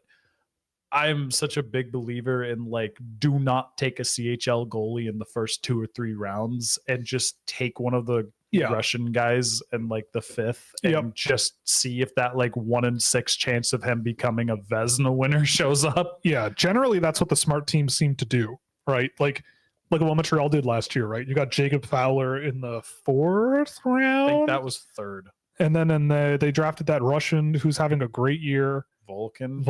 I'm such a big believer in like, do not take a CHL goalie in the first 2 or 3 rounds and just take one of the Russian guys in like the 5th and just see if that like 1 in 6 chance of him becoming a Vezina winner shows up. Yeah. Generally that's what the smart teams seem to do, right? Like what Montreal did last year, right? You got Jacob Fowler in the 4th round. I think that was 3rd. And then they drafted that Russian who's having a great year. Volkan,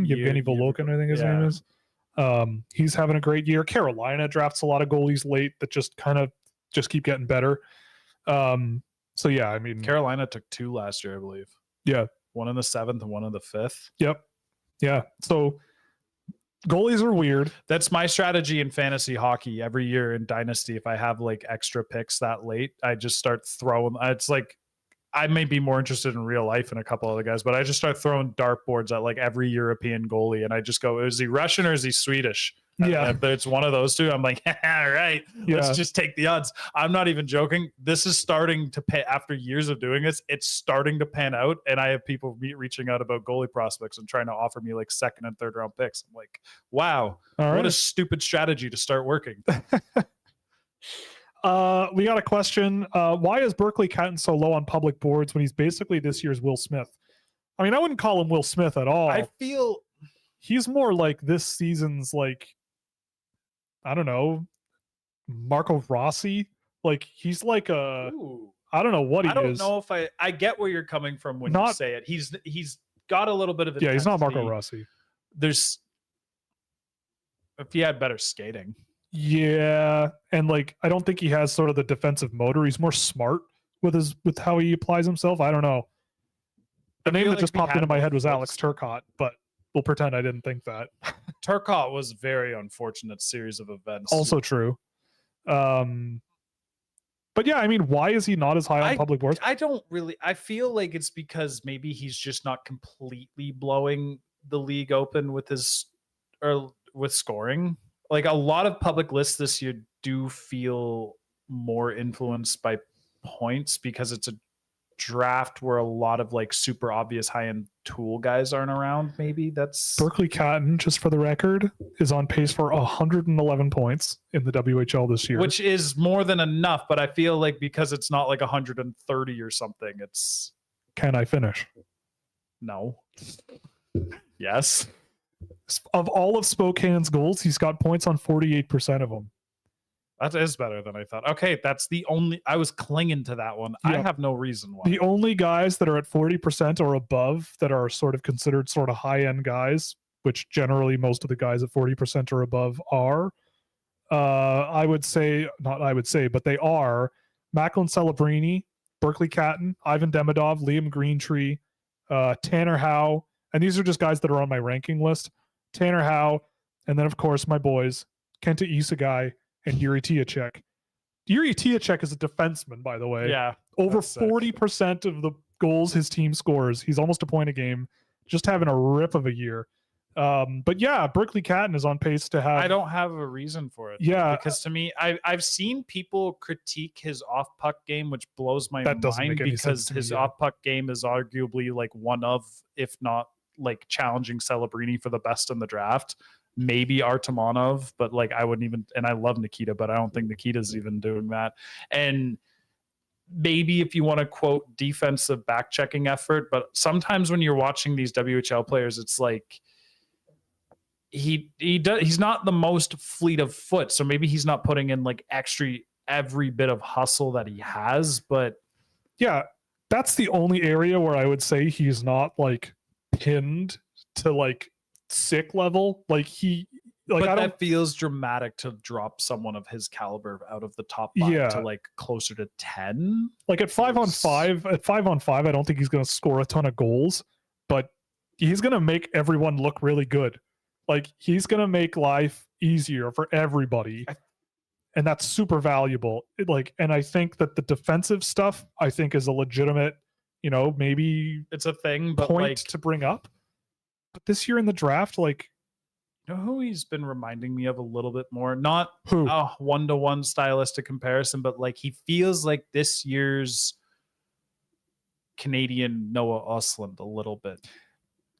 Yevgeny Volokhin, I think his name is. He's having a great year. Carolina drafts a lot of goalies late that just kind of keep getting better. So yeah, I mean, Carolina took 2 last year, I believe. Yeah, 1 in the 7th and 1 in the 5th. Yep. Yeah. So goalies are weird. That's my strategy in fantasy hockey every year in Dynasty. If I have like extra picks that late, I just start throwing. It's like I may be more interested in real life and a couple other guys, but I just start throwing dartboards at like every European goalie, and I just go, is he Russian or is he Swedish? Yeah. If it's one of those two, I'm like, all right, let's just take the odds. I'm not even joking. This is starting to pay after years of doing this. It's starting to pan out. And I have people reaching out about goalie prospects and trying to offer me like second and third round picks. I'm like, wow, what a stupid strategy to start working. We got a question. Why is Berkeley Catton so low on public boards when he's basically this year's Will Smith? I mean, I wouldn't call him Will Smith at all. I feel he's more like this season's, like, I don't know, Marco Rossi. Like, he's like a, I don't know what he is. I don't know if I get where you're coming from when you say it. He's got a little bit of intensity. Yeah, he's not Marco Rossi. If he had better skating. Yeah, and like I don't think he has sort of the defensive motor. He's more smart with how he applies himself. I don't know. The name that just popped into my head was Alex Turcotte, but we'll pretend I didn't think that. Turcotte was a very unfortunate series of events. Also true. But yeah, I mean, why is he not as high on public boards? I feel like it's because maybe he's just not completely blowing the league open with with scoring. Like a lot of public lists this year do feel more influenced by points because it's a draft where a lot of like super obvious high-end tool guys aren't around. Maybe that's Berkeley Catton, just for the record, is on pace for 111 points in the WHL this year, which is more than enough. But I feel like because it's not like 130 or something, it's. Can I finish? No. Yes. Of all of Spokane's goals, he's got points on 48% of them. That is better than I thought. Okay, that's the only. I was clinging to that one. Yeah. I have no reason why. The only guys that are at 40% or above that are sort of considered sort of high-end guys, which generally most of the guys at 40% or above are, I would say, not I would say, but they are Macklin Celebrini, Berkeley Catton, Ivan Demidov, Liam Greentree, Tanner Howe, and these are just guys that are on my ranking list. Tanner Howe, and then of course my boys, Kenta Isagai and Yuri Tiacek. Yuri Tiacek is a defenseman, by the way. Yeah. Over 40% of the goals his team scores. He's almost a point a game. Just having a rip of a year. But yeah, Berkeley Catton is on pace to have. I don't have a reason for it. Yeah. Because to me, I've seen people critique his off puck game, which blows my mind because his off puck game is arguably like one of, if not like challenging Celebrini for the best in the draft. Maybe Artemonov, but like I wouldn't even, and I love Nikita, but I don't think Nikita's even doing that. And maybe if you want to quote defensive back checking effort, but sometimes when you're watching these WHL players, it's like he's not the most fleet of foot. So maybe he's not putting in like every bit of hustle that he has, but yeah, that's the only area where I would say he's not like pinned to like sick level. Like but that feels dramatic to drop someone of his caliber out of the top 5 to like closer to 10. Like at 5-on-5, I don't think he's going to score a ton of goals, but he's going to make everyone look really good. Like he's going to make life easier for everybody. And that's super valuable. And I think that the defensive stuff, I think, is a legitimate, maybe it's a thing, but point to bring up. But this year in the draft, like, you know who he's been reminding me of a little bit more? Not who? A one-to-one stylistic comparison, but like he feels like this year's Canadian Noah Ostlund a little bit.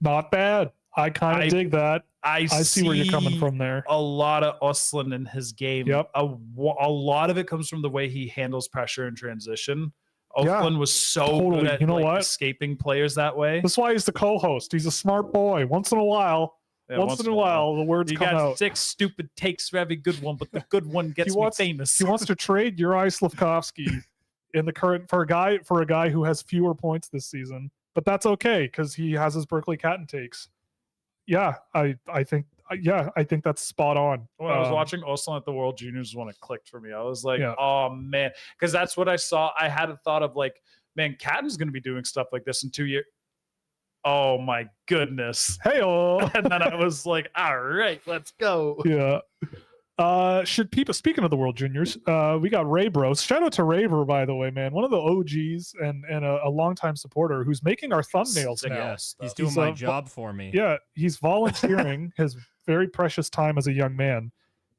Not bad. I kind of dig that. I see where you're coming from there. A lot of Ostlund in his game. Yep. A lot of it comes from the way he handles pressure in transition. Ostlund was so good at escaping players that way. That's why he's the co-host. He's a smart boy. Once in a while, the words come out. You got 6 stupid takes for every good one, but the good one gets me famous. He wants to trade Uri Slafkovsky in the current for a guy who has fewer points this season, but that's okay because he has his Berkeley Catton takes. Yeah, I think that's spot on. When I was watching Ostlund at the World Juniors when it clicked for me, I was like, oh man, because that's what I saw. I had a thought of like, man, Catton's going to be doing stuff like this in 2 years. Oh my goodness. Hey-o. And then I was like, all right, let's go. Yeah. Should people, speaking of the World Juniors, we got Ray Bros. Shout out to Raver, by the way, man. One of the OGs and a longtime supporter who's making our thumbnails now. Yes, he's doing my job for me. Yeah, he's volunteering his very precious time as a young man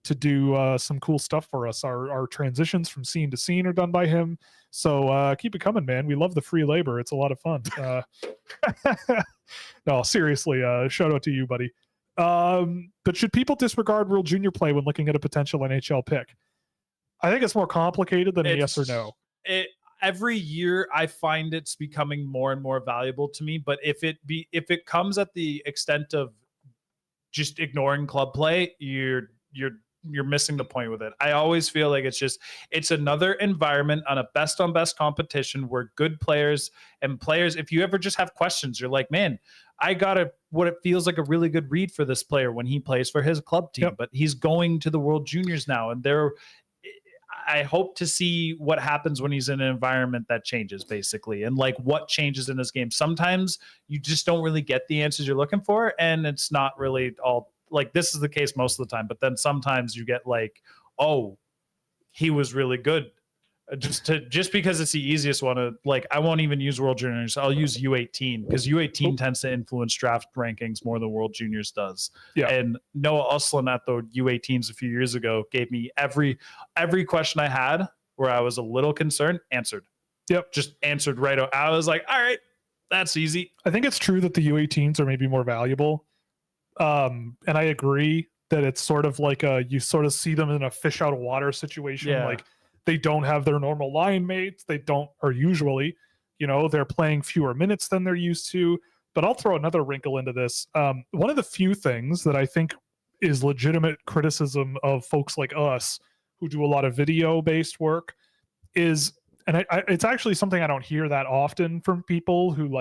to do some cool stuff for us. Our transitions from scene to scene are done by him. So keep it coming, man. We love the free labor. It's a lot of fun. No, seriously, shout out to you, buddy. But should people disregard World Junior play when looking at a potential NHL pick? I think it's more complicated than a yes or no. Every year I find it's becoming more and more valuable to me, but if it comes at the extent of just ignoring club play, you're missing the point with it. I always feel like it's another environment on a best on best competition where good players, if you ever just have questions, you're like, man, I got what it feels like a really good read for this player when he plays for his club team, but he's going to the World Juniors now. And I hope to see what happens when he's in an environment that changes, basically, and like what changes in his game. Sometimes you just don't really get the answers you're looking for, and it's not really all like this is the case most of the time. But then sometimes you get like, oh, he was really good. Just because it's the easiest one. Like I won't even use World Juniors. I'll use U18 because U18 tends to influence draft rankings more than World Juniors does. Yeah. And Noah Uslan at the U18s a few years ago gave me every question I had where I was a little concerned, answered. Yep. Just answered right out. I was like, all right, that's easy. I think it's true that the U18s are maybe more valuable. And I agree that it's sort of like you sort of see them in a fish out of water situation. Yeah. Like they don't have their normal line mates. Usually, they're playing fewer minutes than they're used to. But I'll throw another wrinkle into this. One of the few things that I think is legitimate criticism of folks like us who do a lot of video-based work is, and it's actually something I don't hear that often from people who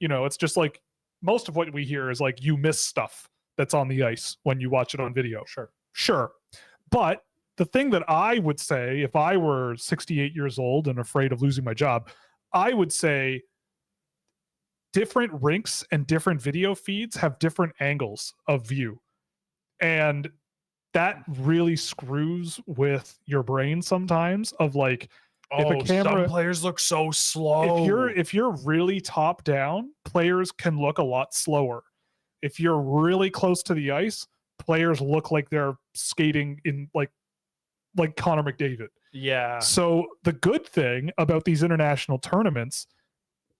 it's just like most of what we hear is like you miss stuff that's on the ice when you watch it on video. Sure. But the thing that I would say, if I were 68 years old and afraid of losing my job, I would say different rinks and different video feeds have different angles of view. And that really screws with your brain sometimes of like, if a camera, some players look so slow. If you're really top down, players can look a lot slower. If you're really close to the ice, players look like they're skating in like Connor McDavid. Yeah. So the good thing about these international tournaments,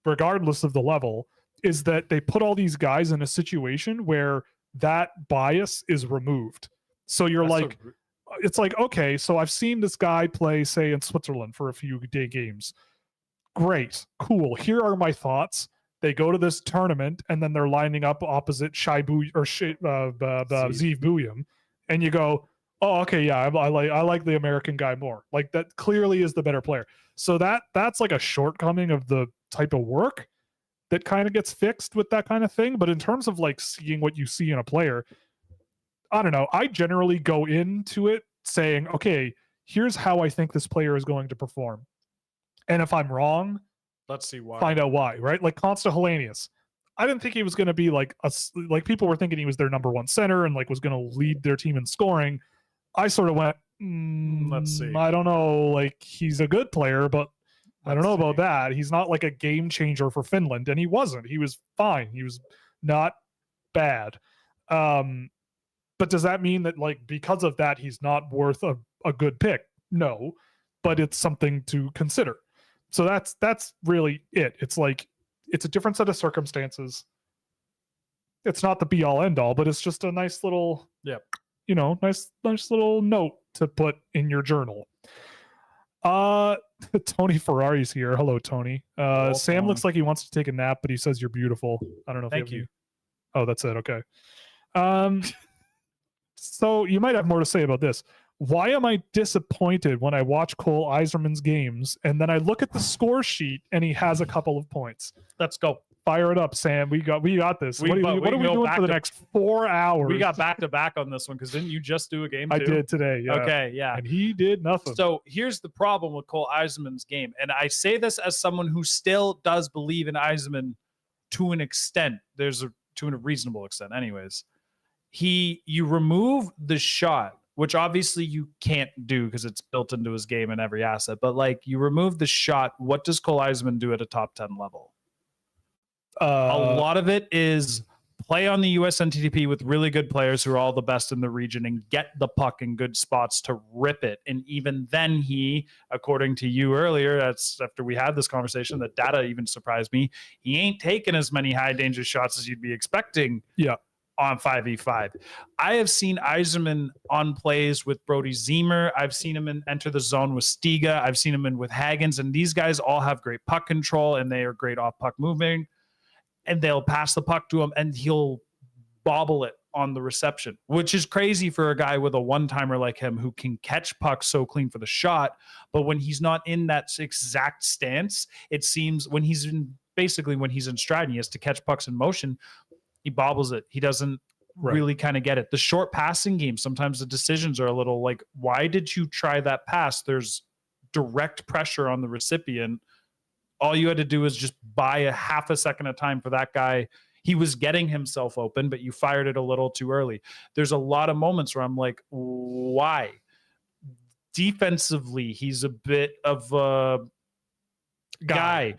regardless of the level, is that they put all these guys in a situation where that bias is removed. So it's like, okay, so I've seen this guy play, say, in Switzerland for a few day games. Great, cool. Here are my thoughts. They go to this tournament and then they're lining up opposite Zeev Buium, and you go, oh, okay, yeah, I like the American guy more. Like that clearly is the better player. So that's like a shortcoming of the type of work that kind of gets fixed with that kind of thing. But in terms of like seeing what you see in a player, I don't know. I generally go into it saying, okay, here's how I think this player is going to perform. And if I'm wrong, let's see why. Find out why, right? Like Consta Hellenius. I didn't think he was going to be like people were thinking he was their number one center and like was going to lead their team in scoring. I sort of went, let's see. I don't know. Like he's a good player, but I don't know about that. He's not like a game changer for Finland, and he wasn't. He was fine. He was not bad. But does that mean that like because of that he's not worth a good pick? No, but it's something to consider. So that's really it. It's like it's a different set of circumstances. It's not the be all end all, but it's just a nice little nice little note to put in your journal. Tony Ferrari's here. Hello, Tony. Sam looks like he wants to take a nap, but he says you're beautiful. I don't know if Thank you. Oh, that's it. Okay. So you might have more to say about this. Why am I disappointed when I watch Cole Yzerman's games and then I look at the score sheet and he has a couple of points? Let's go. Fire it up, Sam. We got this. What are we doing for the next 4 hours? We got back to back on this one because didn't you just do a game too? I did today. Yeah. Okay, yeah. And he did nothing. So here's the problem with Cole Yzerman's game. And I say this as someone who still does believe in Yzerman to an extent. To a reasonable extent anyways. You remove the shot, which obviously you can't do because it's built into his game and every asset. But like you remove the shot, what does Cole Yzerman do at a top 10 level? A lot of it is play on the USNTDP with really good players who are all the best in the region and get the puck in good spots to rip it. And even then he, according to you earlier, that's after we had this conversation, the data even surprised me. He ain't taken as many high danger shots as you'd be expecting. Yeah. On 5v5. I have seen Yzerman on plays with Brody Zemer. I've seen him enter the zone with Stiga. I've seen him in with Hagens, and these guys all have great puck control and they are great off puck moving, and they'll pass the puck to him and he'll bobble it on the reception, which is crazy for a guy with a one-timer like him who can catch pucks so clean for the shot. But when he's not in that exact stance, it seems when he's in stride and he has to catch pucks in motion, he bobbles it. He doesn't really kind of get it. The short passing game, sometimes the decisions are a little like, why did you try that pass? There's direct pressure on the recipient. All you had to do is just buy a half a second of time for that guy. He was getting himself open, but you fired it a little too early. There's a lot of moments where I'm like, why? Defensively, he's a bit of a guy.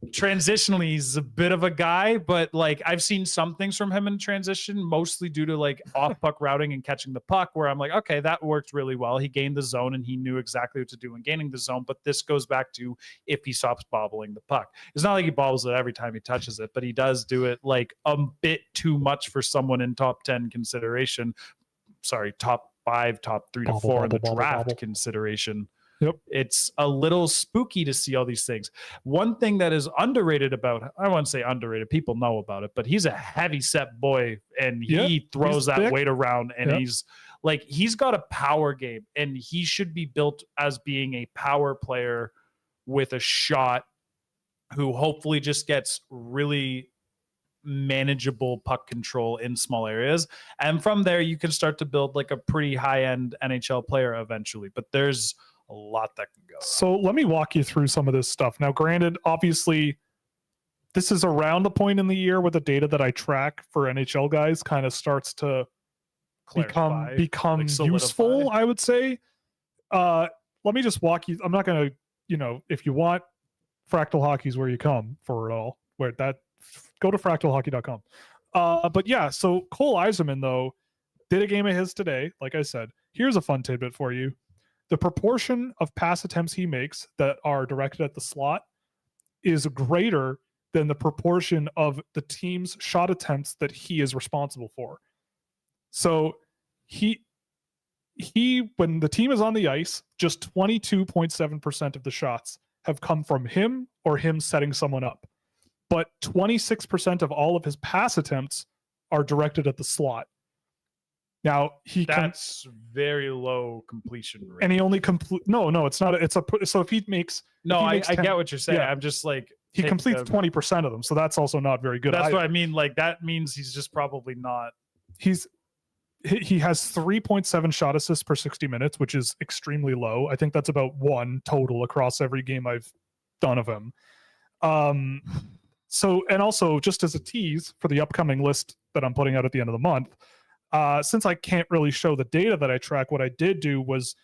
Transitionally, he's a bit of a guy, but like I've seen some things from him in transition, mostly due to like off puck routing and catching the puck, where I'm like, okay, that worked really well. He gained the zone and he knew exactly what to do in gaining the zone. But this goes back to if he stops bobbling the puck. It's not like he bobbles it every time he touches it, but he does do it like a bit too much for someone in top 10 consideration. Sorry, top 5, top 3 to 4 in the draft consideration. Yep. It's a little spooky to see all these things. One thing that is underrated about, I won't say underrated, people know about it, but he's a heavy set boy and he throws that thick. weight around and he's got a power game and he should be built as being a power player with a shot who hopefully just gets really manageable puck control in small areas. And from there, you can start to build like a pretty high-end NHL player eventually. But there's a lot that can go. So let me walk you through some of this stuff. Now, granted, obviously, this is around the point in the year where the data that I track for NHL guys kind of starts to become like useful, I would say. Let me just walk you. I'm not going to, if you want, Fractal Hockey is where you come for it all. Go to fractalhockey.com. But yeah, so Cole Yzerman, though, did a game of his today. Like I said, here's a fun tidbit for you. The proportion of pass attempts he makes that are directed at the slot is greater than the proportion of the team's shot attempts that he is responsible for. So he when the team is on the ice, just 22.7% of the shots have come from him or him setting someone up. But 26% of all of his pass attempts are directed at the slot. Now that's very low completion rate. And he only no, it's not. So if he makes I get what you're saying. Yeah, I'm just like he completes 20% of them, so that's also not very good. That's what I mean. Like that means he's just probably not. He has 3.7 shot assists per 60 minutes, which is extremely low. I think that's about 1 total across every game I've done of him. So, and also just as a tease for the upcoming list that I'm putting out at the end of the month, since I can't really show the data that I track, what I did do was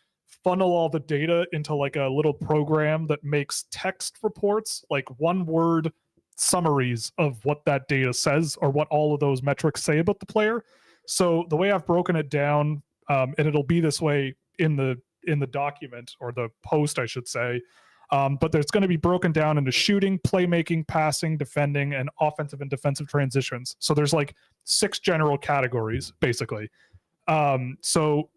funnel all the data into like a little program that makes text reports, like 1-word summaries of what that data says or what all of those metrics say about the player. So the way I've broken it down, and it'll be this way in the document or the post, I should say, but there's going to be broken down into shooting, playmaking, passing, defending, and offensive and defensive transitions. So there's like 6 general categories, basically. So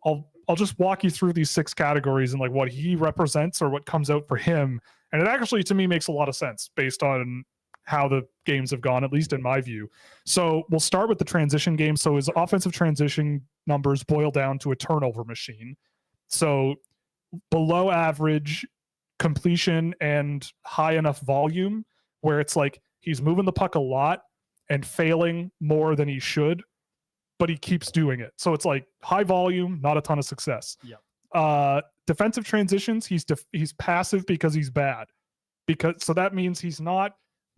I'll just walk you through these 6 categories and like what he represents or what comes out for him. And it actually, to me, makes a lot of sense based on how the games have gone, at least in my view. So we'll start with the transition game. So his offensive transition numbers boil down to a turnover machine. So below average completion and high enough volume where it's like he's moving the puck a lot and failing more than he should, but he keeps doing it. So it's like high volume, not a ton of success. Yeah. Defensive transitions, he's passive because he's bad. So that means he's not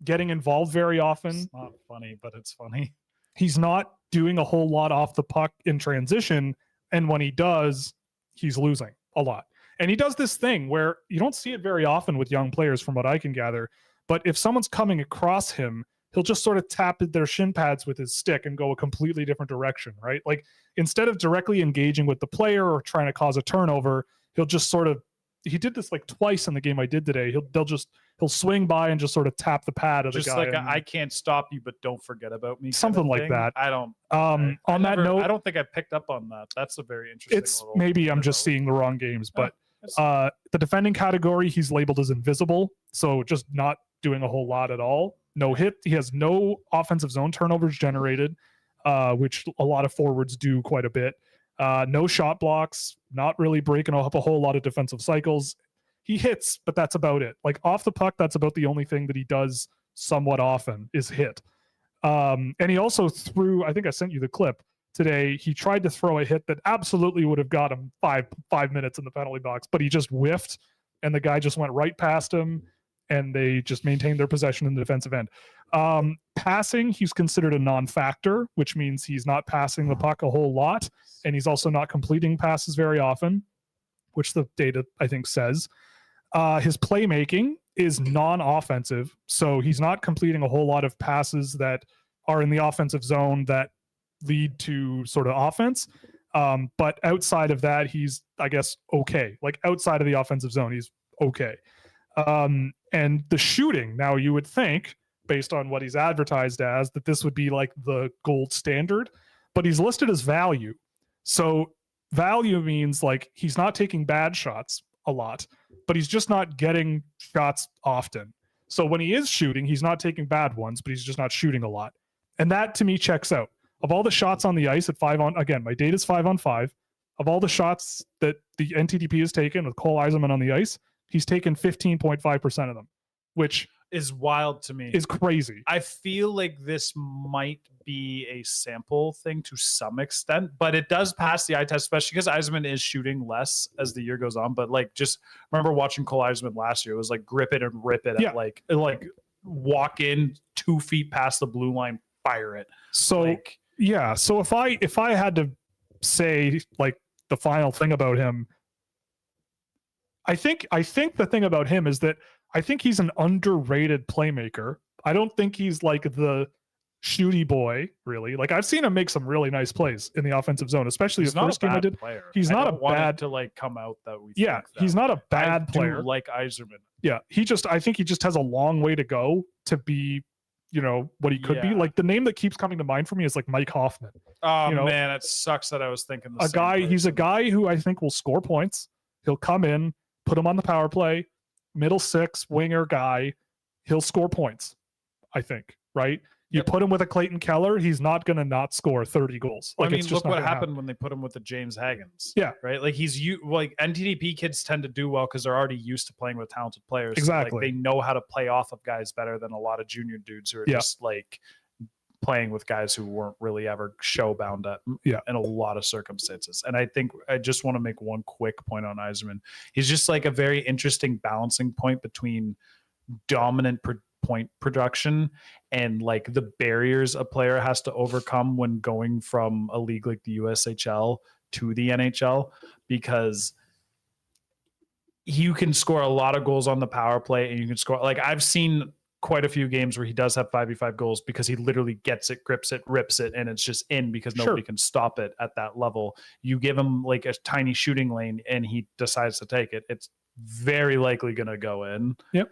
getting involved very often. It's not funny, but it's funny. He's not doing a whole lot off the puck in transition, and when he does, he's losing a lot. And he does this thing where you don't see it very often with young players, from what I can gather, But if someone's coming across him, he'll just sort of tap their shin pads with his stick and go a completely different direction, right? Like instead of directly engaging with the player or trying to cause a turnover, he'll just sort of, he did this like twice in the game I did today. He'll swing by and just sort of tap the pad of just the guy. Just like I can't stop you, but don't forget about me. Something like that. I don't. On that note, I don't think I picked up on that. That's a very interesting. It's maybe I'm just seeing the wrong games, but the defending category, he's labeled as invisible, so just not doing a whole lot at all. No hit. He has no offensive zone turnovers generated, which a lot of forwards do quite a bit. No shot blocks, not really breaking up a whole lot of defensive cycles. He hits, but that's about it. Like off the puck, that's about the only thing that he does somewhat often is hit. And he also threw, I think I sent you the clip today. He tried to throw a hit that absolutely would have got him five minutes in the penalty box, but he just whiffed and the guy just went right past him and they just maintained their possession in the defensive end. Passing, he's considered a non-factor, which means he's not passing the puck a whole lot. And he's also not completing passes very often, which the data, I think, says. His playmaking is non-offensive, so he's not completing a whole lot of passes that are in the offensive zone that lead to sort of offense. But outside of that, he's, I guess, okay. Like outside of the offensive zone, he's okay. And the shooting, now you would think, based on what he's advertised as, that this would be like the gold standard, but he's listed as value. So value means like he's not taking bad shots a lot, but he's just not getting shots often. So when he is shooting, he's not taking bad ones, but he's just not shooting a lot. And that to me checks out. Of all the shots on the ice at 5-on, again, my data's 5-on-5. Of all the shots that the NTDP has taken with Cole Eiserman on the ice, he's taken 15.5% of them, which is wild to me. Is crazy. I feel like this might be a sample thing to some extent, but it does pass the eye test, especially because Eiserman is shooting less as the year goes on. But like, just remember watching Cole Eiserman last year. It was like grip it and rip it. Yeah. At like walk in 2 feet past the blue line, fire it. So like, yeah. So if I had to say like the final thing about him, I think the thing about him is that I think he's an underrated playmaker. I don't think he's like the shooty boy, really. Like I've seen him make some really nice plays in the offensive zone, especially the first game I did. Player. He's not a bad to like come out that we. Yeah, he's not a bad player. Like Eiserman. Yeah, I think he just has a long way to go to be, you know, what he could be. Like the name that keeps coming to mind for me is like Mike Hoffman. Oh, you know, man, it sucks that I was thinking the same guy. He's a guy who I think will score points. He'll come in, put him on the power play, middle six winger guy. He'll score points, I think, right? You put him with a Clayton Keller, he's not going to not score 30 goals. Like, I mean, it's just look what happened when they put him with the James Haggans. Yeah. Right? Like like NTDP kids tend to do well because they're already used to playing with talented players. Exactly. So, like, they know how to play off of guys better than a lot of junior dudes who are just like playing with guys who weren't really ever show bound at in a lot of circumstances. And I think I just want to make one quick point on Eiserman. He's just like a very interesting balancing point between dominant point production and like the barriers a player has to overcome when going from a league like the USHL to the NHL, because you can score a lot of goals on the power play and you can score, like I've seen quite a few games where he does have 5v5 goals because he literally gets it, grips it, rips it, and it's just in because nobody can stop it at that level. You give him like a tiny shooting lane and he decides to take it, it's very likely going to go in. Yep.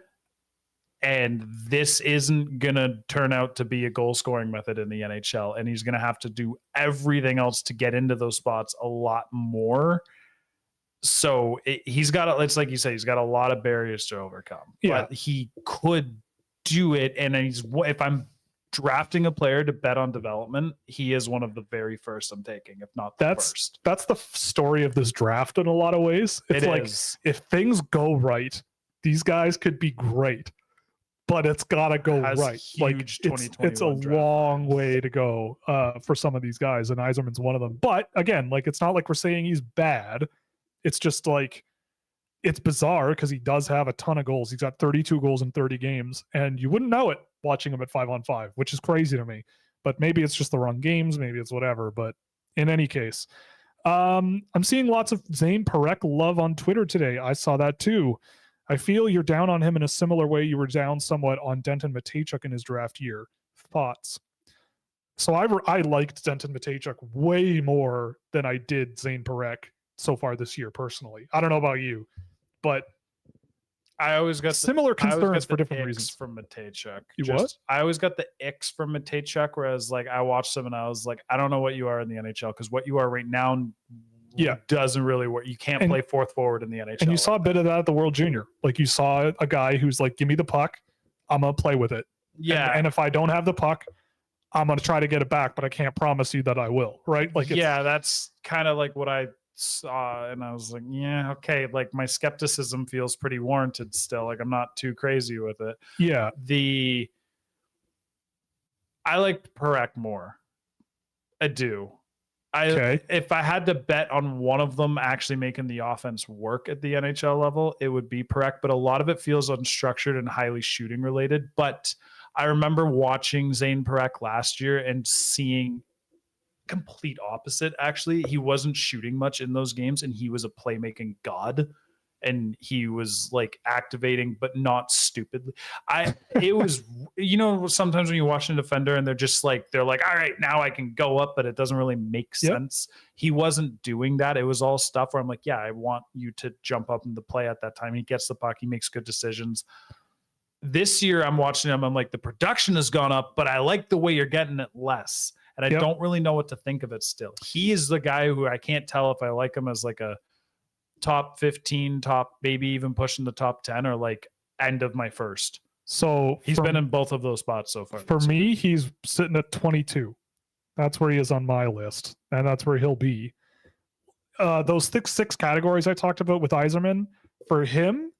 And this isn't going to turn out to be a goal scoring method in the NHL. And he's going to have to do everything else to get into those spots a lot more. So he's got, it's like you say, he's got a lot of barriers to overcome. Yeah. But he could do it. And if I'm drafting a player to bet on development, he is one of the very first I'm taking, if not the first. That's the story of this draft in a lot of ways. It's like, if things go right, these guys could be great. But it's got to go right. Like it's a long way to go for some of these guys, and Eiserman's one of them. But again, like it's not like we're saying he's bad. It's just like it's bizarre because he does have a ton of goals. He's got 32 goals in 30 games, and you wouldn't know it watching him at 5-on-5, which is crazy to me. But maybe it's just the wrong games, maybe it's whatever. But in any case, I'm seeing lots of Zane Parekh love on Twitter today. I saw that too. I feel you're down on him in a similar way you were down somewhat on Denton Matejchuk in his draft year. Thoughts? So I liked Denton Matejchuk way more than I did Zane Parekh so far this year personally. I don't know about you, but I always got similar concerns for different reasons. From Matejchuk. What? I always got the icks from Matejchuk, whereas like I watched him and I was like, I don't know what you are in the NHL, because what you are right now doesn't really work. You can't play fourth forward in the NHL. And you saw a bit of that at the World Junior. Like you saw a guy who's like, give me the puck, I'm gonna play with it. Yeah. And if I don't have the puck, I'm gonna try to get it back, but I can't promise you that I will. Right? Like that's kind of like what I saw, and I was like, yeah, okay, like my skepticism feels pretty warranted still. Like I'm not too crazy with it. Yeah. I like Parekh more. I do. If I had to bet on one of them actually making the offense work at the NHL level, it would be Parekh, but a lot of it feels unstructured and highly shooting related. But I remember watching Zane Parekh last year and seeing complete opposite. Actually, he wasn't shooting much in those games, and he was a playmaking god, and he was like activating, but not stupidly. It was, sometimes when you watch a defender and they're like, all right, now I can go up, but it doesn't really make sense. He wasn't doing that. It was all stuff where I'm like, yeah, I want you to jump up in the play at that time. He gets the puck, he makes good decisions. This year I'm watching him, I'm like, the production has gone up, but I like the way you're getting it less. And I don't really know what to think of it still. He is the guy who I can't tell if I like him as like a top 15, maybe even pushing the top 10, or like end of my first. So he's been in both of those spots so far. For me, he's sitting at 22. That's where he is on my list, and that's where he'll be. Those six categories I talked about with Yzerman, for him,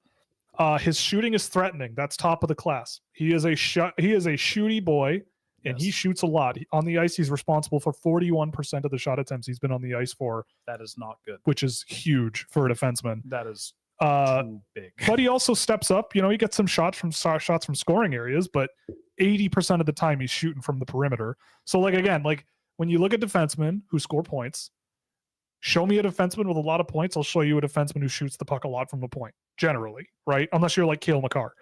his shooting is threatening. That's top of the class. He is a shooty boy. And he shoots a lot. On the ice, he's responsible for 41% of the shot attempts he's been on the ice for. That is not good. Which is huge for a defenseman. That is too big. But he also steps up. He gets some shots from scoring areas, but 80% of the time he's shooting from the perimeter. So, when you look at defensemen who score points, show me a defenseman with a lot of points. I'll show you a defenseman who shoots the puck a lot from the point, generally, right? Unless you're like Cale Makar.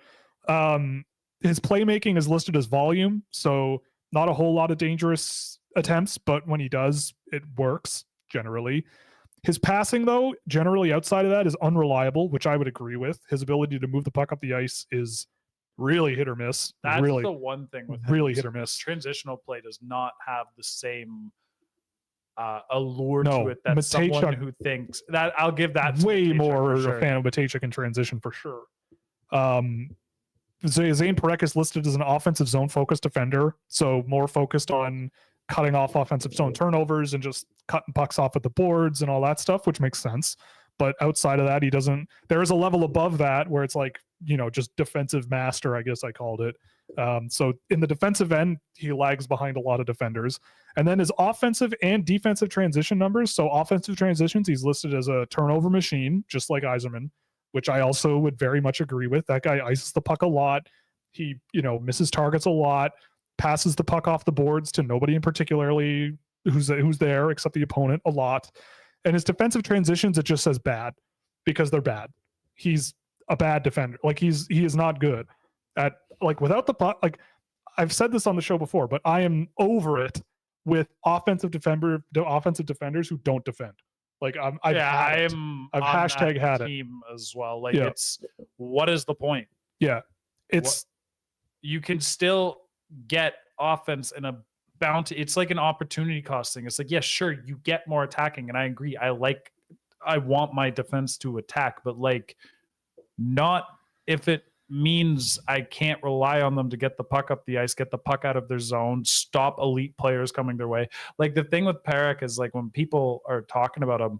His playmaking is listed as volume, so not a whole lot of dangerous attempts, but when he does, it works generally. His passing, though, generally outside of that, is unreliable, which I would agree with. His ability to move the puck up the ice is really hit or miss. That's really, the one thing with him. Really hit or miss. Transitional play does not have the same allure to it that someone who thinks that. I'll give that way more a fan of Matejchuk in transition for sure. Zane Parekh is listed as an offensive zone focused defender, so more focused on cutting off offensive zone turnovers and just cutting pucks off at the boards and all that stuff, which makes sense. But outside of that, he doesn't. There is a level above that where it's like, just defensive master, I guess I called it. So in the defensive end, he lags behind a lot of defenders. And then his offensive and defensive transition numbers. So offensive transitions, he's listed as a turnover machine, just like Yzerman, which I also would very much agree with. That guy ices the puck a lot. He, misses targets a lot, passes the puck off the boards to nobody in particularly who's there except the opponent a lot. And his defensive transitions, it just says bad because they're bad. He's a bad defender. Like he is not good at, like, without the puck. Like I've said this on the show before, but I am over it with offensive defenders who don't defend. Like I've hashtag had it as well. Like it's, what is the point? Yeah, you can still get offense in a bounty. It's like an opportunity cost thing. It's like, yeah, sure, you get more attacking, and I agree. I want my defense to attack, but like, not if it means I can't rely on them to get the puck up the ice, get the puck out of their zone, stop elite players coming their way. Like the thing with Parekh is, like, when people are talking about him,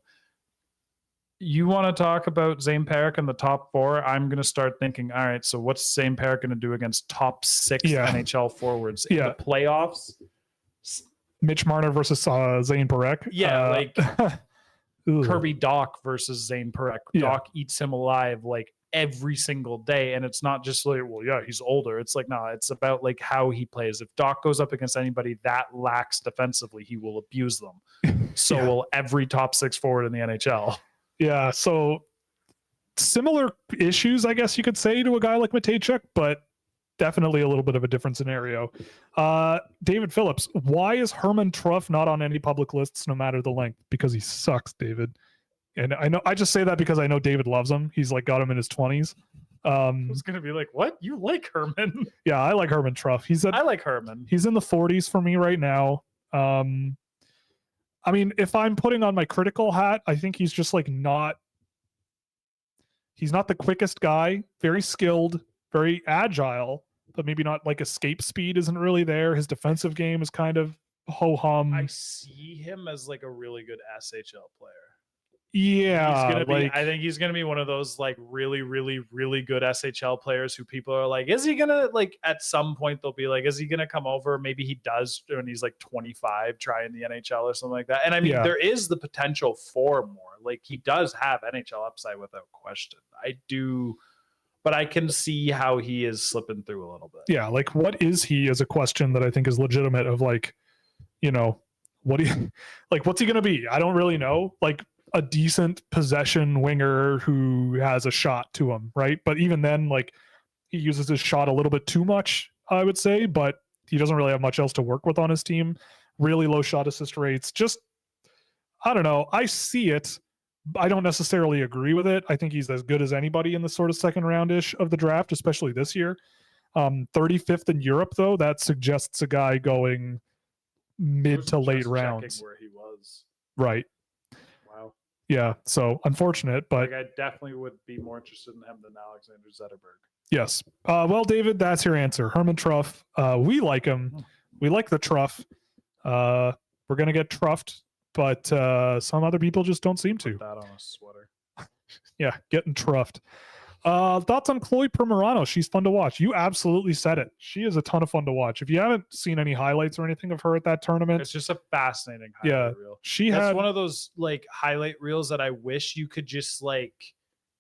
you want to talk about Zane Parekh in the top four, I'm going to start thinking, all right, so what's Zane Parekh going to do against top six NHL forwards in the playoffs? Mitch Marner versus Zane Parekh. Like Kirby Dach versus Zane Parekh. Dach eats him alive like every single day, and it's not just like, well, yeah, he's older. It's like, no, it's about like how he plays. If Dach goes up against anybody that lacks defensively, he will abuse them. So will every top six forward in the NHL. Yeah, so similar issues, I guess you could say, to a guy like Matejchuk, but definitely a little bit of a different scenario. David Phillips, why is Herman Truff not on any public lists no matter the length? Because he sucks, David. And I just say that because I know David loves him. He's like got him in his 20s. I was gonna be like, what? You like Herman? Yeah, I like Herman Truff. I like Herman. He's in the 40s for me right now. I mean, if I'm putting on my critical hat, I think he's just like he's not the quickest guy, very skilled, very agile, but maybe not like escape speed isn't really there. His defensive game is kind of ho-hum. I see him as like a really good SHL player. Yeah, I think he's gonna be one of those like really, really, really good SHL players who people are like, is he gonna like at some point they'll be like, is he gonna come over? Maybe he does when he's like 25, try in the NHL or something like that. And I mean, there is the potential for more. Like he does have NHL upside without question. I do, but I can see how he is slipping through a little bit. Yeah, like what is he is a question that I think is legitimate. Of like, you know, what do you like? What's he gonna be? I don't really know. Like, a decent possession winger who has a shot to him, right? But even then, like, he uses his shot a little bit too much, I would say, but he doesn't really have much else to work with on his team. Really low shot assist rates. Just, I don't know. I see it. I don't necessarily agree with it. I think he's as good as anybody in the sort of second round-ish of the draft, especially this year. 35th in Europe, though, that suggests a guy going mid to late rounds. Where he was. Right. Yeah, so unfortunate, but like I definitely would be more interested in him than Alexander Zetterberg. Yes. Well, David, that's your answer. Herman Truff. We like him. We like the Truff. We're gonna get truffed, but some other people just don't seem to. Put that on a sweater. Yeah, getting truffed. Thoughts on Chloe Primerano? She's fun to watch. You absolutely said it. She is a ton of fun to watch. If you haven't seen any highlights or anything of her at that tournament, it's just a fascinating highlight reel. That's one of those like highlight reels that I wish you could just like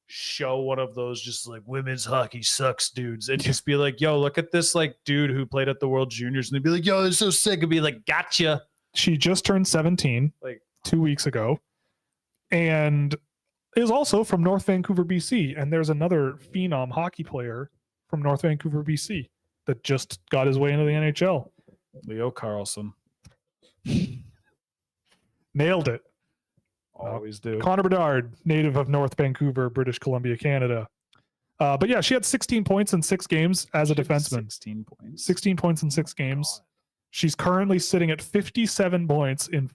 show one of those just like women's hockey sucks dudes and just be like, yo, look at this like dude who played at the World Juniors, and they'd be like, yo, it's so sick, and be like, gotcha. She just turned 17 like 2 weeks ago, and is also from North Vancouver, BC. And there's another phenom hockey player from North Vancouver, BC that just got his way into the NHL. Leo Carlson. Nailed it. Always do. Connor Bedard, native of North Vancouver, British Columbia, Canada. But yeah, she had 16 points in 6 games as a defenseman. 16 points. 16 points in 6 games. God. She's currently sitting at 57 points in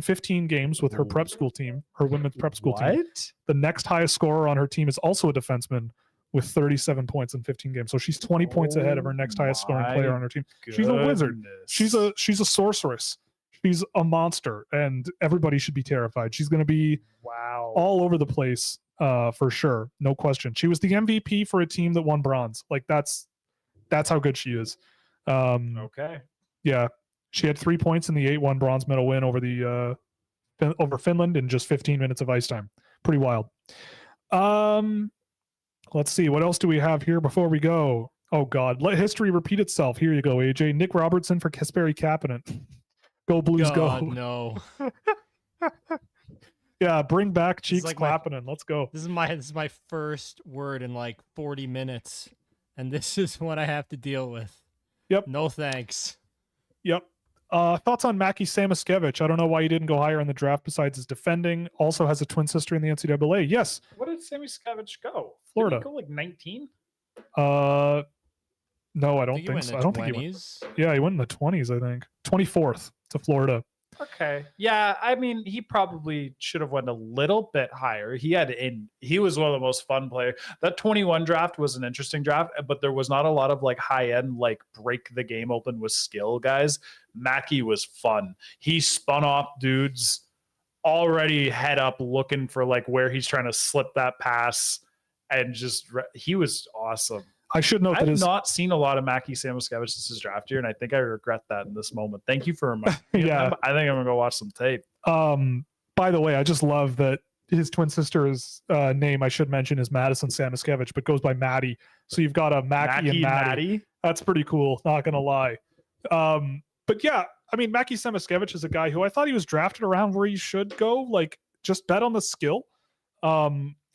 15 games with her prep school team, her women's prep school team. The next highest scorer on her team is also a defenseman with 37 points in 15 games. So she's 20 points ahead of her next highest scoring player on her team. She's a wizard. She's a sorceress. She's a monster, and everybody should be terrified. She's going to be all over the place for sure. No question. She was the MVP for a team that won bronze. Like that's how good she is. Okay. Yeah, she had 3 points in the 8-1 bronze medal win over the over Finland in just 15 minutes of ice time. Pretty wild. Let's see, what else do we have here before we go? Oh God, let history repeat itself. Here you go, AJ. Nick Robertson for Kasperi Kapanen. Go Blues, God, go! No. Yeah, bring back Cheeks like Kapanen. Let's go. This is my first word in like 40 minutes, and this is what I have to deal with. Yep. No thanks. Yep. Thoughts on Mackie Samoskevich? I don't know why he didn't go higher in the draft besides his defending. Also has a twin sister in the NCAA. Yes. What did Samoskevich go? Florida. Did he go like 19? No, I don't think so. I don't think he went. Yeah, he went in the 20s, I think. 24th to Florida. Okay. Yeah, I mean, he probably should have went a little bit higher. He was one of the most fun players. That 21 draft was an interesting draft, but there was not a lot of like high end, like break the game open with skill guys. Mackie was fun. He spun off dudes already head up looking for like where he's trying to slip that pass, and he was awesome. I should note that I've not seen a lot of Mackie Samoskevich since his draft year, and I think I regret that in this moment. Thank you for reminding me. Yeah. I think I'm gonna go watch some tape. By the way, I just love that his twin sister's name, I should mention, is Madison Samoskevich, but goes by Maddie. So you've got a Mackie and Maddie. That's pretty cool, not gonna lie. But yeah, I mean, Mackie Samoskevich is a guy who I thought he was drafted around where he should go. Like, just bet on the skill.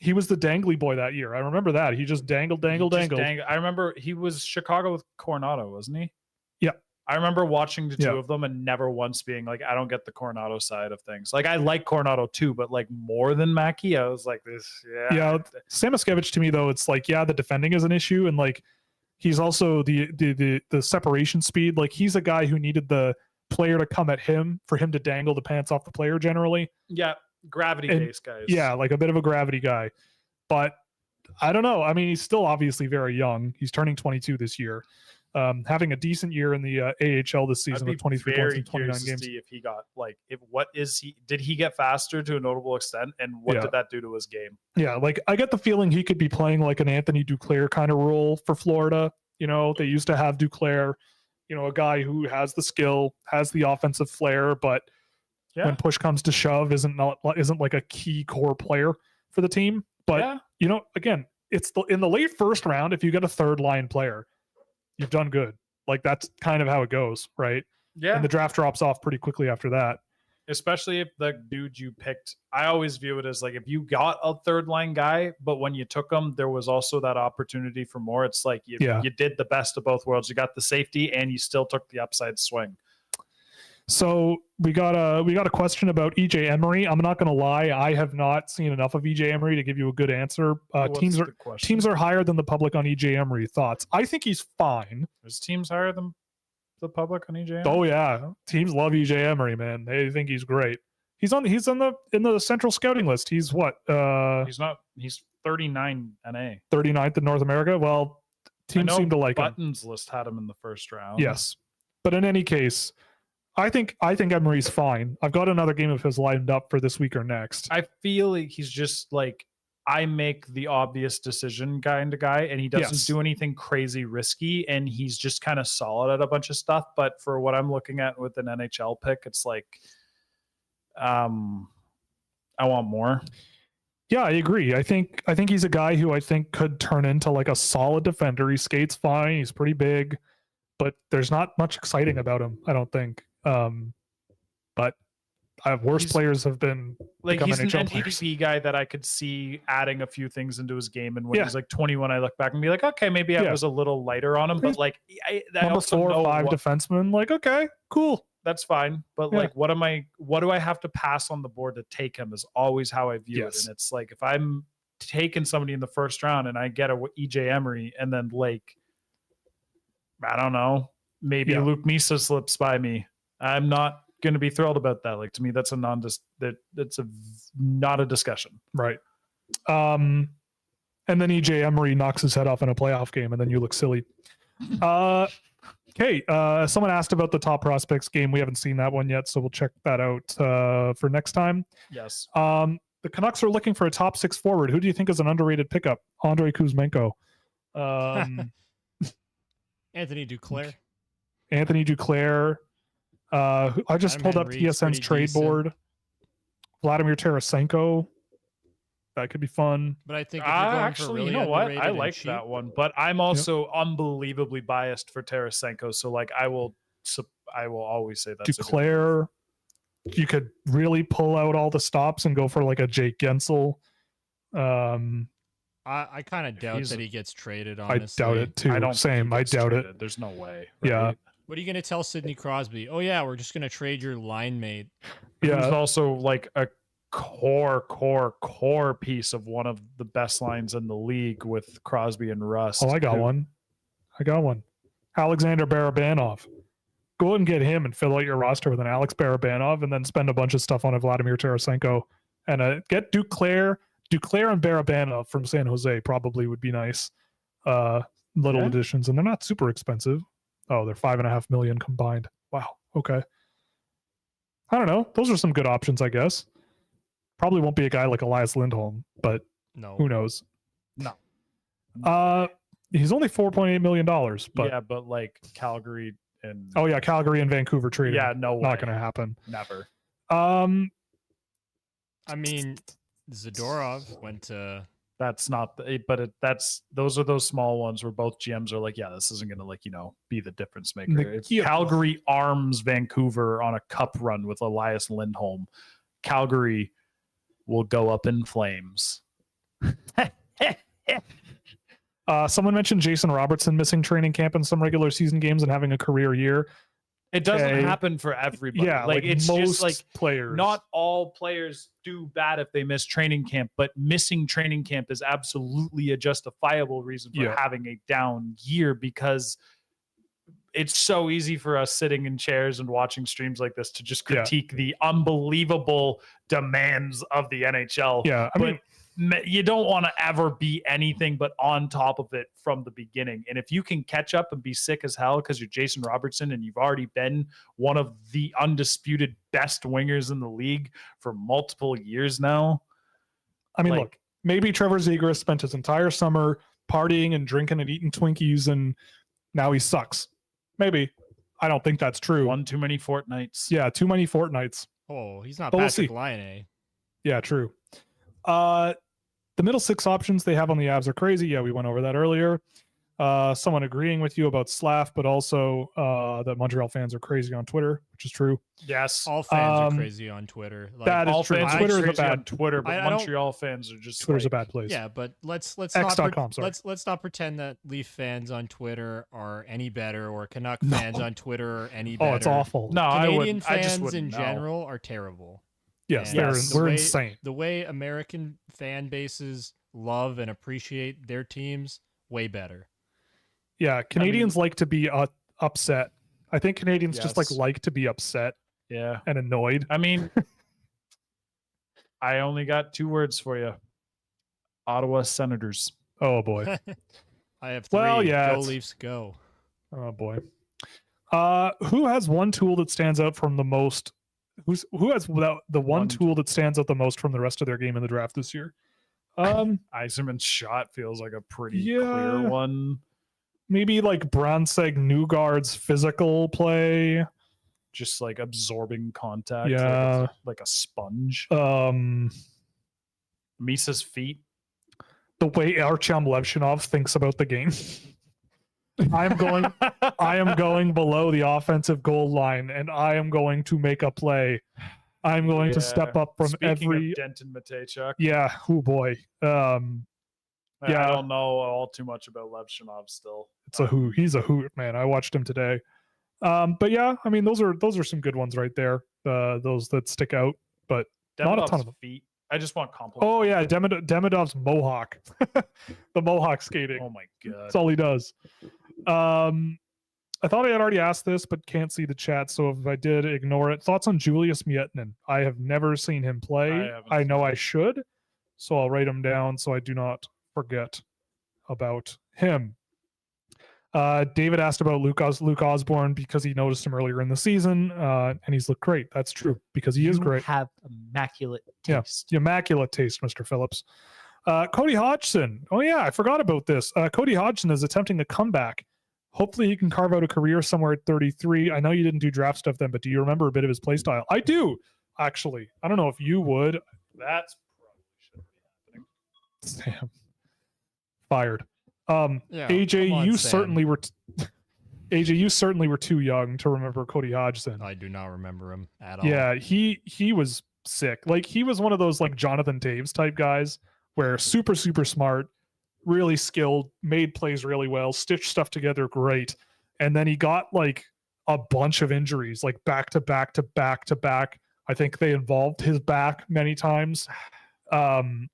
he was the dangly boy that year. I remember that. He just dangled. I remember he was Chicago with Coronado, wasn't he? Yeah. I remember watching the two of them and never once being like, I don't get the Coronado side of things. Like, I like Coronado too, but like more than Mackey, I was like this. Yeah. Samoskevich to me though, it's like, the defending is an issue, and like he's also the separation speed. Like, he's a guy who needed the player to come at him for him to dangle the pants off the player generally. Yeah. Gravity-based guys. Yeah, like a bit of a gravity guy. But I don't know. I mean, he's still obviously very young. He's turning 22 this year. Having a decent year in the AHL this season with 23 points in 29 games. To see if he got did he get faster to a notable extent, and what did that do to his game? Yeah, like I get the feeling he could be playing like an Anthony Duclair kind of role for Florida. You know, they used to have Duclair, you know, a guy who has the skill, has the offensive flair, but when push comes to shove, isn't like a key core player for the team. But you know, again, it's in the late first round. If you get a third line player, you've done good. Like, that's kind of how it goes, right? Yeah. And the draft drops off pretty quickly after that. Especially if the dude you picked, I always view it as like, if you got a third line guy, but when you took him, there was also that opportunity for more. It's like you did the best of both worlds. You got the safety and you still took the upside swing. So we got a question about EJ Emery. I'm not going to lie, I have not seen enough of EJ Emery to give you a good answer. Teams are higher than the public on EJ Emery. Thoughts? I think he's fine. There's teams higher than the public on EJ Emery? Oh yeah, teams love EJ Emery, man. They think he's great. He's in the Central scouting list. He's what? He's 39 NA. 39th in North America. Well, teams seem to like him. Buttons list had him in the first round. Yes, but in any case, I think Emery's fine. I've got another game of his lined up for this week or next. I feel like he's just like, I make the obvious decision kind of guy, and he doesn't do anything crazy risky, and he's just kind of solid at a bunch of stuff. But for what I'm looking at with an NHL pick, it's like, I want more. Yeah, I agree. I think he's a guy who I think could turn into like a solid defender. He skates fine. He's pretty big, but there's not much exciting about him, I don't think. But players have been like, he's an NPDP guy that I could see adding a few things into his game, and when he's like 21, I look back and be like, okay, maybe I was a little lighter on him, but like number 4 or 5 defenseman, like, okay, cool, that's fine. But like, what do I have to pass on the board to take him is always how I view it. And it's like, if I'm taking somebody in the first round and I get a EJ Emery, and then like, I don't know, maybe Luke Misa slips by me, I'm not going to be thrilled about that. Like, to me, that's not a discussion. Right. And then EJ Emery knocks his head off in a playoff game, and then you look silly. Okay. Someone asked about the top prospects game. We haven't seen that one yet, so we'll check that out for next time. Yes. The Canucks are looking for a top 6 forward. Who do you think is an underrated pickup? Andrei Kuzmenko. Anthony Duclair. Anthony Duclair. I just pulled up TSN's trade board. Vladimir Tarasenko. That could be fun. But I think if you're going for really, you know what? I like that one, but I'm also unbelievably biased for Tarasenko. So like, I will always say that. Duclair. You could really pull out all the stops and go for like a Jake Gensel. I kind of doubt that he gets traded, honestly. I doubt it too. I doubt it. There's no way. Right? Yeah. What are you going to tell Sidney Crosby? Oh yeah, we're just going to trade your line mate. Yeah. Who's also like a core piece of one of the best lines in the league with Crosby and Rust. Oh, I got one. Alexander Barabanov. Go ahead and get him and fill out your roster with an Alex Barabanov, and then spend a bunch of stuff on a Vladimir Tarasenko, and get Duclair and Barabanov from San Jose probably would be nice. Little additions, and they're not super expensive. Oh, they're $5.5 million combined. Wow. Okay. I don't know. Those are some good options, I guess. Probably won't be a guy like Elias Lindholm, but who knows? No. He's only $4.8 million, but yeah, but like Calgary and Calgary and Vancouver traded. Yeah, no way. Not going to happen. Never. I mean, Zadorov went to. That's not, those are those small ones where both GMs are like, yeah, this isn't going to be the difference maker. If Calgary arms Vancouver on a cup run with Elias Lindholm, Calgary will go up in flames. Someone mentioned Jason Robertson missing training camp in some regular season games and having a career year. It doesn't happen for everybody. Yeah, like it's most just like players. Not all players do bad if they miss training camp, but missing training camp is absolutely a justifiable reason for having a down year, because it's so easy for us sitting in chairs and watching streams like this to just critique the unbelievable demands of the NHL. Yeah, I mean, you don't want to ever be anything but on top of it from the beginning. And if you can catch up and be sick as hell because you're Jason Robertson and you've already been one of the undisputed best wingers in the league for multiple years now. I mean, look, maybe Trevor Zegras spent his entire summer partying and drinking and eating Twinkies and now he sucks. Maybe. I don't think that's true. One too many fortnights. Yeah, too many fortnights. Oh, he's not Patrick Laine. Yeah, true. The middle six options they have on the Avs are crazy. Yeah, we went over that earlier. Someone agreeing with you about Slav, but also that Montreal fans are crazy on Twitter, which is true. Yes, all fans are crazy on Twitter. Like, that is true. Twitter is a bad Twitter, but Montreal fans are just Twitter's a bad place. Yeah, but let's not pretend that Leaf fans on Twitter are any better, or Canuck fans on Twitter are any better. Oh, it's awful. No, Canadian fans in general are terrible. Yes, we're insane. The way American fan bases love and appreciate their teams, way better. Yeah, Canadians like to be upset. I think Canadians just like to be upset. Yeah, and annoyed. I mean, I only got 2 words for you: Ottawa Senators. Oh boy, I have 3. Well, yeah, go Leafs, go. Oh boy, who has one tool that stands out from the most? Who has the one tool that stands out the most from the rest of their game in the draft this year? Yzerman's shot feels like a pretty clear one. Maybe like Bronseg Newgard's physical play, just like absorbing contact. Yeah, like a sponge. Misa's feet. The way Artyom Levshinov thinks about the game. I am going below the offensive goal line, and I am going to make a play. I'm going to step up from Speaking of Denton Mateychuk. Yeah. Oh boy. I don't know all too much about Levshinov still. It's a hoot. He's a hoot, man. I watched him today. But yeah, I mean, those are some good ones right there. Those that stick out, but not a ton of them. Feet. I just want compliments. Oh yeah, Demidov's mohawk, the mohawk skating. Oh my god, that's all he does. I thought I had already asked this, but can't see the chat, so if I did, ignore it. Thoughts on Julius Mietinen? I have never seen him play. I know I should, so I'll write him down so I do not forget about him. David asked about Luke Osborne because he noticed him earlier in the season, and he's looked great. That's true, because he is great. Have immaculate taste. Yeah, immaculate taste, Mr. Phillips. Cody Hodgson. Oh yeah, I forgot about this. Cody Hodgson is attempting a comeback. Hopefully he can carve out a career somewhere at 33. I know you didn't do draft stuff then, but do you remember a bit of his play style? I do, actually. I don't know if you would. That's probably shouldn't be happening. Damn. Fired. AJ, you certainly were AJ, you certainly were too young to remember Cody Hodgson. I do not remember him at all. Yeah, he was sick. Like, he was one of those like Jonathan Taves type guys where super smart, really skilled, made plays really well, stitched stuff together great. And then he got like a bunch of injuries, like back to back to back to back. I think they involved his back many times. And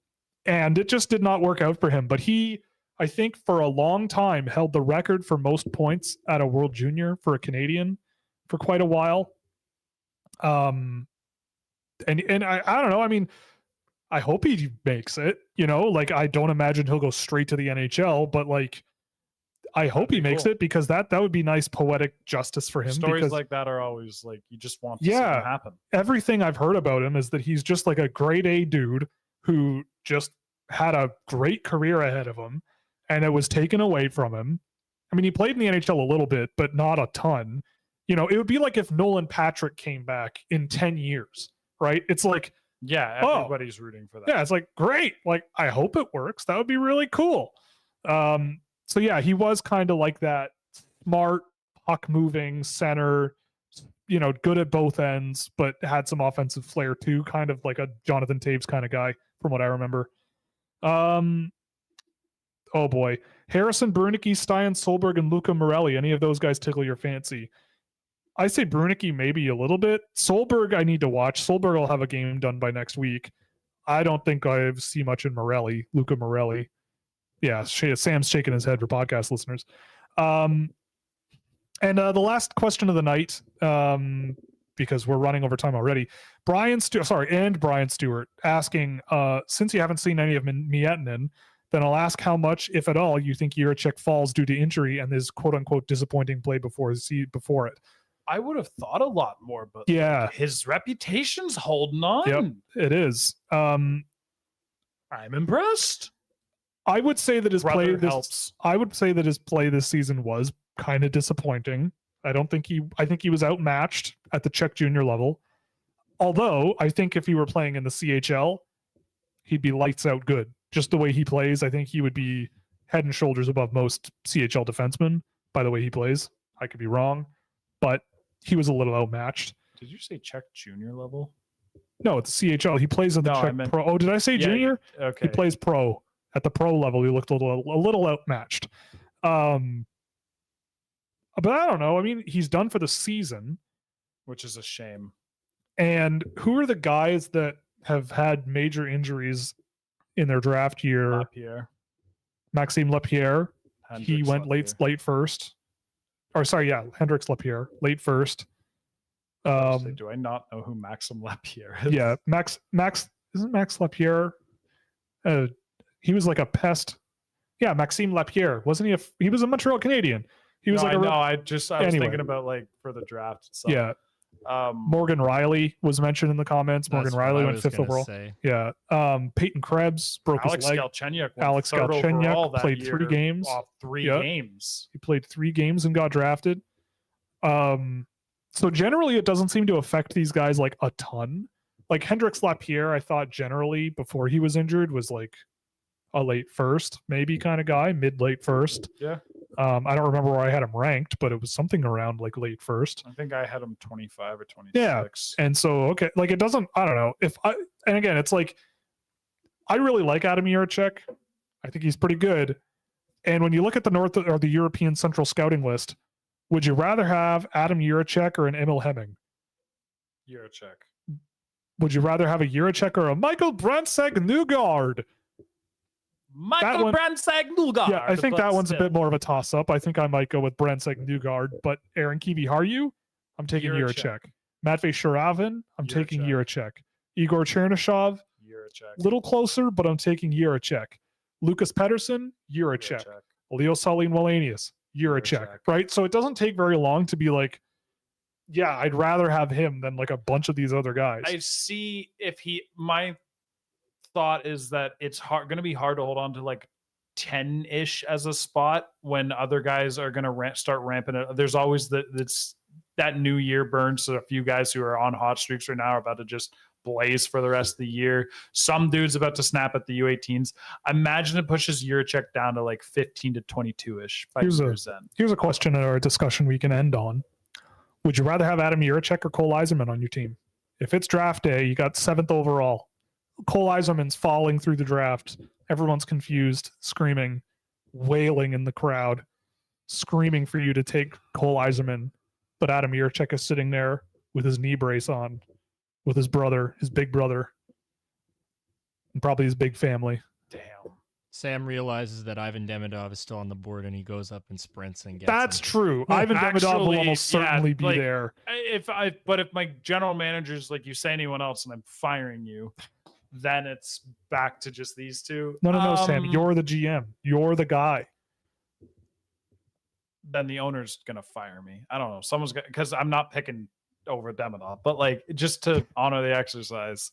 it just did not work out for him. But he, I think, for a long time held the record for most points at a World Junior for a Canadian for quite a while. And I don't know. I mean, I hope he makes it, like, I don't imagine he'll go straight to the NHL, but like, I hope he makes it, because that would be nice poetic justice for him. Stories like that are always like, you just want to see them happen. Everything I've heard about him is that he's just like a grade A dude who just had a great career ahead of him, and it was taken away from him. I mean, he played in the NHL a little bit, but not a ton. It would be like if Nolan Patrick came back in 10 years, right? It's like, yeah, everybody's rooting for that. Yeah, it's like, great. Like, I hope it works. That would be really cool. So yeah, he was kind of like that smart, puck moving center, good at both ends, but had some offensive flair too, kind of like a Jonathan Taves kind of guy from what I remember. Oh boy. Harrison, Brunicky, Stein, Solberg, and Luca Morelli. Any of those guys tickle your fancy? I say Brunicky maybe a little bit. Solberg, I need to watch. Solberg will have a game done by next week. I don't think I see much in Morelli, Luca Morelli. Yeah, Sam's shaking his head for podcast listeners. And the last question of the night, because we're running over time already. Brian Stewart asking, since you haven't seen any of Miettinen, then I'll ask how much, if at all, you think Jiricek falls due to injury and his quote-unquote disappointing play before it. I would have thought a lot more, but yeah, his reputation's holding on. Yep, it is. I'm impressed. I would say that his play helps. I would say that his play this season was kind of disappointing. I think he was outmatched at the Czech junior level. Although I think if he were playing in the CHL, he'd be lights out good. Just the way he plays, I think he would be head and shoulders above most CHL defensemen by the way he plays. I could be wrong, but he was a little outmatched. Did you say Czech junior level? No, it's the CHL. He plays at the Czech Pro. Oh, did I say junior? Okay. He plays pro. At the pro level, he looked a little outmatched. But I don't know. I mean, he's done for the season, which is a shame. And who are the guys that have had major injuries in their draft year? Lapierre. Maxime Lapierre. Hendricks He went Lapierre. late first. Or sorry, yeah, Hendricks Lapierre, late first. Do I not know who Maxime Lapierre is? Yeah, Max isn't Max Lapierre? He was like a pest. Yeah, Maxime Lapierre. Wasn't he he was a Montreal Canadian. He was I was thinking about like for the draft itself. Yeah. Morgan Riley was mentioned in the comments. Morgan Riley went 5th overall. Yeah. Peyton Krebs broke his leg. Alex Galchenyuk played 3 games. Games. He played 3 games and got drafted. So generally it doesn't seem to affect these guys like a ton. Like Hendricks Lapierre, I thought generally before he was injured was like a late first, maybe kind of guy, mid-late first. Yeah. I don't remember where I had him ranked, but it was something around like late first. I think I had him 25 or 26. Yeah. And so, okay, like it doesn't, I don't know and again, it's like, I really like Adam Jiricek. I think he's pretty good. And when you look at the North or the European Central scouting list, would you rather have Adam Jiricek or an Emil Hemming? Jiricek. Would you rather have a Jiricek or a Michael Brandstad-Nygård? Michael Brandstad-Nygård. Yeah, I think that one's a bit more of a toss-up. I think I might go with Brandstad-Nygård, but Aaron Kivi-Harju, I'm taking Jiricek. Matvei Shuravin, I'm taking Jiricek. Igor Chernyshov, little closer, but I'm taking Jiricek. Lucas Pettersson, Jiricek. Leo Saline Wallenius, Jiricek. Right? So it doesn't take very long to be like, yeah, I'd rather have him than like a bunch of these other guys. I see my thought is that it's going to be hard to hold on to like 10-ish as a spot when other guys are going to start ramping it. There's always that new year burn. So a few guys who are on hot streaks right now are about to just blaze for the rest of the year. Some dudes about to snap at the U18s. Imagine it pushes Jiricek down to like 15 to 22-ish by year's end. Here's a question or a discussion we can end on. Would you rather have Adam Jiricek or Cole Eiserman on your team? If it's draft day, you got 7th overall. Cole Eiserman's falling through the draft. Everyone's confused, screaming, wailing in the crowd, screaming for you to take Cole Eiserman. But Adam Jiricek is sitting there with his knee brace on, with his brother, his big brother, and probably his big family. Damn. Sam realizes that Ivan Demidov is still on the board, and he goes up and sprints and gets That's him. True. Ivan Demidov will almost certainly be there. But if my general manager's like, you say anyone else and I'm firing you, then it's back to just these two. No, Sam. You're the GM. You're the guy. Then the owner's gonna fire me. I don't know. Someone's gonna, because I'm not picking over Demidov, but like just to honor the exercise.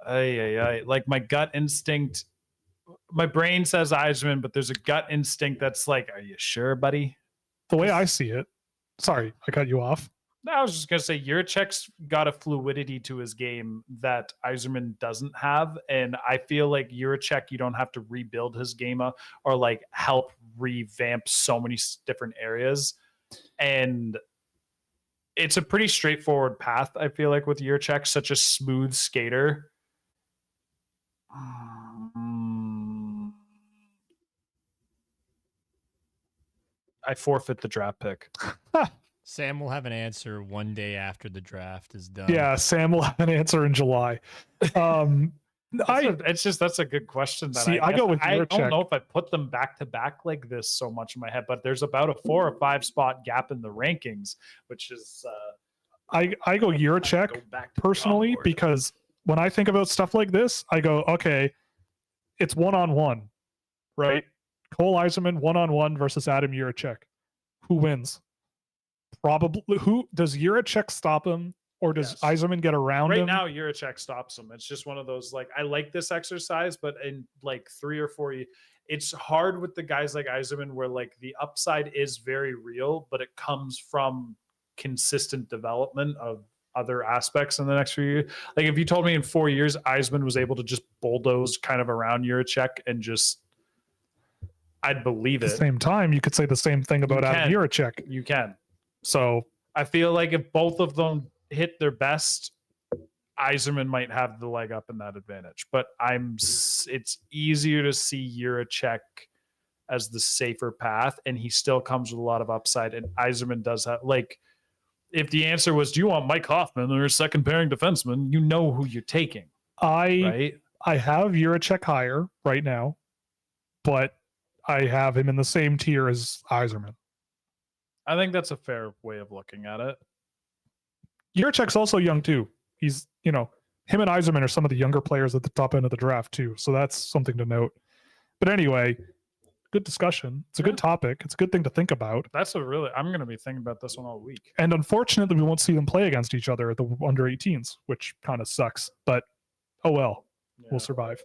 Like my gut instinct. My brain says Eiserman, but there's a gut instinct that's like, are you sure, buddy? The way I see it. Sorry, I cut you off. No, I was just going to say, Jiricek's got a fluidity to his game that Eiserman doesn't have. And I feel like Jiricek, you don't have to rebuild his game or like help revamp so many different areas. And it's a pretty straightforward path, I feel like, with Jiricek, such a smooth skater. I forfeit the draft pick. Sam will have an answer one day after the draft is done. Yeah, Sam will have an answer in July. That's a good question. I go with your I don't know if I put them back to back like this so much in my head, but there's about a 4 or 5 spot gap in the rankings, which is I go Jiricek personally because when I think about stuff like this, I go, okay, it's 1-on-1, right? Cole Yzerman 1-on-1 versus Adam Jiricek. Who wins? Probably. Who does Jiricek stop him, or does Yzerman get around him? Right now, Jiricek stops him. It's just one of those, like, I like this exercise, but in like 3 or 4, it's hard with the guys like Yzerman where like the upside is very real, but it comes from consistent development of other aspects in the next few years. Like if you told me in 4 years, Yzerman was able to just bulldoze kind of around Jiricek and just, I'd believe it. At the same time, you could say the same thing about Adam Jiricek. You can. So I feel like if both of them hit their best, Yzerman might have the leg up in that advantage. But it's easier to see Jiricek as the safer path, and he still comes with a lot of upside. And Yzerman does have, like, if the answer was, do you want Mike Hoffman or a second pairing defenseman? You know who you're taking. I have Jiricek higher right now, but I have him in the same tier as Yzerman. I think that's a fair way of looking at it. Jiricek's also young too. He's, him and Yzerman are some of the younger players at the top end of the draft too. So that's something to note. But anyway, good discussion. It's a good topic. It's a good thing to think about. I'm going to be thinking about this one all week. And unfortunately, we won't see them play against each other at the under 18s, which kind of sucks. But oh well, we'll survive.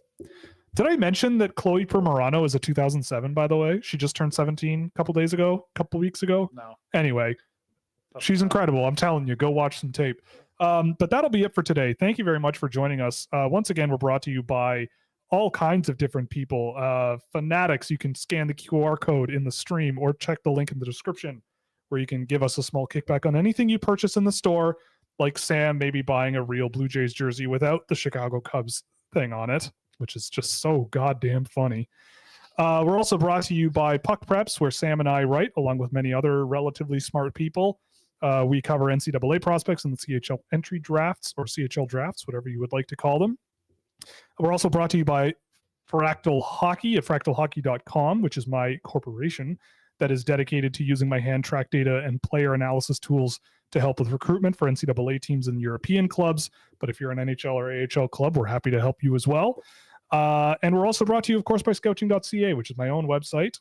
Did I mention that Chloe Primerano is a 2007, by the way? She just turned 17 a couple weeks ago. No. Anyway, she's incredible. I'm telling you, go watch some tape. But that'll be it for today. Thank you very much for joining us. Once again, we're brought to you by all kinds of different people. Fanatics, you can scan the QR code in the stream or check the link in the description where you can give us a small kickback on anything you purchase in the store, like Sam maybe buying a real Blue Jays jersey without the Chicago Cubs thing on it, which is just so goddamn funny. We're also brought to you by Puck Preps, where Sam and I write, along with many other relatively smart people. We cover NCAA prospects and the CHL entry drafts, or CHL drafts, whatever you would like to call them. We're also brought to you by Fractal Hockey at fractalhockey.com, which is my corporation that is dedicated to using my hand track data and player analysis tools to help with recruitment for NCAA teams and European clubs. But if you're an NHL or AHL club, we're happy to help you as well. And we're also brought to you, of course, by Scouching.ca, which is my own website.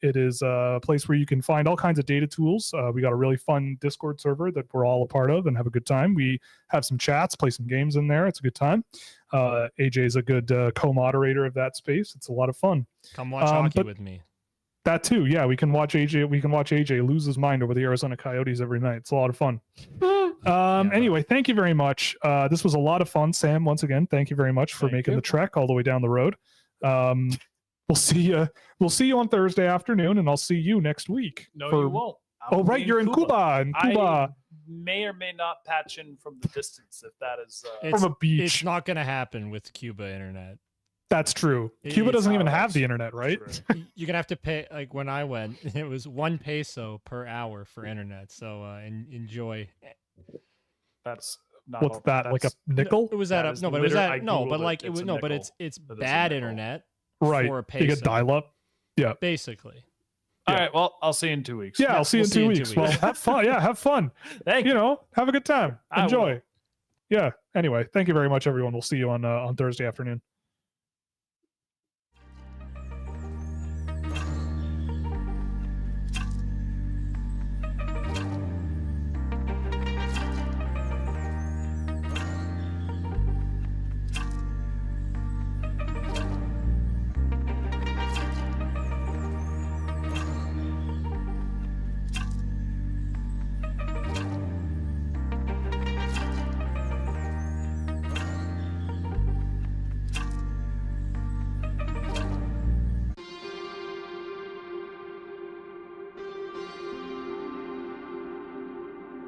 It is a place where you can find all kinds of data tools. We got a really fun Discord server that we're all a part of and have a good time. We have some chats, play some games in there. It's a good time. AJ is a good co-moderator of that space. It's a lot of fun. Come watch hockey with me. That too, yeah. We can watch AJ lose his mind over the Arizona Coyotes every night. It's a lot of fun. Anyway, thank you very much. This was a lot of fun, Sam. Once again, thank you very much for making the trek all the way down the road. We'll see you. We'll see you on Thursday afternoon, and I'll see you next week. No, you won't. You're in Cuba. I may or may not patch in from the distance if that is from a beach. It's not going to happen with Cuba internet. That's true. Cuba doesn't even have the internet, right? You're gonna have to pay. Like when I went, it was 1 peso per hour for internet. So enjoy. That's not. What's that? Like a nickel? It was at a no, but it was at no, but like it was no, but it's bad internet. Right. For a peso. You get dial up. Yeah. Basically. All right. Well, I'll see you in 2 weeks. Yeah, I'll see you in 2 weeks. Well, have fun. Yeah, have fun. Thank you. Have a good time. Enjoy. Yeah. Anyway, thank you very much, everyone. We'll see you on Thursday afternoon.